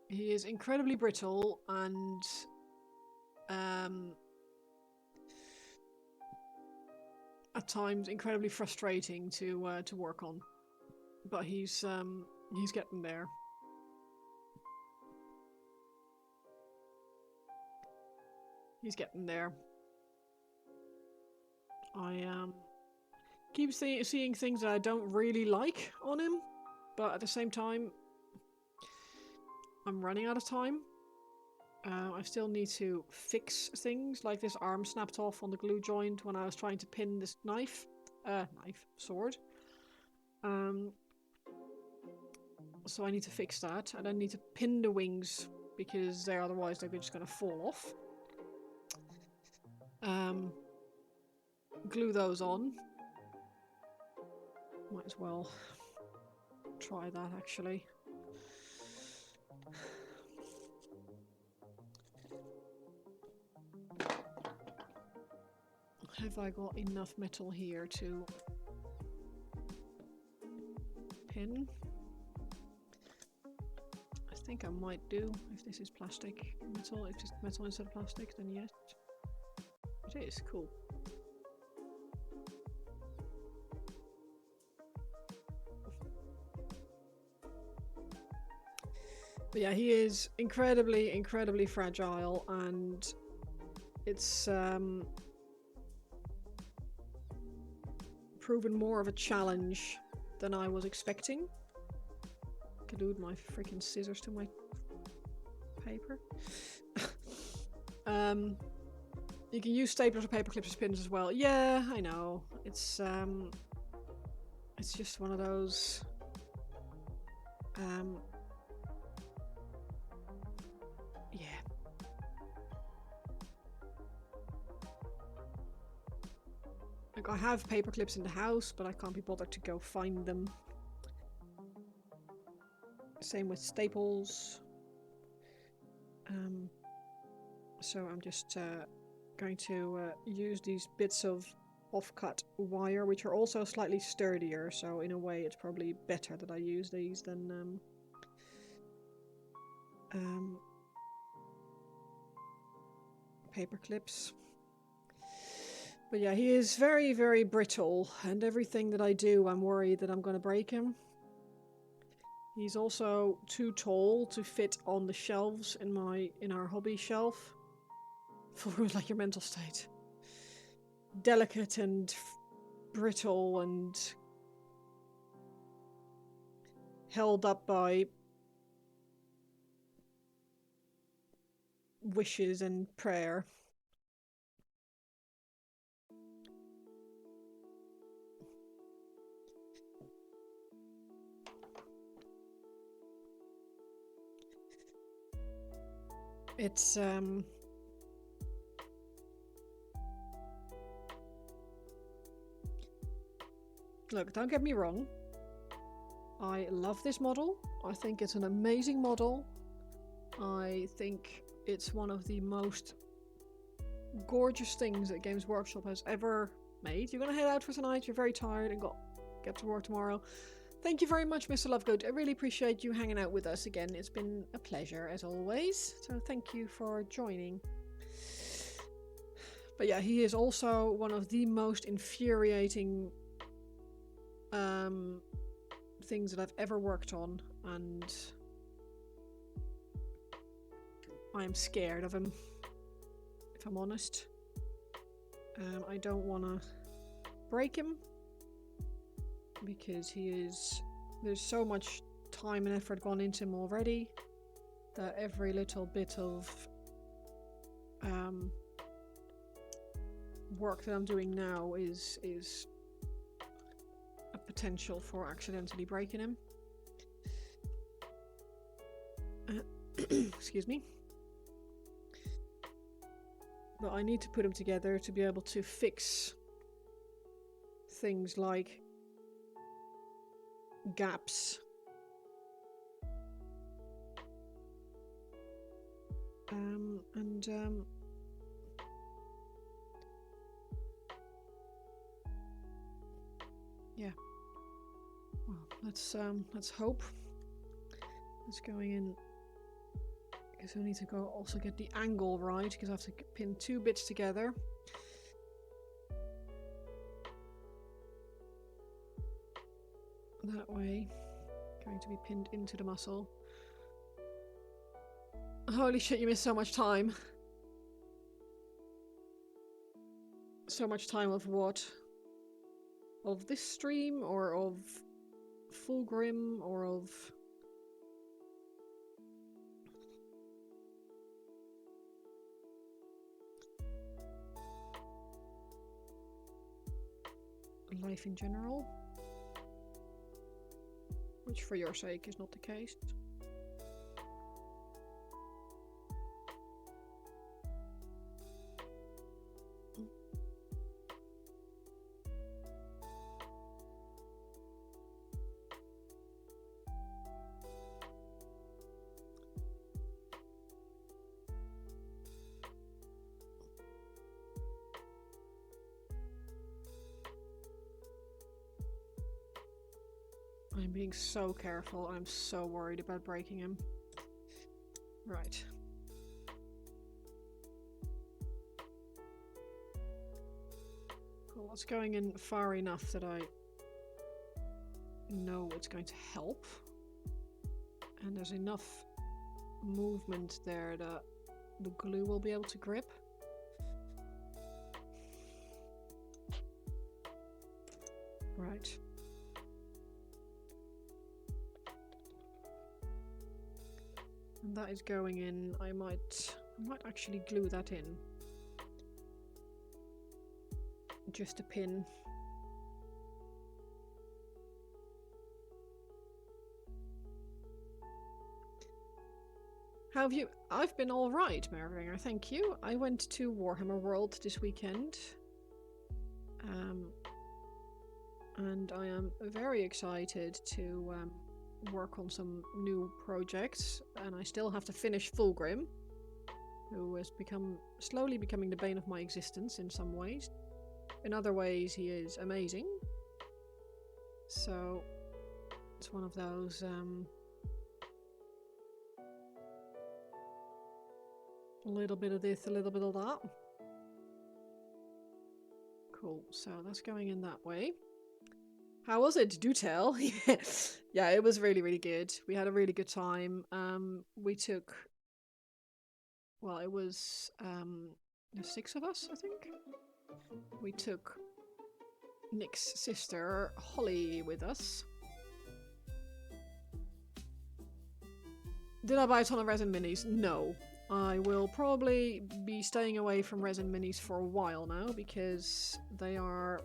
He is incredibly brittle and at times incredibly frustrating to work on, but he's getting there. He's getting there. I keep seeing things that I don't really like on him, but at the same time, I'm running out of time. I still need to fix things, like this arm snapped off on the glue joint when I was trying to pin this sword. So I need to fix that, and I need to pin the wings because otherwise they're just going to fall off. Glue those on. Might as well try that actually. Have I got enough metal here to pin? I think I might do. If this is plastic metal, if it's metal instead of plastic, then yes. It is, cool. But yeah, he is incredibly, incredibly fragile, and it's proven more of a challenge than I was expecting. Glued my freaking scissors to my paper. You can use staplers or paper clips as pins as well. Yeah, I know. It's just one of those. Yeah. Like, I have paper clips in the house, but I can't be bothered to go find them. Same with staples. So I'm just going to use these bits of off-cut wire, which are also slightly sturdier, so in a way it's probably better that I use these than paper clips. But yeah, he is very, very brittle, and everything that I do, I'm worried that I'm going to break him. He's also too tall to fit on the shelves in our hobby shelf. For like your mental state. Delicate and brittle and held up by wishes and prayer. It's look, don't get me wrong. I love this model. I think it's an amazing model. I think it's one of the most gorgeous things that Games Workshop has ever made. You're gonna head out for tonight. You're very tired and get to work tomorrow. Thank you very much, Mr. Lovegood. I really appreciate you hanging out with us again. It's been a pleasure as always. So thank you for joining. But yeah, he is also one of the most infuriating things that I've ever worked on, and I'm scared of him, if I'm honest. I don't want to break him because there's so much time and effort gone into him already that every little bit of work that I'm doing now is a potential for accidentally breaking him. Excuse me. But I need to put them together to be able to fix things like gaps. Yeah. Well, let's hope. Let's going in. I guess I need to go also get the angle right because I have to pin two bits together. That way, going to be pinned into the muscle. Holy shit, you missed so much time. So much time of what? Of this stream, or of Fulgrim, or of... life in general? Which for your sake is not the case. I'm being so careful. I'm so worried about breaking him. Right. Cool. It's going in far enough that I know it's going to help. And there's enough movement there that the glue will be able to grip. Right. And that is going in. I might actually glue that in. Just a pin. How have you? I've been all right, Merringer. Thank you. I went to Warhammer World this weekend. And I am very excited to work on some new projects, and I still have to finish Fulgrim, who has slowly becoming the bane of my existence in some ways. In other ways, he is amazing. So it's one of those a little bit of this, a little bit of that. Cool. So that's going in that way. How was it? Do tell. Yeah, it was really, really good. We had a really good time. We took... Well, it was the 6 of us, I think. We took Nick's sister, Holly, with us. Did I buy a ton of resin minis? No. I will probably be staying away from resin minis for a while now, because they are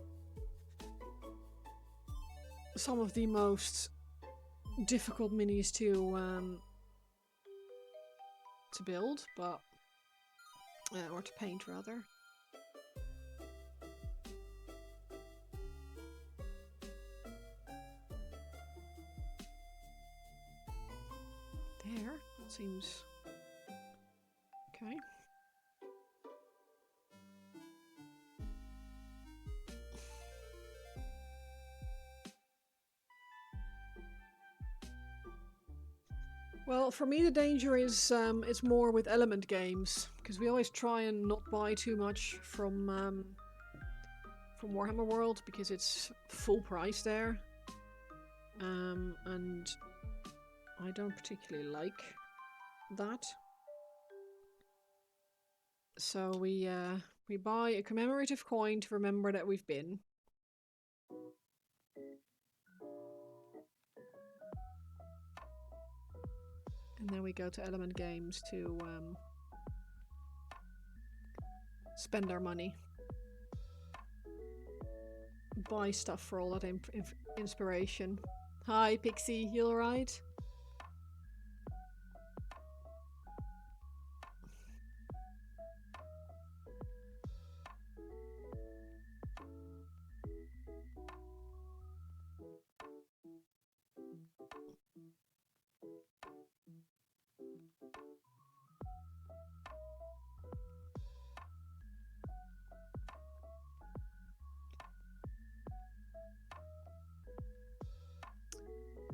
some of the most difficult minis to build, but or to paint rather. There, that seems okay. Well, for me the danger is it's more with element games, because we always try and not buy too much from Warhammer World, because it's full price there, and I don't particularly like that. So we buy a commemorative coin to remember that we've been. And then we go to Element Games to spend our money. Buy stuff for all that inspiration. Hi, Pixie, you alright?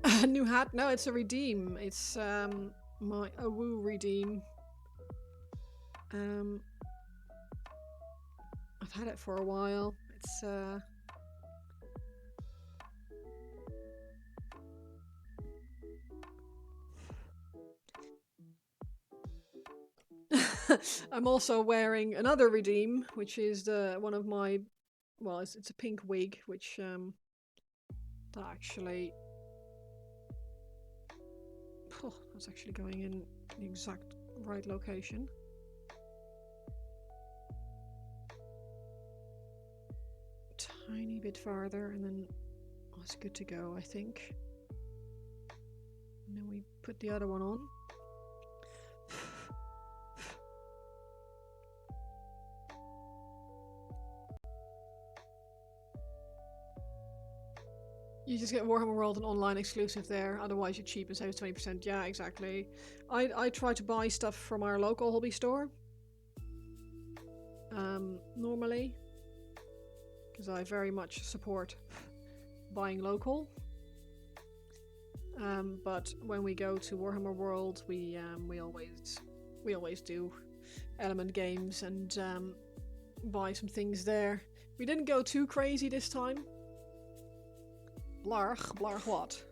A new hat? No, it's a redeem. It's my woo redeem. I've had it for a while. It's I'm also wearing another redeem, which is one of my, well, it's a pink wig, which that actually, that's actually going in the exact right location. Tiny bit farther, and then it's good to go, I think. And then we put the other one on. You just get Warhammer World and online exclusive there, otherwise you're cheap and saves 20%. Yeah, exactly. I try to buy stuff from our local hobby store. Normally. Because I very much support buying local. But when we go to Warhammer World, we always do Element Games and buy some things there. We didn't go too crazy this time. Blarg what?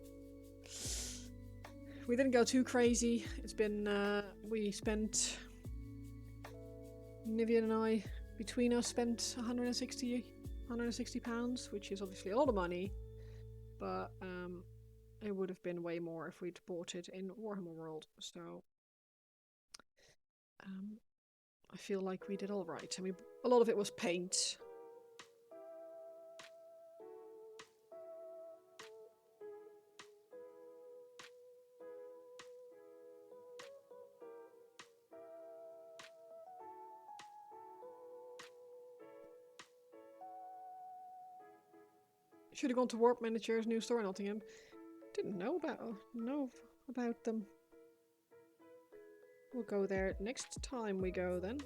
We didn't go too crazy. It's been, we spent, Nivian and I, between us, spent 160 pounds, which is obviously a lot of money, but it would have been way more if we'd bought it in Warhammer World, so I feel like we did all right. I mean, a lot of it was paint. Should have gone to Warp Miniatures new store in Nottingham. Didn't know about them. We'll go there next time we go then.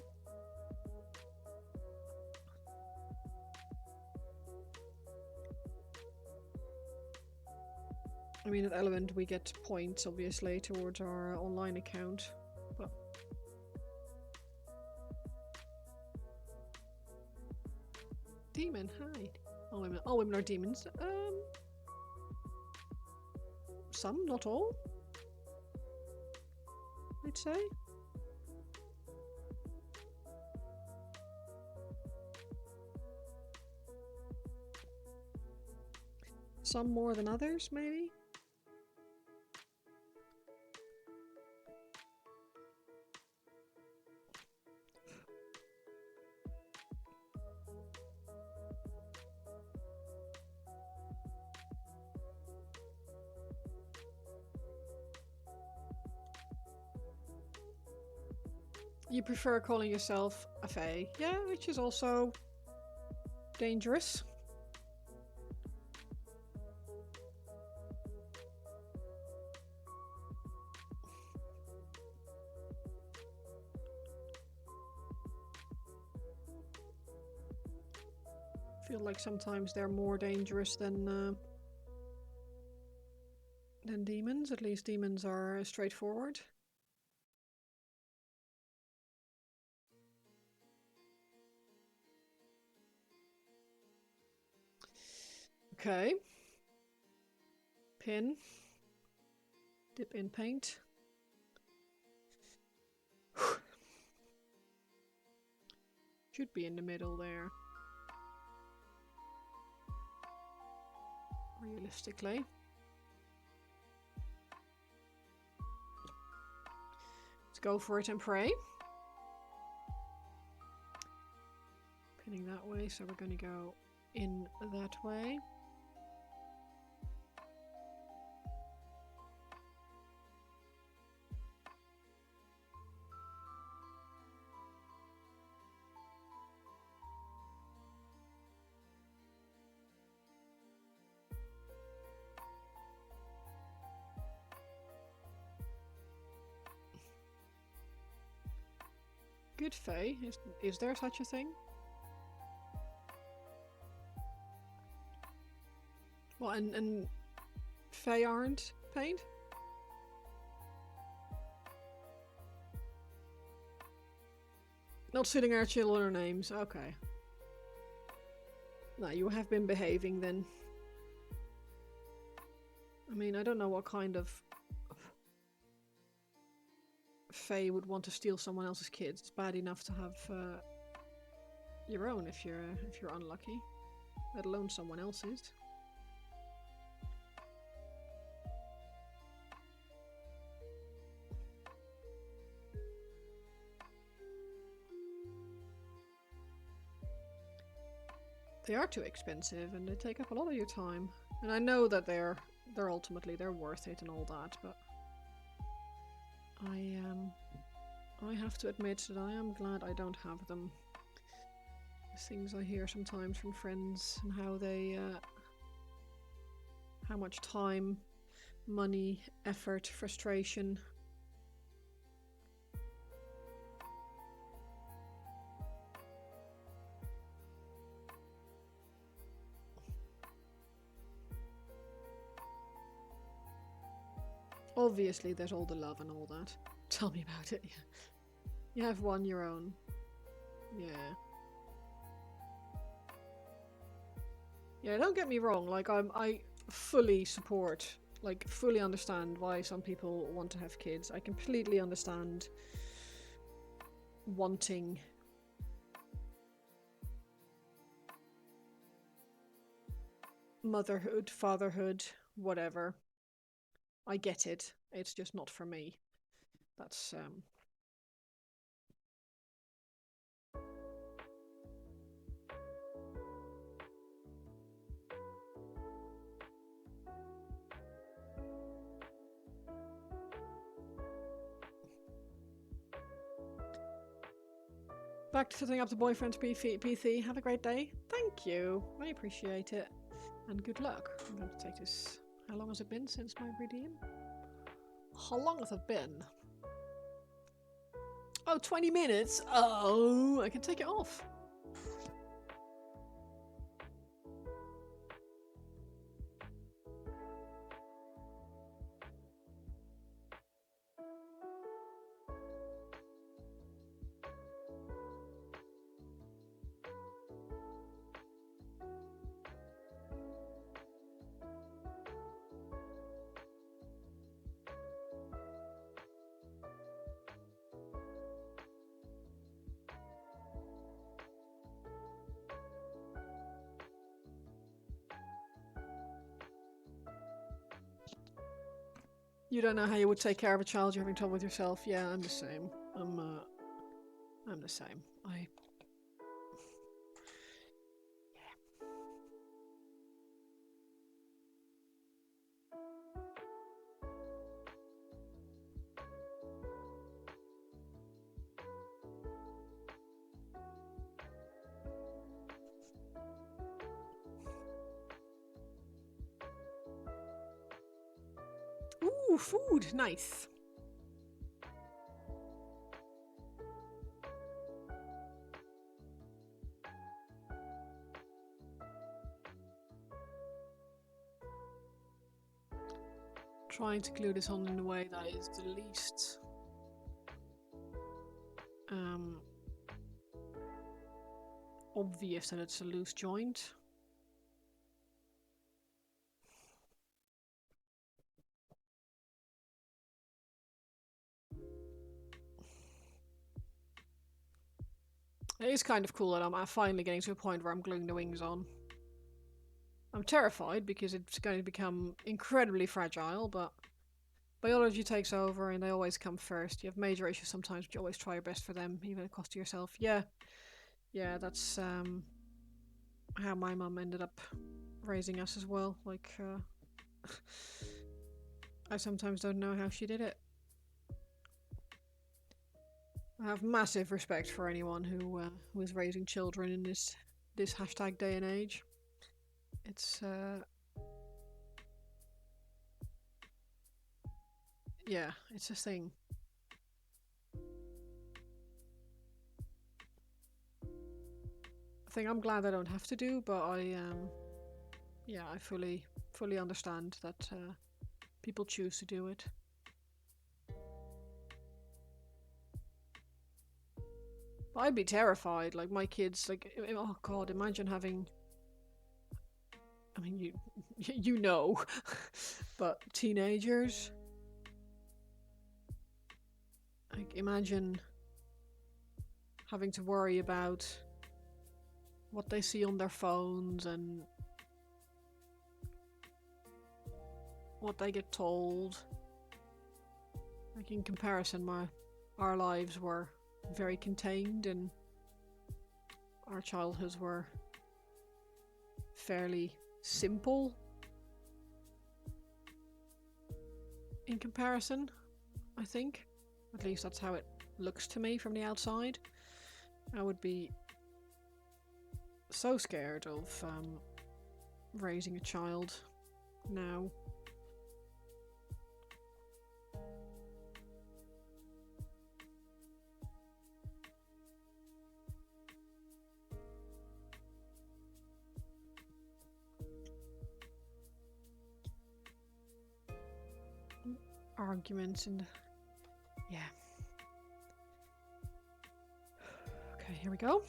I mean, at Element we get points, obviously, towards our online account, but... Demon, hi. All women are demons. Some, not all. I'd say. Some more than others, maybe? You prefer calling yourself a fae? Yeah, which is also dangerous. I feel like sometimes they're more dangerous than demons. At least demons are straightforward. Okay. Pin. Dip in paint. Should be in the middle there. Realistically. Let's go for it and pray. Pinning that way, so we're going to go in that way. Good Fae? Is there such a thing? Well, and Fae aren't paid? Not suiting our children or names. Okay. No, you have been behaving then. I mean, I don't know what kind of Fae would want to steal someone else's kids. It's bad enough to have your own if you're unlucky, let alone someone else's. They are too expensive and they take up a lot of your time. And I know that they're ultimately worth it and all that, but I have to admit that I am glad I don't have them. The things I hear sometimes from friends and how they how much time, money, effort, frustration. Obviously, there's all the love and all that. Tell me about it. You have one your own. Yeah. Yeah, don't get me wrong. Like, I fully support, like, fully understand why some people want to have kids. I completely understand wanting motherhood, fatherhood, whatever. I get it. It's just not for me. That's back to setting up the boyfriend's PC. Have a great day. Thank you. I appreciate it. And good luck. I'm going to take this. How long has it been since my redeem? How long has it been? Oh, 20 minutes? Oh, I can take it off. You don't know how you would take care of a child you're having trouble with yourself. Yeah, I'm the same. I'm the same. Ooh, food. Nice. Trying to glue this on in a way that is the least obvious that it's a loose joint. It is kind of cool that I'm finally getting to a point where I'm gluing the wings on. I'm terrified because it's going to become incredibly fragile, but biology takes over and they always come first. You have major issues sometimes, but you always try your best for them, even at cost to yourself. Yeah, that's how my mum ended up raising us as well. Like, I sometimes don't know how she did it. I have massive respect for anyone who is raising children in this hashtag day and age. It's yeah, it's a thing. A thing I'm glad I don't have to do, but I fully understand that people choose to do it. I'd be terrified. Like my kids, like oh god, imagine having. I mean, you know, but teenagers. Like imagine having to worry about what they see on their phones and what they get told. Like in comparison, our lives were very contained and our childhoods were fairly simple in comparison, I think. At least that's how it looks to me from the outside. I would be so scared of raising a child now. Arguments and yeah. Okay, here we go.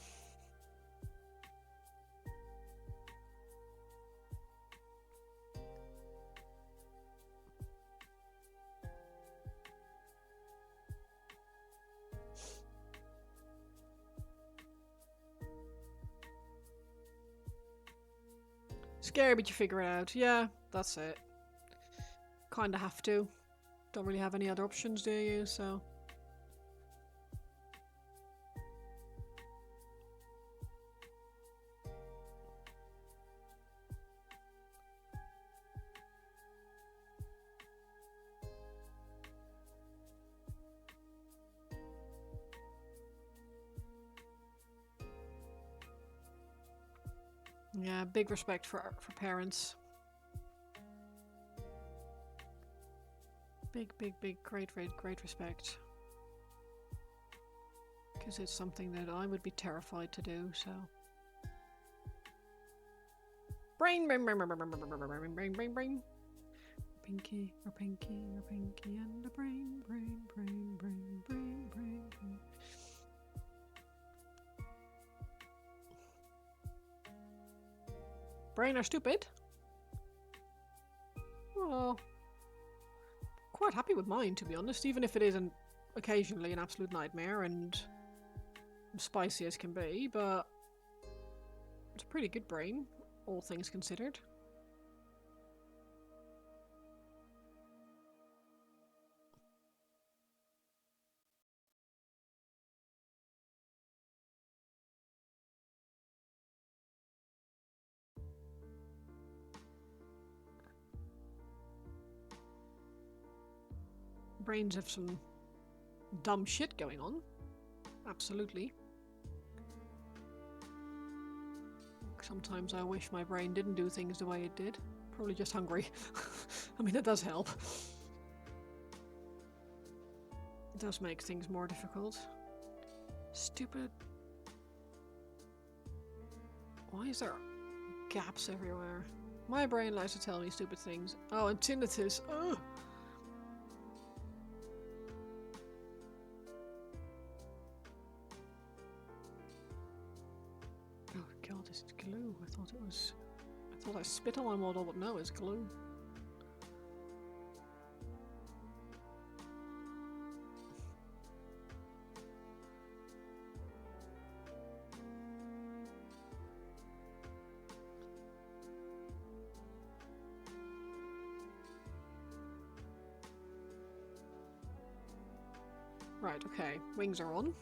Scary, but you figure it out. Yeah, that's it. Kinda have to. Don't really have any other options, do you? So. Yeah, big respect for parents. Big, great respect. Because it's something that I would be terrified to do, so. Brain. Pinky, and the brain. Brain are stupid? Well, quite happy with mine, to be honest, even if it isn't occasionally an absolute nightmare and spicy as can be, but it's a pretty good brain, all things considered. Brains have some dumb shit going on. Absolutely. Sometimes I wish my brain didn't do things the way it did. Probably just hungry. I mean, it does help. It does make things more difficult. Stupid. Why is there gaps everywhere? My brain likes to tell me stupid things. Oh, and tinnitus. Ugh. Oh god, this is glue. I thought I spit on my model, but no, it's glue. Right, okay. Wings are on.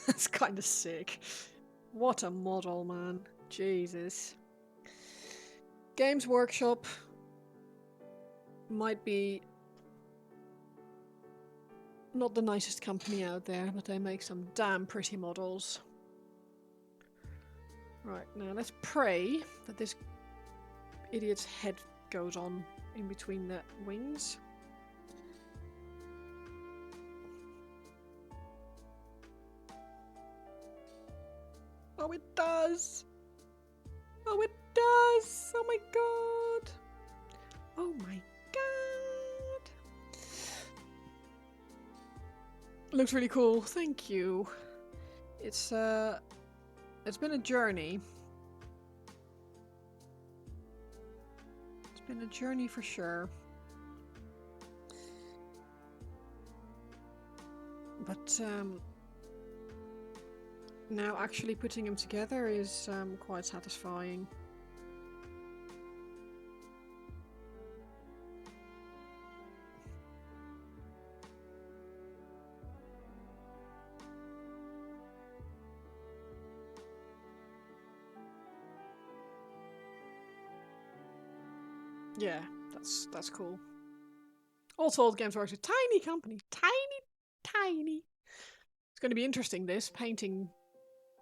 That's kind of sick. What a model, man. Jesus. Games Workshop might be not the nicest company out there, but they make some damn pretty models. Right, now let's pray that this idiot's head goes on in between the wings. Oh, it does! Oh, it does! Oh my god! Oh my god! Looks really cool. Thank you. It's been a journey. It's been a journey for sure. But now actually putting them together is quite satisfying. Yeah, that's cool. Also, Old Games Works, a tiny company, tiny. It's going to be interesting. This painting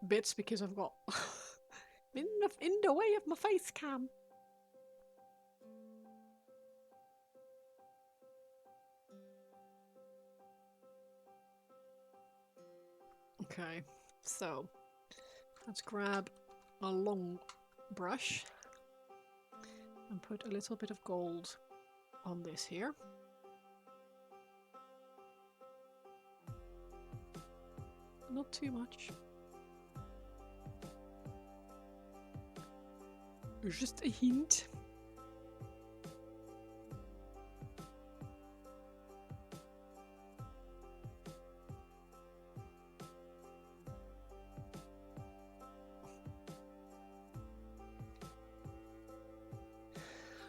bits because I've got in the way of my face cam. Okay, so let's grab a long brush and put a little bit of gold on this here. Not too much. Just a hint.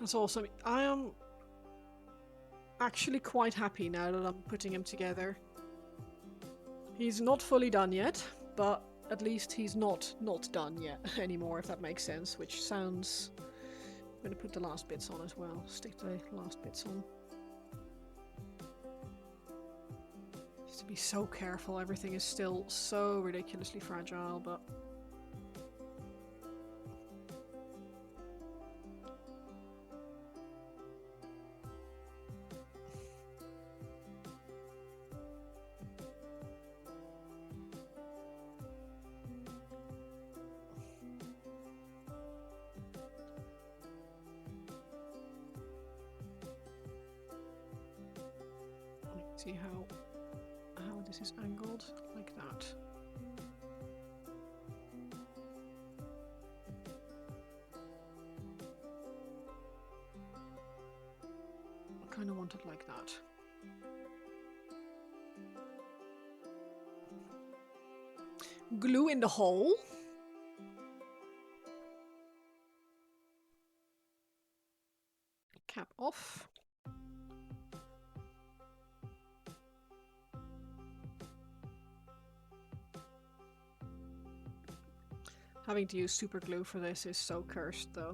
That's awesome. I am actually quite happy now that I'm putting him together. He's not fully done yet, but at least he's not done yet anymore, if that makes sense, which sounds... I'm going to put the last bits on as well. Stick the last bits on. Just to be so careful, everything is still so ridiculously fragile, but... see how this is angled, like that. I kind of want it like that. Glue in the hole. Cap off. Having to use super glue for this is so cursed, though.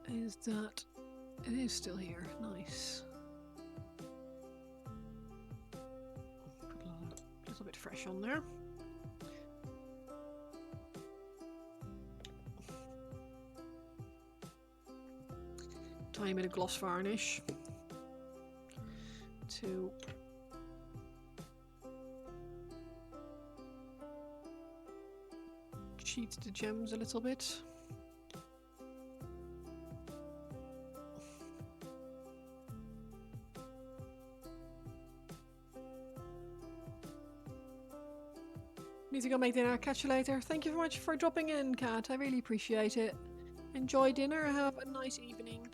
Is that... It is still here. Nice. Put a little bit fresh on there. Tiny bit of gloss varnish to cheat the gems a little bit. Need to go make dinner. Catch you later. Thank you very much for dropping in, Kat. I really appreciate it. Enjoy dinner. Have a nice evening.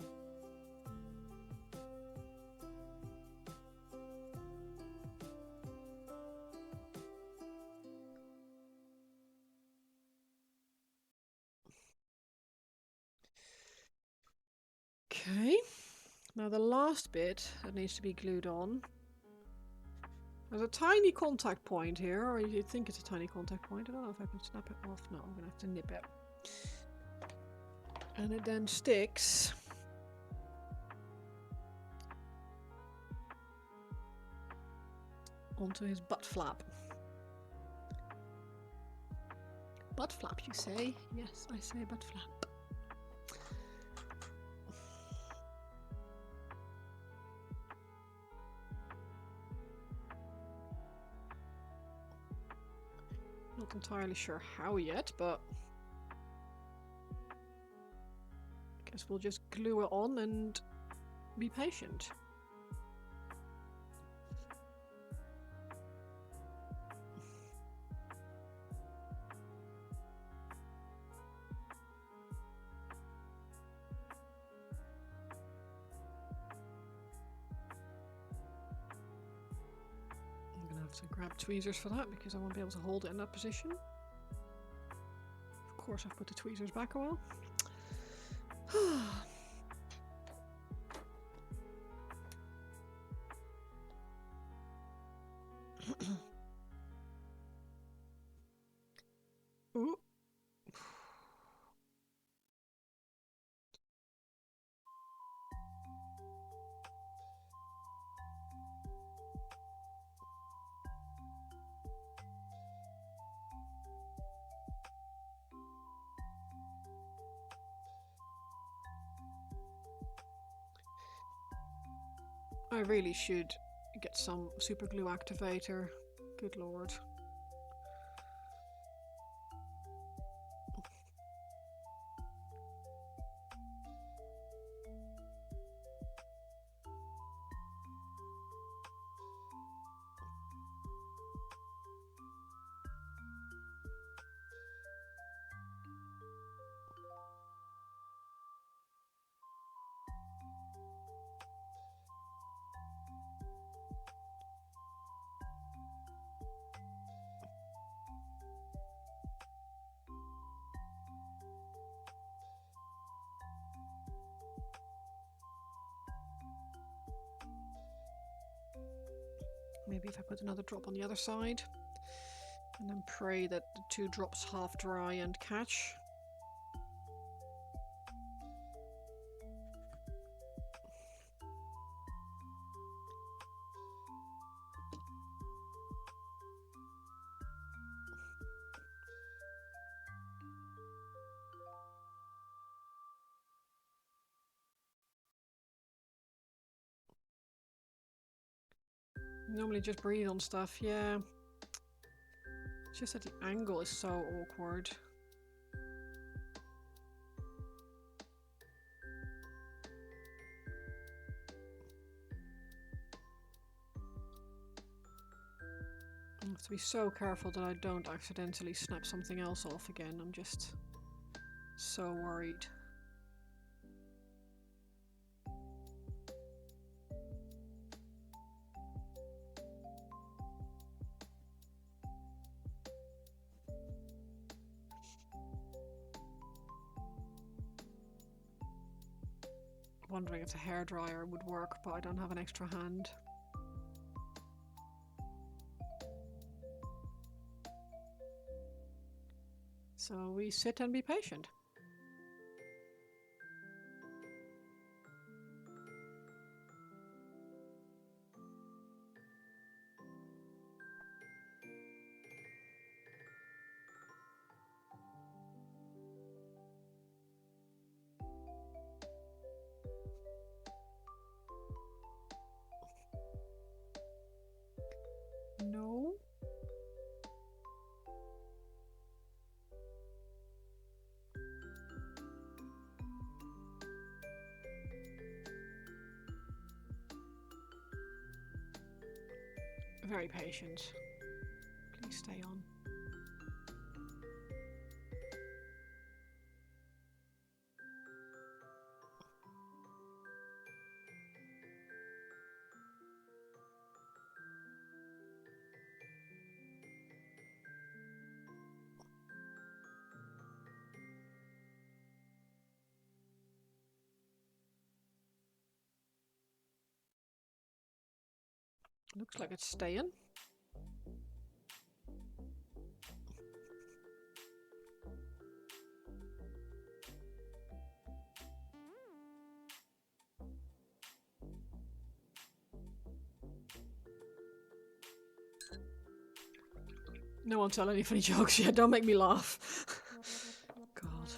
Okay. Now the last bit that needs to be glued on. There's a tiny contact point here, or you think it's a tiny contact point. I don't know if I can snap it off. No, I'm gonna have to nip it. And it then sticks onto his butt flap. Butt flap, you say? Yes, I say butt flap. Not entirely sure how yet, but I guess we'll just glue it on and be patient. I'm gonna have to grab tweezers for that because I won't be able to hold it in that position. Of course, I've put the tweezers back a while. Ooh. I really should get some super glue activator. Good lord. Maybe if I put another drop on the other side and then pray that the two drops half dry and catch. Normally just breathe on stuff, yeah. It's just that the angle is so awkward. I have to be so careful that I don't accidentally snap something else off again. I'm just so worried. Wondering if a hairdryer would work, but I don't have an extra hand. So we sit and be patient. No. Very patient. Please stay on. Looks like it's staying. No one tell any funny jokes yet. Don't make me laugh. God.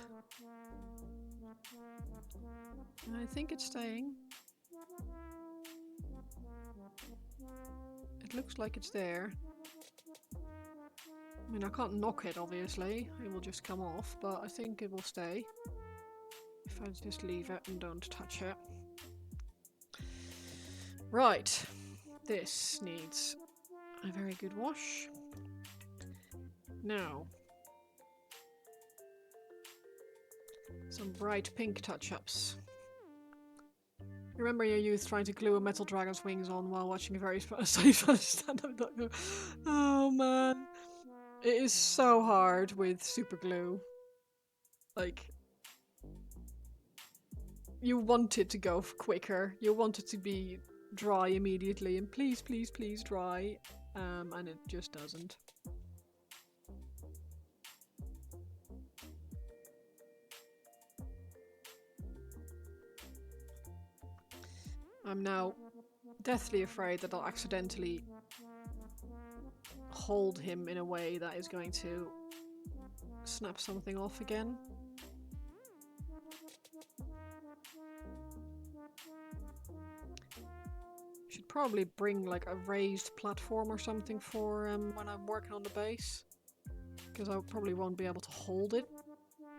I think it's staying. It looks like it's there. I mean, I can't knock it, obviously. It will just come off, but I think it will stay. If I just leave it and don't touch it. Right. This needs a very good wash. Now. Some bright pink touch-ups. Remember your youth trying to glue a metal dragon's wings on while watching a very stand-up doctor. Oh man. It is so hard with super glue. Like, you want it to go quicker. You want it to be dry immediately, and please, please, please dry. And it just doesn't. I'm now deathly afraid that I'll accidentally hold him in a way that is going to snap something off again. Should probably bring like a raised platform or something for when I'm working on the base, because I probably won't be able to hold it.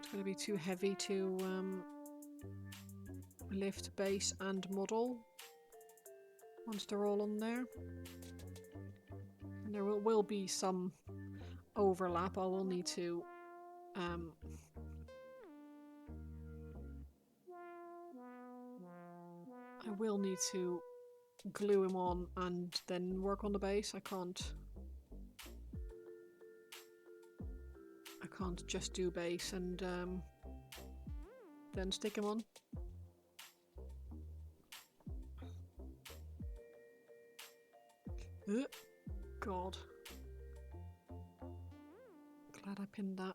It's going to be too heavy to lift base and model once they're all on there. And there will be some overlap. I will need to glue him on and then work on the base. I can't just do base and then stick him on. God. Glad I pinned that.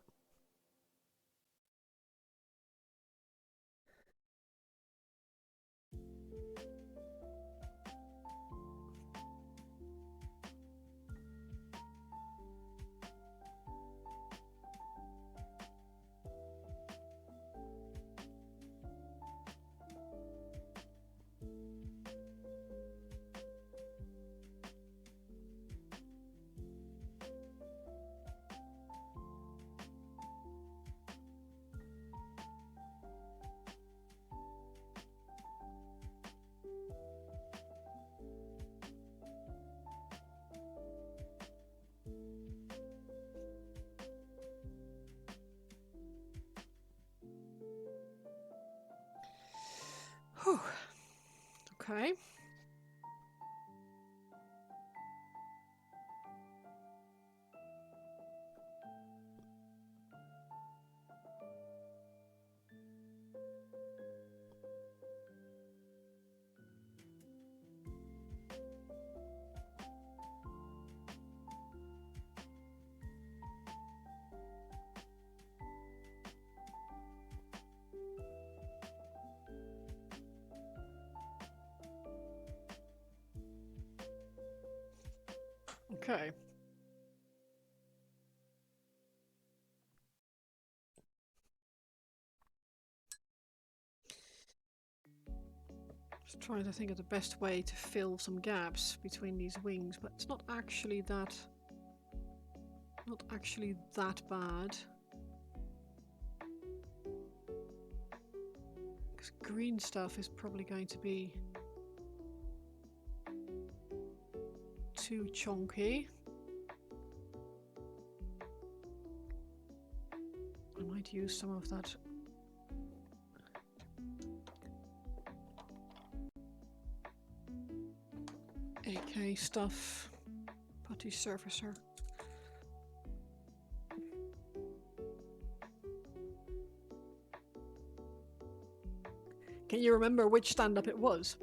Whew. Okay. Okay. Just trying to think of the best way to fill some gaps between these wings, but it's not actually that bad. Because green stuff is probably going to be too chunky. I might use some of that AK stuff. Putty surfacer. Can you remember which stand-up it was?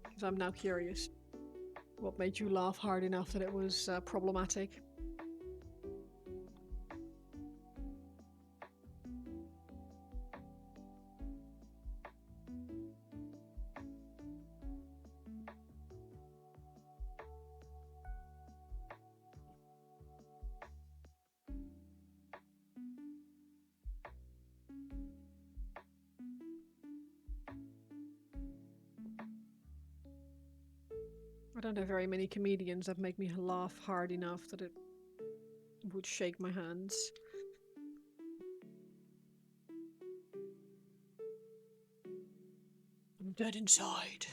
Because I'm now curious. What made you laugh hard enough that it was problematic? I don't know very many comedians that make me laugh hard enough that it would shake my hands. I'm dead inside.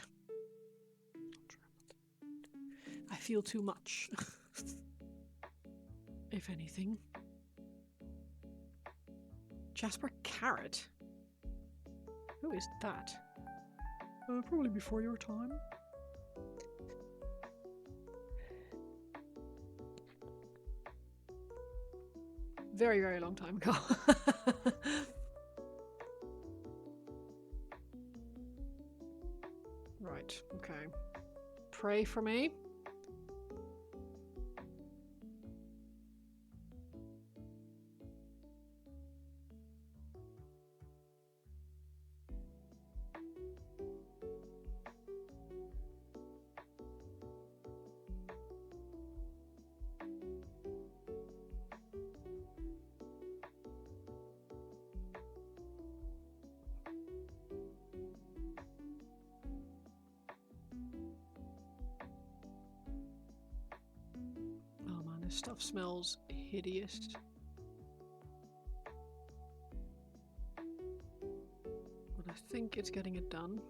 I feel too much. If anything. Jasper Carrot? Who is that? Probably before your time. Very, very long time ago. Right, okay. Pray for me. This stuff smells hideous. But I think it's getting it done.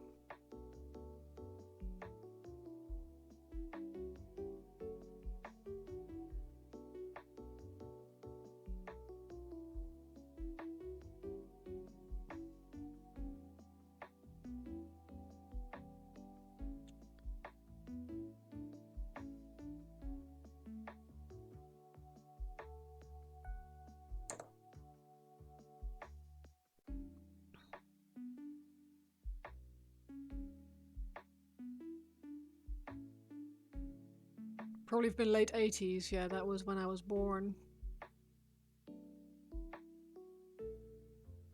Probably have been late 80s, yeah, that was when I was born.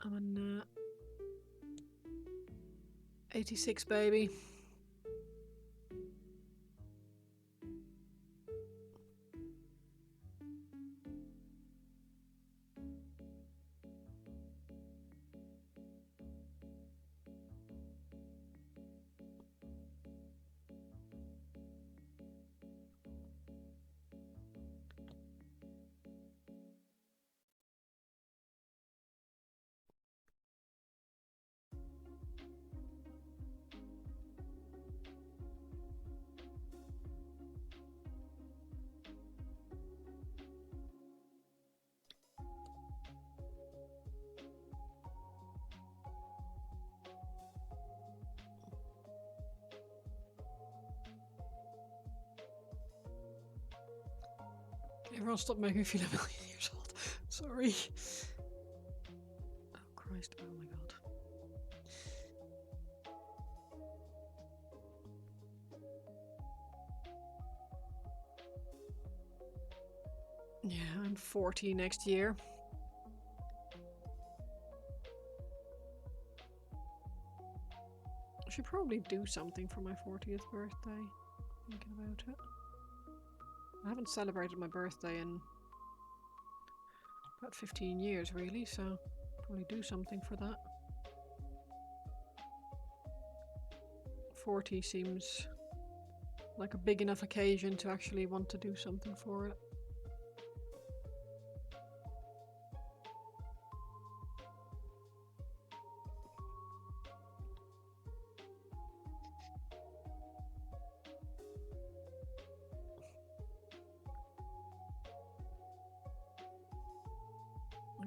I'm an 86 baby. Everyone stop making me feel a million years old. Sorry. Oh Christ, oh my god. Yeah, I'm 40 next year. I should probably do something for my 40th birthday. Thinking about it. I haven't celebrated my birthday in about 15 years really, so probably do something for that. 40 seems like a big enough occasion to actually want to do something for it.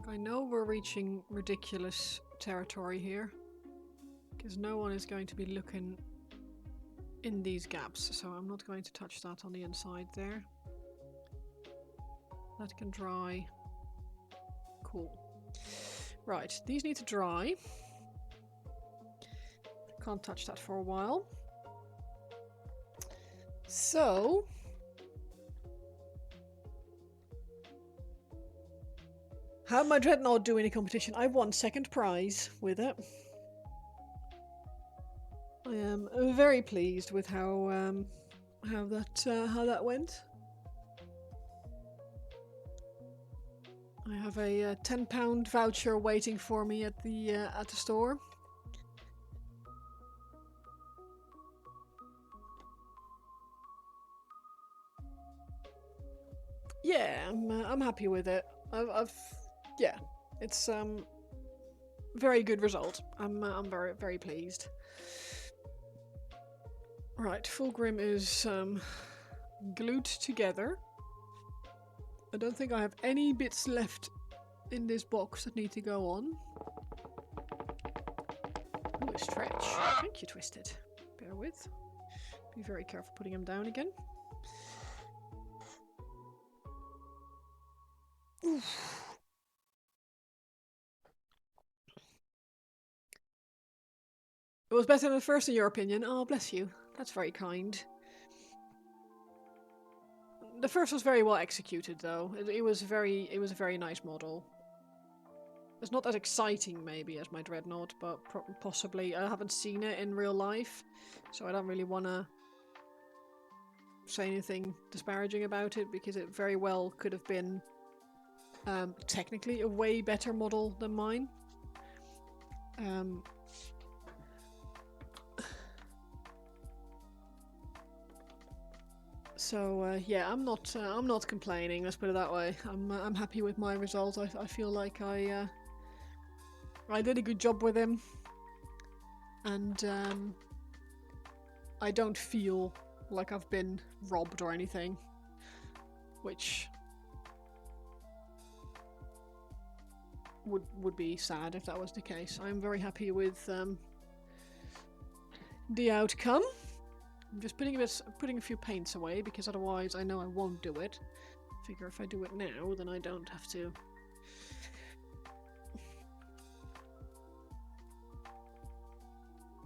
I know we're reaching ridiculous territory here, because no one is going to be looking in these gaps, so I'm not going to touch that on the inside there. That can dry. Cool. Right, these need to dry. Can't touch that for a while. So... how'd my Dreadnought do in a competition? I won second prize with it. I am very pleased with how that went. I have a £10 voucher waiting for me at the store. Yeah, I'm happy with it. Yeah, it's very good result. I'm very pleased. Right, Fulgrim is glued together. I don't think I have any bits left in this box that need to go on. Ooh, a stretch. Thank you, Twisted. Bear with. Be very careful putting him down again. Oof. It was better than the first in your opinion. Oh, bless you. That's very kind. The first was very well executed, though. It was a very nice model. It's not as exciting, maybe, as my Dreadnought, but possibly. I haven't seen it in real life, so I don't really want to say anything disparaging about it, because it very well could have been technically a way better model than mine. So yeah, I'm not complaining. Let's put it that way. I'm happy with my result. I feel like I did a good job with him, and I don't feel like I've been robbed or anything, which would be sad if that was the case. I'm very happy with the outcome. I'm just putting a few paints away, because otherwise I know I won't do it. Figure if I do it now, then I don't have to.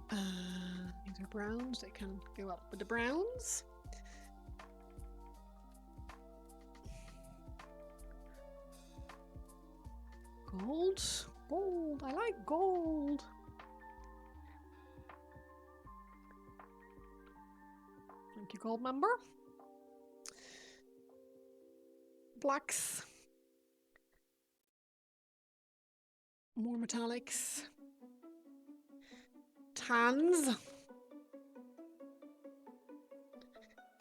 These are browns. They can go up with the browns. Gold. Gold. I like gold. Thank you, gold member. Blacks. More metallics. Tans.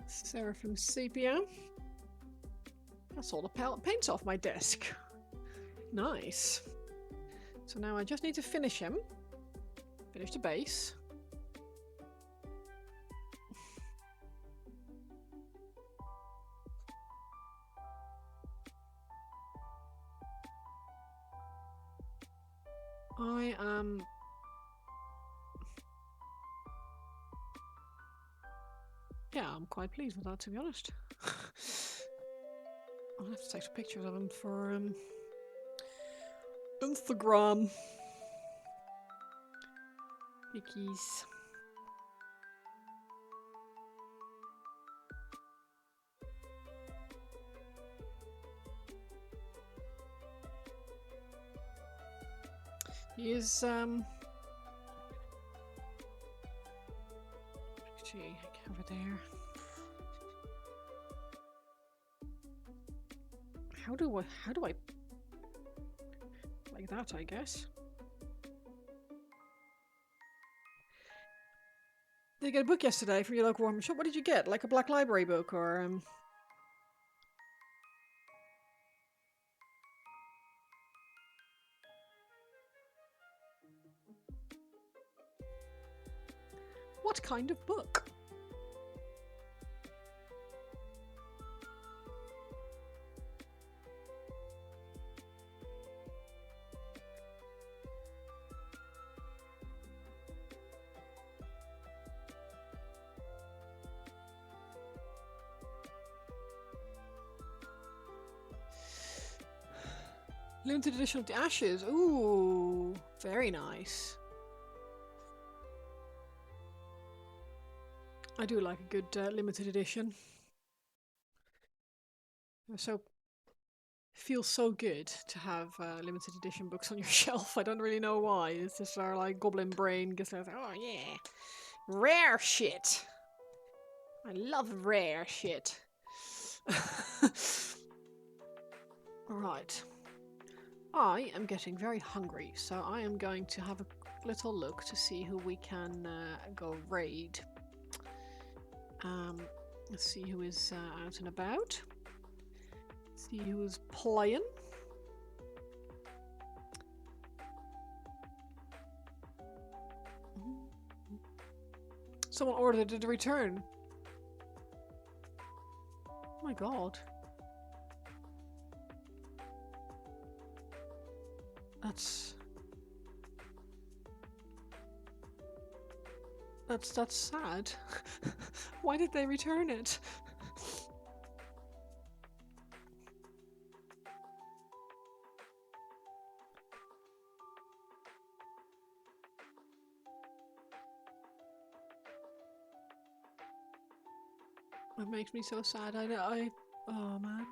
Seraphim sepia. That's all the paint's off my desk. Nice. So now I just need to finish him. Finish the base. I am... yeah, I'm quite pleased with that, to be honest. I'll have to take some pictures of him for Instagram. Bickies. He is actually over there. How do I like that, I guess. Did you get a book yesterday from your local warm shop? What did you get? Like a Black Library book, or what kind of book? Limited edition of the Ashes. Ooh, very nice. I do like a good limited edition. So feels so good to have limited edition books on your shelf. I don't really know why. It's just our like goblin brain gets like, oh yeah, rare shit. I love rare shit. Right. I am getting very hungry, so I am going to have a little look to see who we can go raid. Let's see who is out and about. See who is playing. Someone ordered it to return. Oh my god. That's sad. Why did they return it? It makes me so sad. Oh man.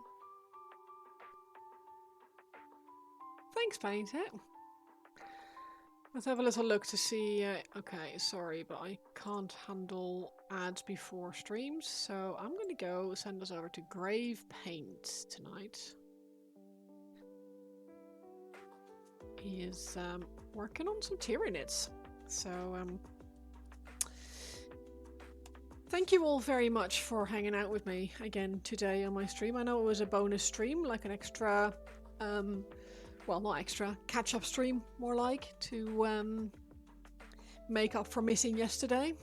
Thanks, Paint It. Let's have a little look to see. Okay, sorry, but I can't handle ads before streams, so I'm gonna go send us over to Grave Paint tonight. He is working on some Tyranids, so thank you all very much for hanging out with me again today on my stream. I know it was a bonus stream, like an extra, well, not extra, catch-up stream, more like, to make up for missing yesterday.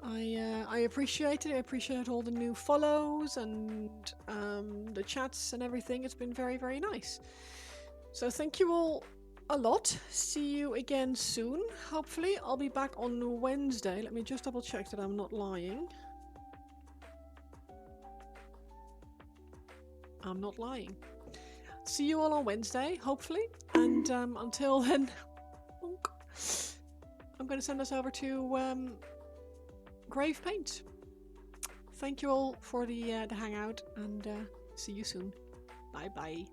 I appreciate it. I appreciate all the new follows and the chats and everything. It's been very, very nice. So thank you all a lot. See you again soon. Hopefully I'll be back on Wednesday. Let me just double check that I'm not lying. I'm not lying. See you all on Wednesday, hopefully. And until then, I'm going to send us over to Grave Paint. Thank you all for the hangout, and see you soon. Bye bye.